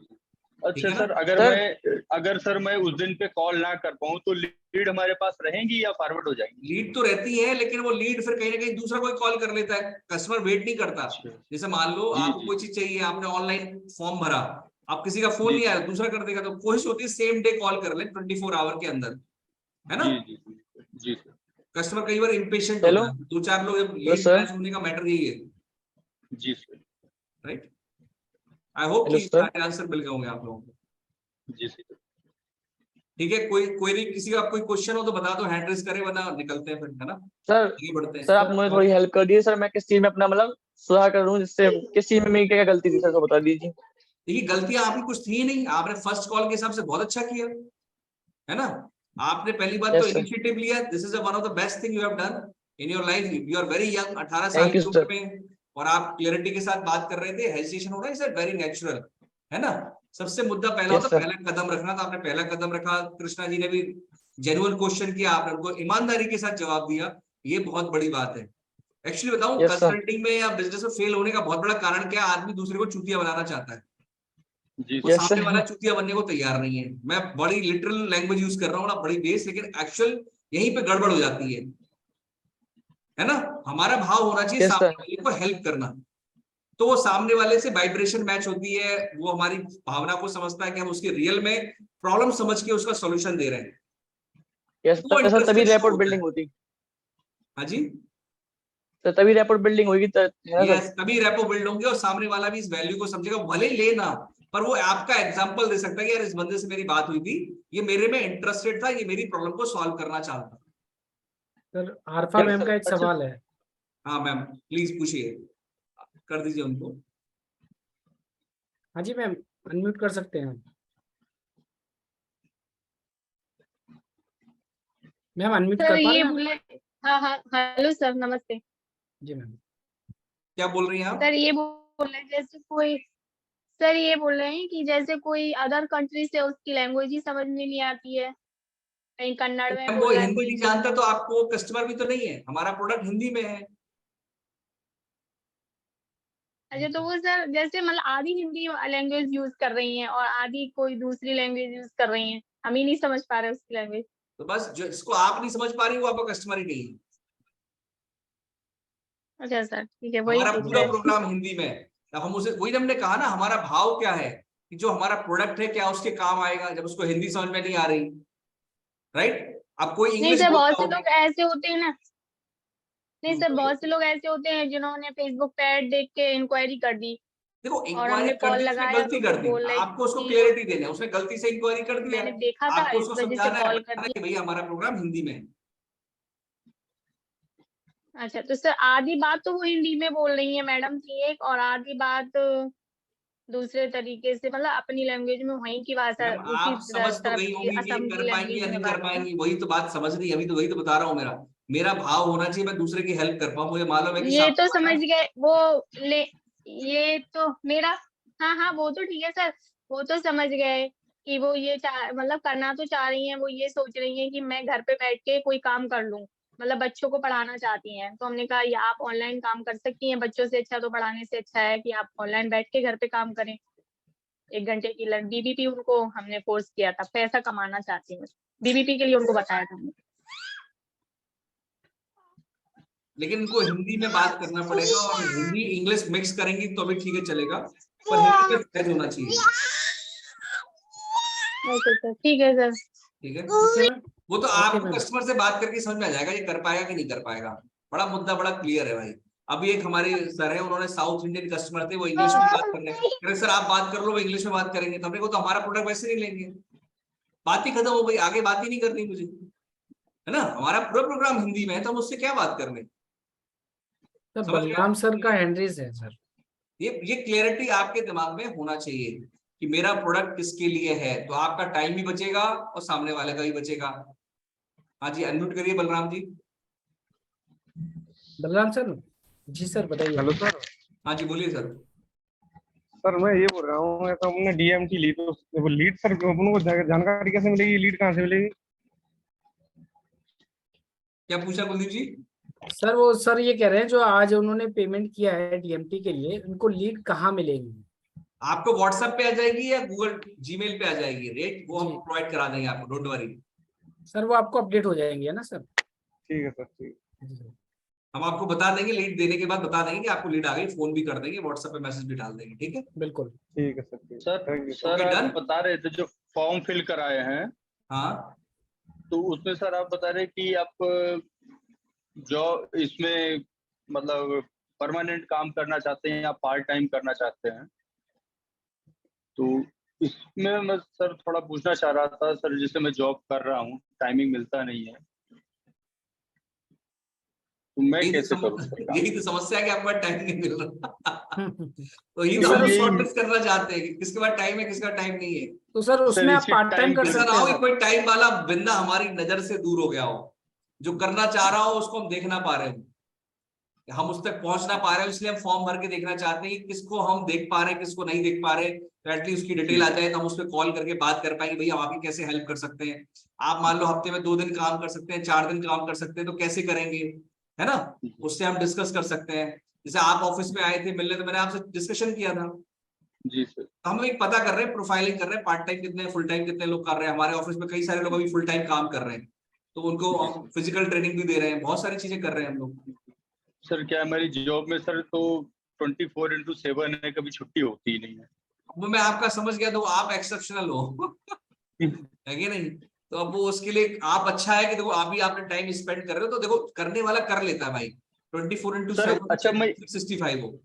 ठीक अच्छा है ना? सर, अगर सर मैं उस दिन पे कॉल ना कर पाऊँ तो लीड हमारे पास रहेंगी या फॉरवर्ड हो जाएंगी? लीड तो रहती है, लेकिन वो लीड फिर कहीं ना कहीं दूसरा कोई कॉल कर लेता है, कस्टमर वेट नहीं करता। जैसे मान लो जी, आपको जी। कोई चीज चाहिए, आपने ऑनलाइन फॉर्म भरा, आप किसी का फोन जी, नहीं आया, दूसरा कर देगा, तो कोशिश होती है सेम डे कॉल कर ले 24 आवर के अंदर, है ना। जी, जी, जी सर। कस्टमर कई बार इम्पेशेंट हेलो, होता है, 2-4 लोग, जब हेलो लीड सर। मैच होने का मैटर यही है, जी sir. Right. I hope hello कि सर। सारे आंसर मिल गए होंगे आप लोगों को। जी सर। ठीक है, कोई किसी का कोई क्वेश्चन हो तो बता दो, हैंड रेस करें, वरना निकलते हैं फिर, है ना, सर आगे बढ़ते हैं। सर आप मुझे थोड़ी हेल्प कर दीजिए सर, मैं किस चीज में अपना मतलब सुधार करूं, जिससे किस चीज में मेरी क्या गलती थी सर, तो बता दीजिए। देखिए गलतियां आपकी कुछ थी नहीं, आपने फर्स्ट कॉल के हिसाब से बहुत अच्छा किया, है ना। आपने पहली बात तो यस सर, इनिशिएटिव लिया, this is one of the best thing you have done in your life. You are very young, 18 साल थैंक यू की सर। उम्र में, और आप क्लैरिटी के साथ बात कर रहे थे, हेजिटेशन हो रहा है, इट्स वेरी नेचुरल, है ना। सबसे मुद्दा पहला यस होता सर। पहला कदम रखना, तो आपने पहला कदम रखा, कृष्णा जी ने भी जेन्युइन क्वेश्चन किया, आपने उनको ईमानदारी के साथ जवाब दिया, ये बहुत बड़ी बात है। एक्चुअली बताऊं, यस सर। कंसल्टिंग में या बिजनेस में फेल होने का बहुत बड़ा कारण क्या है, आदमी दूसरे को चूतिया बनाना चाहता है, जी वो यस सामने वाला सर। चूतिया बनने को तैयार नहीं है। मैं बड़ी लिटरल लैंग्वेज यूज कर रहा हूँ ना, बड़ी बेस, लेकिन एक्चुअल यहीं पे गड़बड़ हो जाती है ना। हमारा भाव होना चाहिए यस सामने सर। वाले को हेल्प करना, तो वो सामने वाले से वाइब्रेशन मैच होती है, वो हमारी भावना को समझता है कि हम उसके रियल में प्रॉब्लम समझ के उसका सॉल्यूशन दे रहे हैं, यस वो सर, तभी इंटरेस्टेड शो रैपोर्ट होता है। बिल्डिंग होती। हाँ जी, सर तभी रैपोर्ट बिल्डिंग होगी, है ना सर। यस, तभी रेपो बिल्ड होंगे और सामने वाला भी इस वैल्यू को समझेगा, भले ही लेना, पर वो आपका एग्जांपल दे सकता है कि यार इस बंदे से मेरी बात हुई थी, ये मेरे में इंटरेस्टेड था, ये मेरी प्रॉब्लम को सॉल्व करना चाहता। सर आरफा मैम का एक अच्छा। सवाल है। हाँ मैम, प्लीज पूछिए, कर दीजिए उनको। हाँ जी मैम, अनम्यूट कर सकते हैं आप। मैम अनम्यूट सर कर पा रहे ये हैं आप? बोले, हाँ हाँ, हेलो सर, नमस्ते। जी मैम। क्या बोल रही हैं आप? सर ये बोल रहे हैं जैसे कोई, सर ये बोल रहे हैं कि जैसे कोई अदर कंट्री से उसकी लैंग्वेज ही समझ में नहीं आती है, कहीं कन्नड़ में मैम वो बोल रहा है, हिंदी कोई नहीं इंग्लिश जानता में। तो आपको कस्टमर भी तो नहीं है, हमारा प्रोडक्ट हिंदी में है। अच्छा, तो वो सर जैसे मतलब आधी हिंदी लैंग्वेज यूज कर रही हैं और आधी कोई दूसरी लैंग्वेज यूज कर रही हैं, हम ही नहीं समझ पा रहे उसकी लैंग्वेज। तो बस जो इसको आप नहीं समझ पा रही वो आपका कस्टमर ही नहीं है। अच्छा सर, ठीक है, वही हमारा पूछ पूरा रहे थे। प्रोग्राम हिंदी में है। अब हम उसे, वही हमने कहा ना, हमारा भाव क्या है कि जो हमारा प्रोडक्ट है क्या उसके काम आएगा जब उसको हिंदी समझ में नहीं आ रही, राइट। अब कोई नहीं इंग्लिश सर, बहुत बोलता से हो, लोग ऐसे होते हैं ना, नहीं सर, बोलिए। बहुत से लोग ऐसे होते हैं जिन्होंने फेसबुक पे ऐड देख के इंक्वायरी कर दी देखो और इंक्वायरी हमने कर कॉल दी, उसने लगाया गलती तो कर वो दी, बोल रहे आपको उसको कि क्लैरिटी देना है, उसने गलती से इंक्वायरी कर दिया, मैंने देखा था, आपको इस उसको वजह से समझाना है, कॉल कर बताना है दिया। कि भैया हमारा प्रोग्राम हिंदी में है। अच्छा, तो सर आधी बात तो वो हिंदी में बोल रही है मैडम जी एक, और आधी बात दूसरे तरीके से, मतलब अपनी लैंग्वेज में वहीं की भाषा, मैम उसी आप समझ तो तरफ गई की होंगी कि असम कर की पाएंगी या लैंग्वेज में नहीं कर बात कर। पाएंगी, वही तो बात समझ रही, अभी तो वही तो बता रहा हूँ। मेरा मेरा भाव होना चाहिए, मैं दूसरे की हेल्प कर पाऊँ, मुझे मालूम है कि ये तो सामने समझ वाला, गए वो, ले, ये तो मेरा, हाँ हाँ, वो तो ठीक है सर, वो तो समझ गए कि वो ये मतलब करना तो चाह रही हैं, वो ये सोच रही हैं कि मैं घर पे बैठ के कोई काम कर लूं, मतलब बच्चों को पढ़ाना चाहती हैं। तो हमने कहा या आप ऑनलाइन काम कर सकती हैं, बच्चों से अच्छा तो पढ़ाने से अच्छा है कि आप ऑनलाइन बैठ के घर पे काम करें। 1 घंटे की बीबीपी उनको हमने कोर्स किया था, पैसा कमाना चाहती हूँ, बीबीपी के लिए उनको बताया था हमने। लेकिन उनको हिंदी में बात करना पड़ेगा, और हिंदी इंग्लिश मिक्स करेंगी तो भी ठीक है चलेगा, पर हिंदी में सहज होना चाहिए। ओके सर, ठीक है सर। ठीक है, ओके मैम। वो तो ओके आपको मैम। कस्टमर से बात करके समझ में आ जाएगा ये कर पाएगा कि नहीं कर पाएगा। बड़ा मुद्दा बड़ा क्लियर है भाई, अभी एक हमारे सर है, उन्होंने साउथ इंडियन कस्टमर थे, वो इंग्लिश में बात कर रहे हैं, सर आप बात कर लो, वो इंग्लिश में बात करेंगे, तो हमने को तो हमारा प्रोडक्ट वैसे नहीं लेंगे, बात ही खत्म हो गई, आगे बात ही नहीं करनी मुझे, है ना। हमारा पूरा प्रोग्राम हिंदी में है, तो हम उससे क्या बात करने। सर बलराम सर का हैंडरेज है सर। ये क्लियरिटी आपके दिमाग में होना चाहिए कि मेरा प्रोडक्ट किसके लिए है, तो आपका टाइम भी बचेगा और सामने वाले का भी बचेगा। हाँ जी, अनम्यूट करिए बलराम जी। बलराम सर, जी सर बताइए। Hello sir. हाँ जी बोलिए सर। सर मैं ये बोल रहा हूँ, तो हमने डीएमटी ली, तो वो लीड सर अपन को जानकारी कैसे मिलेगी, लीड कहाँ से मिलेगी? क्या पूछा कुलदीप जी? सर वो सर ये कह रहे हैं जो आज उन्होंने पेमेंट किया है डीएमटी के लिए, उनको लीड कहाँ मिलेगी? आपको व्हाट्सएप पे आ जाएगी या गूगल जीमेल पे आ जाएगी रेट, वो हम जी। प्रोवाइड करा देंगे आपको, डोंट वरी। सर वो आपको अपडेट हो जाएंगे है ना सर? ठीक है सर, ठीक। जी सर। हम आपको बता देंगे, लीड देने के बाद बता देंगे कि आपको लीड आ गई, फोन भी कर देंगे, व्हाट्सएप पे मैसेज भी डाल देंगे, ठीक है। बिल्कुल ठीक है सर, ठीक। Sir thank you sir Okay, आप done? बता रहे थे जो फॉर्म फिल कराए हैं, हाँ तो उसमें सर आप बता रहे कि आप जो इसमें मतलब परमानेंट काम करना चाहते हैं या पार्ट टाइम करना चाहते हैं, तो इसमें मैं सर थोड़ा पूछना चाह रहा था सर, जैसे मैं जॉब कर रहा हूँ, टाइमिंग मिलता नहीं है, तो मैं कैसे करूँ सर काम? यही तो समस्या है कि आपको टाइम नहीं मिल रहा। तो ये तो तो सर हम यही- शॉर्टलिस्ट करना चाहते हैं कि किसके पास टाइम है, किसके पास टाइम नहीं है। तो सर उसमें आप इसी पार्ट टाइम time कर के ऐसा सकते ना हो हैं कि सर। कोई टाइम वाला बंदा हमारी नजर से दूर हो गया हो, जो करना चाह रहा हो उसको हम देख ना पा रहे हो, हम उस तक पहुंच ना पा रहे हो, इसलिए हम फॉर्म भर के देखना चाहते हैं कि किसको हम देख पा रहे हैं, किसको नहीं देख पा रहे, तो एटलीस्ट उसकी डिटेल आ जाए तो हम उस पर कॉल करके बात कर पाएंगे, भैया हम आपकी कैसे हेल्प कर सकते हैं। आप मान लो हफ्ते में 2 दिन काम कर सकते हैं, 4 दिन काम कर सकते हैं, तो कैसे करेंगे, है ना, उससे हम डिस्कस कर सकते हैं। जैसे आप ऑफिस में आए थे मिलने, तो मैंने आपसे डिस्कशन किया था, जी सर। तो हम एक पता कर रहे हैं, प्रोफाइलिंग कर रहे हैं, पार्ट टाइम कितने, फुल टाइम कितने लोग कर रहे हैं। हमारे ऑफिस में कई सारे लोग अभी फुल टाइम काम कर रहे हैं, तो उनको हम फिजिकल ट्रेनिंग भी दे रहे हैं, बहुत सारी चीजें कर रहे हैं हम लोग। सर क्या हमारी जॉब में सर तो 24/7 है, कभी छुट्टी होती ही नहीं है। अब मैं आपका समझ गया, तो आप एक्सेप्शनल हो है कि नहीं, तो अब वो उसके लिए आप अच्छा है कि देखो अभी आपने टाइम स्पेंड कर रहे हो, तो देखो करने वाला कर लेता है भाई, 24/7 अच्छा, मैं 365 हो।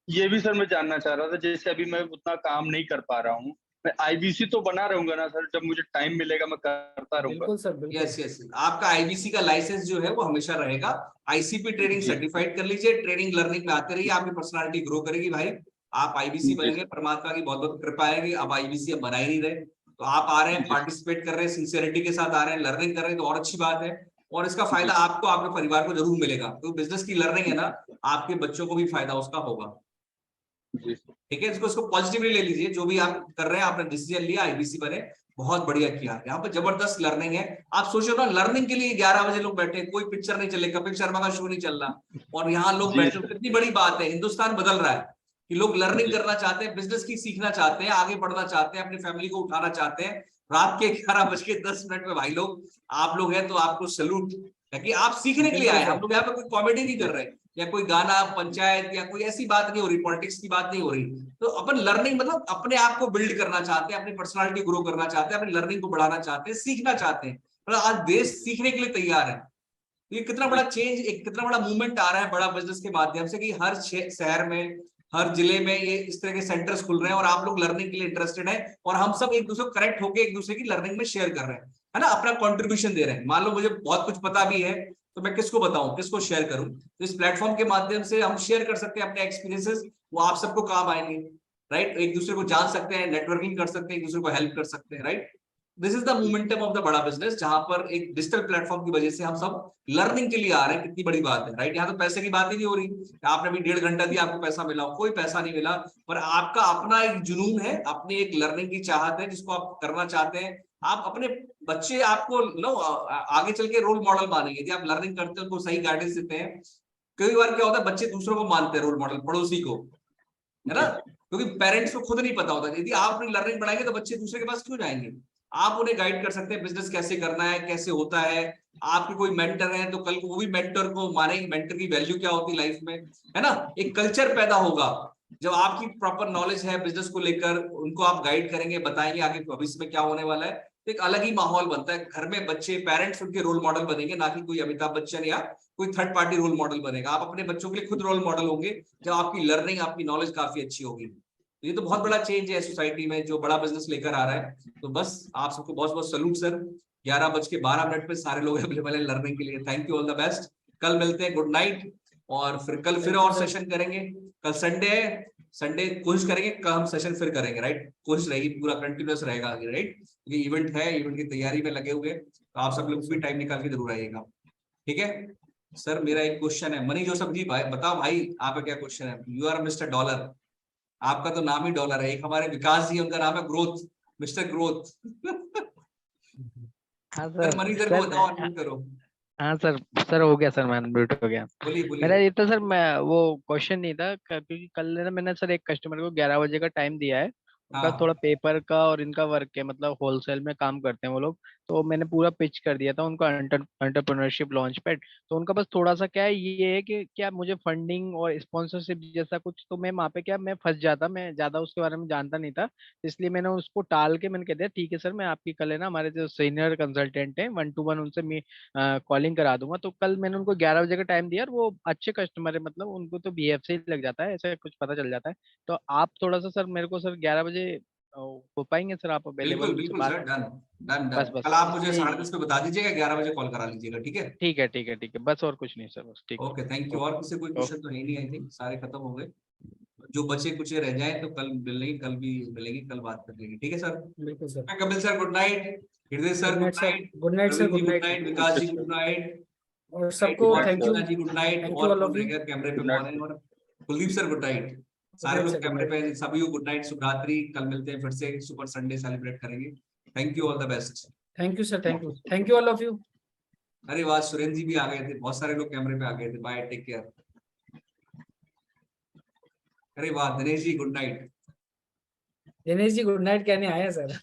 ये भी सर मैं जानना चाह रहा था, जैसे अभी मैं उतना काम नहीं कर पा रहा हूँ, मैं आईबीसी तो बना रहूंगा ना सर, जब मुझे टाइम मिलेगा मैं करता रहूंगा। बिल्कुल सर बिल्कुल। यस यस, आपका आईबीसी का लाइसेंस जो है वो हमेशा रहेगा। आईसीपी ट्रेनिंग जी। सर्टिफाइड कर लीजिए, ट्रेनिंग लर्निंग में आते रहिए, आपकी पर्सनालिटी ग्रो करेगी भाई। आप आईबीसी जी। बनेंगे, परमात्मा की बहुत बहुत कृपा है, अब आईबीसी अब बना ही नहीं रहे, तो आप आ रहे हैं, जी। पार्टिसिपेट कर रहे हैं, सिंसियरिटी के साथ आ रहे हैं, लर्निंग कर रहे हैं, तो और अच्छी बात है। और इसका फायदा आपको, आपके परिवार को जरूर मिलेगा, तो बिजनेस की लर्निंग है ना, आपके बच्चों को भी फायदा उसका होगा, जी। ठीक है। इसको पॉजिटिवली ले लीजिए, जो भी आप कर रहे हैं, आपने डिसीजन लिया आईबीसी बने, बहुत बढ़िया किया, यहाँ पे जबरदस्त लर्निंग है। आप सोचो ना, लर्निंग के लिए 11 बजे लोग बैठे, कोई पिक्चर नहीं चले, कपिल शर्मा का शो नहीं चल रहा, और यहाँ लोग जी बैठे, सर। कितनी बड़ी बात है, हिंदुस्तान बदल रहा है कि लोग लर्निंग जी। करना चाहते हैं, बिजनेस की सीखना चाहते हैं, आगे बढ़ना चाहते हैं, अपनी फैमिली को उठाना चाहते हैं। रात के 11:10 में भाई लोग, आप लोग हैं तो आपको सैल्यूट है कि आप सीखने के लिए आए। हम लोग यहाँ पे कोई कॉमेडी नहीं कर रहे, या कोई गाना पंचायत या कोई ऐसी बात नहीं हो रही, पॉलिटिक्स की बात नहीं हो रही। तो अपन लर्निंग मतलब अपने आप को बिल्ड करना चाहते हैं, अपनी पर्सनालिटी ग्रो करना चाहते हैं, अपनी लर्निंग को बढ़ाना चाहते हैं, सीखना चाहते हैं, मतलब आज देश सीखने के लिए तैयार है। तो ये कितना बड़ा चेंज, एक कितना बड़ा मूवमेंट आ रहा है बड़ा बिजनेस के माध्यम से, कि हर शहर में, हर जिले में ये इस तरह के सेंटर्स खुल रहे हैं, और आप लोग लर्निंग के लिए इंटरेस्टेड हैं, और हम सब एक दूसरे को कनेक्ट होकर एक दूसरे की लर्निंग में शेयर कर रहे हैं, है ना, अपना कंट्रीब्यूशन दे रहे हैं। मान लो मुझे बहुत कुछ पता भी है, तो मैं किसको बताऊं, किसको शेयर करूं, तो इस प्लेटफॉर्म के माध्यम से हम शेयर कर सकते हैं अपने एक्सपीरियंसेस, वो आप सबको काम आएंगे, राइट। एक दूसरे को जान सकते हैं, नेटवर्किंग कर सकते हैं, एक दूसरे को हेल्प कर सकते हैं, right. This is the momentum of the बड़ा बिजनेस, जहां पर एक डिजिटल प्लेटफॉर्म की वजह से हम सब लर्निंग के लिए आ रहे हैं, कितनी बड़ी बात है, राइट। यहाँ तो पैसे की बात ही नहीं हो रही, आपने अभी 1.5 घंटा दिया, आपको पैसा मिला, कोई पैसा नहीं मिला, पर आपका अपना एक जुनून है, अपनी एक लर्निंग की चाहत है, जिसको आप करना चाहते हैं। आप अपने बच्चे आपको नो आगे चल के रोल मॉडल मानेंगे, यदि आप लर्निंग करते हैं, उनको सही गाइडेंस देते हैं। कई बार क्या होता है, बच्चे दूसरों को मानते हैं रोल मॉडल, पड़ोसी को, है ना, क्योंकि पेरेंट्स को खुद नहीं पता होता। यदि आप अपनी लर्निंग बढ़ाएंगे तो बच्चे दूसरे के पास क्यों जाएंगे। आप उन्हें गाइड कर सकते हैं, बिजनेस कैसे करना है, कैसे होता है। आपके कोई मेंटर है तो कल को वो भी मेंटर को मानेंगे, मेंटर की वैल्यू क्या होती है लाइफ में, है ना। एक कल्चर पैदा होगा, जब आपकी प्रॉपर नॉलेज है बिजनेस को लेकर, उनको आप गाइड करेंगे, बताएंगे आगे भविष्य में क्या होने वाला है, तो एक अलग ही माहौल बनता है घर में। बच्चे पेरेंट्स उनके रोल मॉडल बनेंगे, ना कि कोई अमिताभ बच्चन या कोई थर्ड पार्टी रोल मॉडल बनेगा। आप अपने बच्चों के लिए खुद रोल मॉडल होंगे जब आपकी लर्निंग, आपकी नॉलेज काफी अच्छी होगी। तो ये तो बहुत बड़ा चेंज है सोसाइटी में जो बड़ा बिजनेस लेकर आ रहा है। तो बस आप सबको बहुत बहुत सैल्यूट सर। 11:12 पे सारे लोग अवेलेबल है लर्निंग के लिए। Thank you, all the best. कल मिलते हैं, गुड नाइट। और फिर कल फिर और सेशन करेंगे। कल संडे है, संडे कोशिश करेंगे कल हम सेशन फिर करेंगे, राइट। कोशिश रहेगी, पूरा कंटिन्यूस रहेगा आगे, राइट। ये इवेंट है, इवेंट की तैयारी में लगे हुए, तो आप सब लोग भी टाइम निकाल के जरूर आइएगा, ठीक है। सर मेरा एक क्वेश्चन है, मनी जोसेफ जी, भाई बताओ भाई आपका क्या क्वेश्चन है। यू आर मिस्टर डॉलर, आपका तो नाम ही डॉलर है। एक हमारे विकास जी, उनका नाम है ग्रोथ, मिस्टर ग्रोथ। हाँ सर मनी सर को बताओ, अनम्यूट करो। हाँ सर, सर हो गया सर, मैं अनम्यूट हो गया। बोलिए मेरा बोलिए। ये तो सर, मैं वो क्वेश्चन नहीं था क्योंकि कल ना मैंने सर एक कस्टमर को 11 बजे का टाइम दिया है। उनका हाँ थोड़ा पेपर का और इनका वर्क है, मतलब होलसेल में काम करते हैं वो लोग। तो मैंने पूरा पिच कर दिया था उनको, एंटरप्रेन्योरशिप लॉन्च पैड। तो उनका बस थोड़ा सा क्या है, ये है कि क्या मुझे फंडिंग और स्पॉन्सरशिप जैसा कुछ, तो मैं वहाँ पे क्या, मैं फंस जाता, मैं ज्यादा उसके बारे में जानता नहीं था। इसलिए मैंने उसको टाल के मैंने कह दिया ठीक है सर, मैं आपकी कल है ना, हमारे जो सीनियर कंसल्टेंट हैं 1-to-1, उनसे मैं कॉलिंग करा दूंगा। तो कल मैंने उनको 11 बजे का टाइम दिया, और वो अच्छे कस्टमर है, मतलब उनको तो बीएफ से ही लग जाता है, ऐसा कुछ पता चल जाता है। तो आप थोड़ा सा सर मेरे को सर 11 बजे हो पाएंगे सर, आप अवेलेबल बिल्कुल उनसे बिल्कुल बात? Sir, done done done. बस बस कल आप मुझे यही, 10:30 पे बता दीजिएगा, 11 बजे कॉल करा लीजिएगा, ठीक है। ठीक है ठीक है ठीक है, बस और कुछ नहीं सर, बस ठीक है। Okay, thank you. और किसी कोई ओके क्वेश्चन तो है नहीं, आई थिंक सारे खत्म हो गए। जो बचे कुछ रह जाए तो कल मिलेंगे, कल भी मिलेंगे, कल बात कर लेंगे, ठीक है सर। बिल्कुल sir. Kapil sir good night, Hriday sir good good night sir, night, good night sir, Praveen ji good good night. Night, Vikas ji good night, और सबको और thank you, Krishna ji good night, thank you और ऑल कौन ऑफ रह यू। गया कैमरे पे गुड नाइट कौन है, और Kuldeep sir good night. Good सारे नाइट लोग सर, गुड कैमरे नाइट। पे हैं, सभी को गुड नाइट, शुभ रात्रि। कल मिलते हैं फिर से, सुपर संडे सेलिब्रेट करेंगे। Thank you, all the best. Thank you sir, thank you all of you. अरे वाह, सुरेंद्र जी भी आ गए थे, बहुत सारे लोग कैमरे पे आ गए थे। Bye, take care. अरे वाह, Dinesh ji good night. Dinesh ji good night कहने आए हैं सर।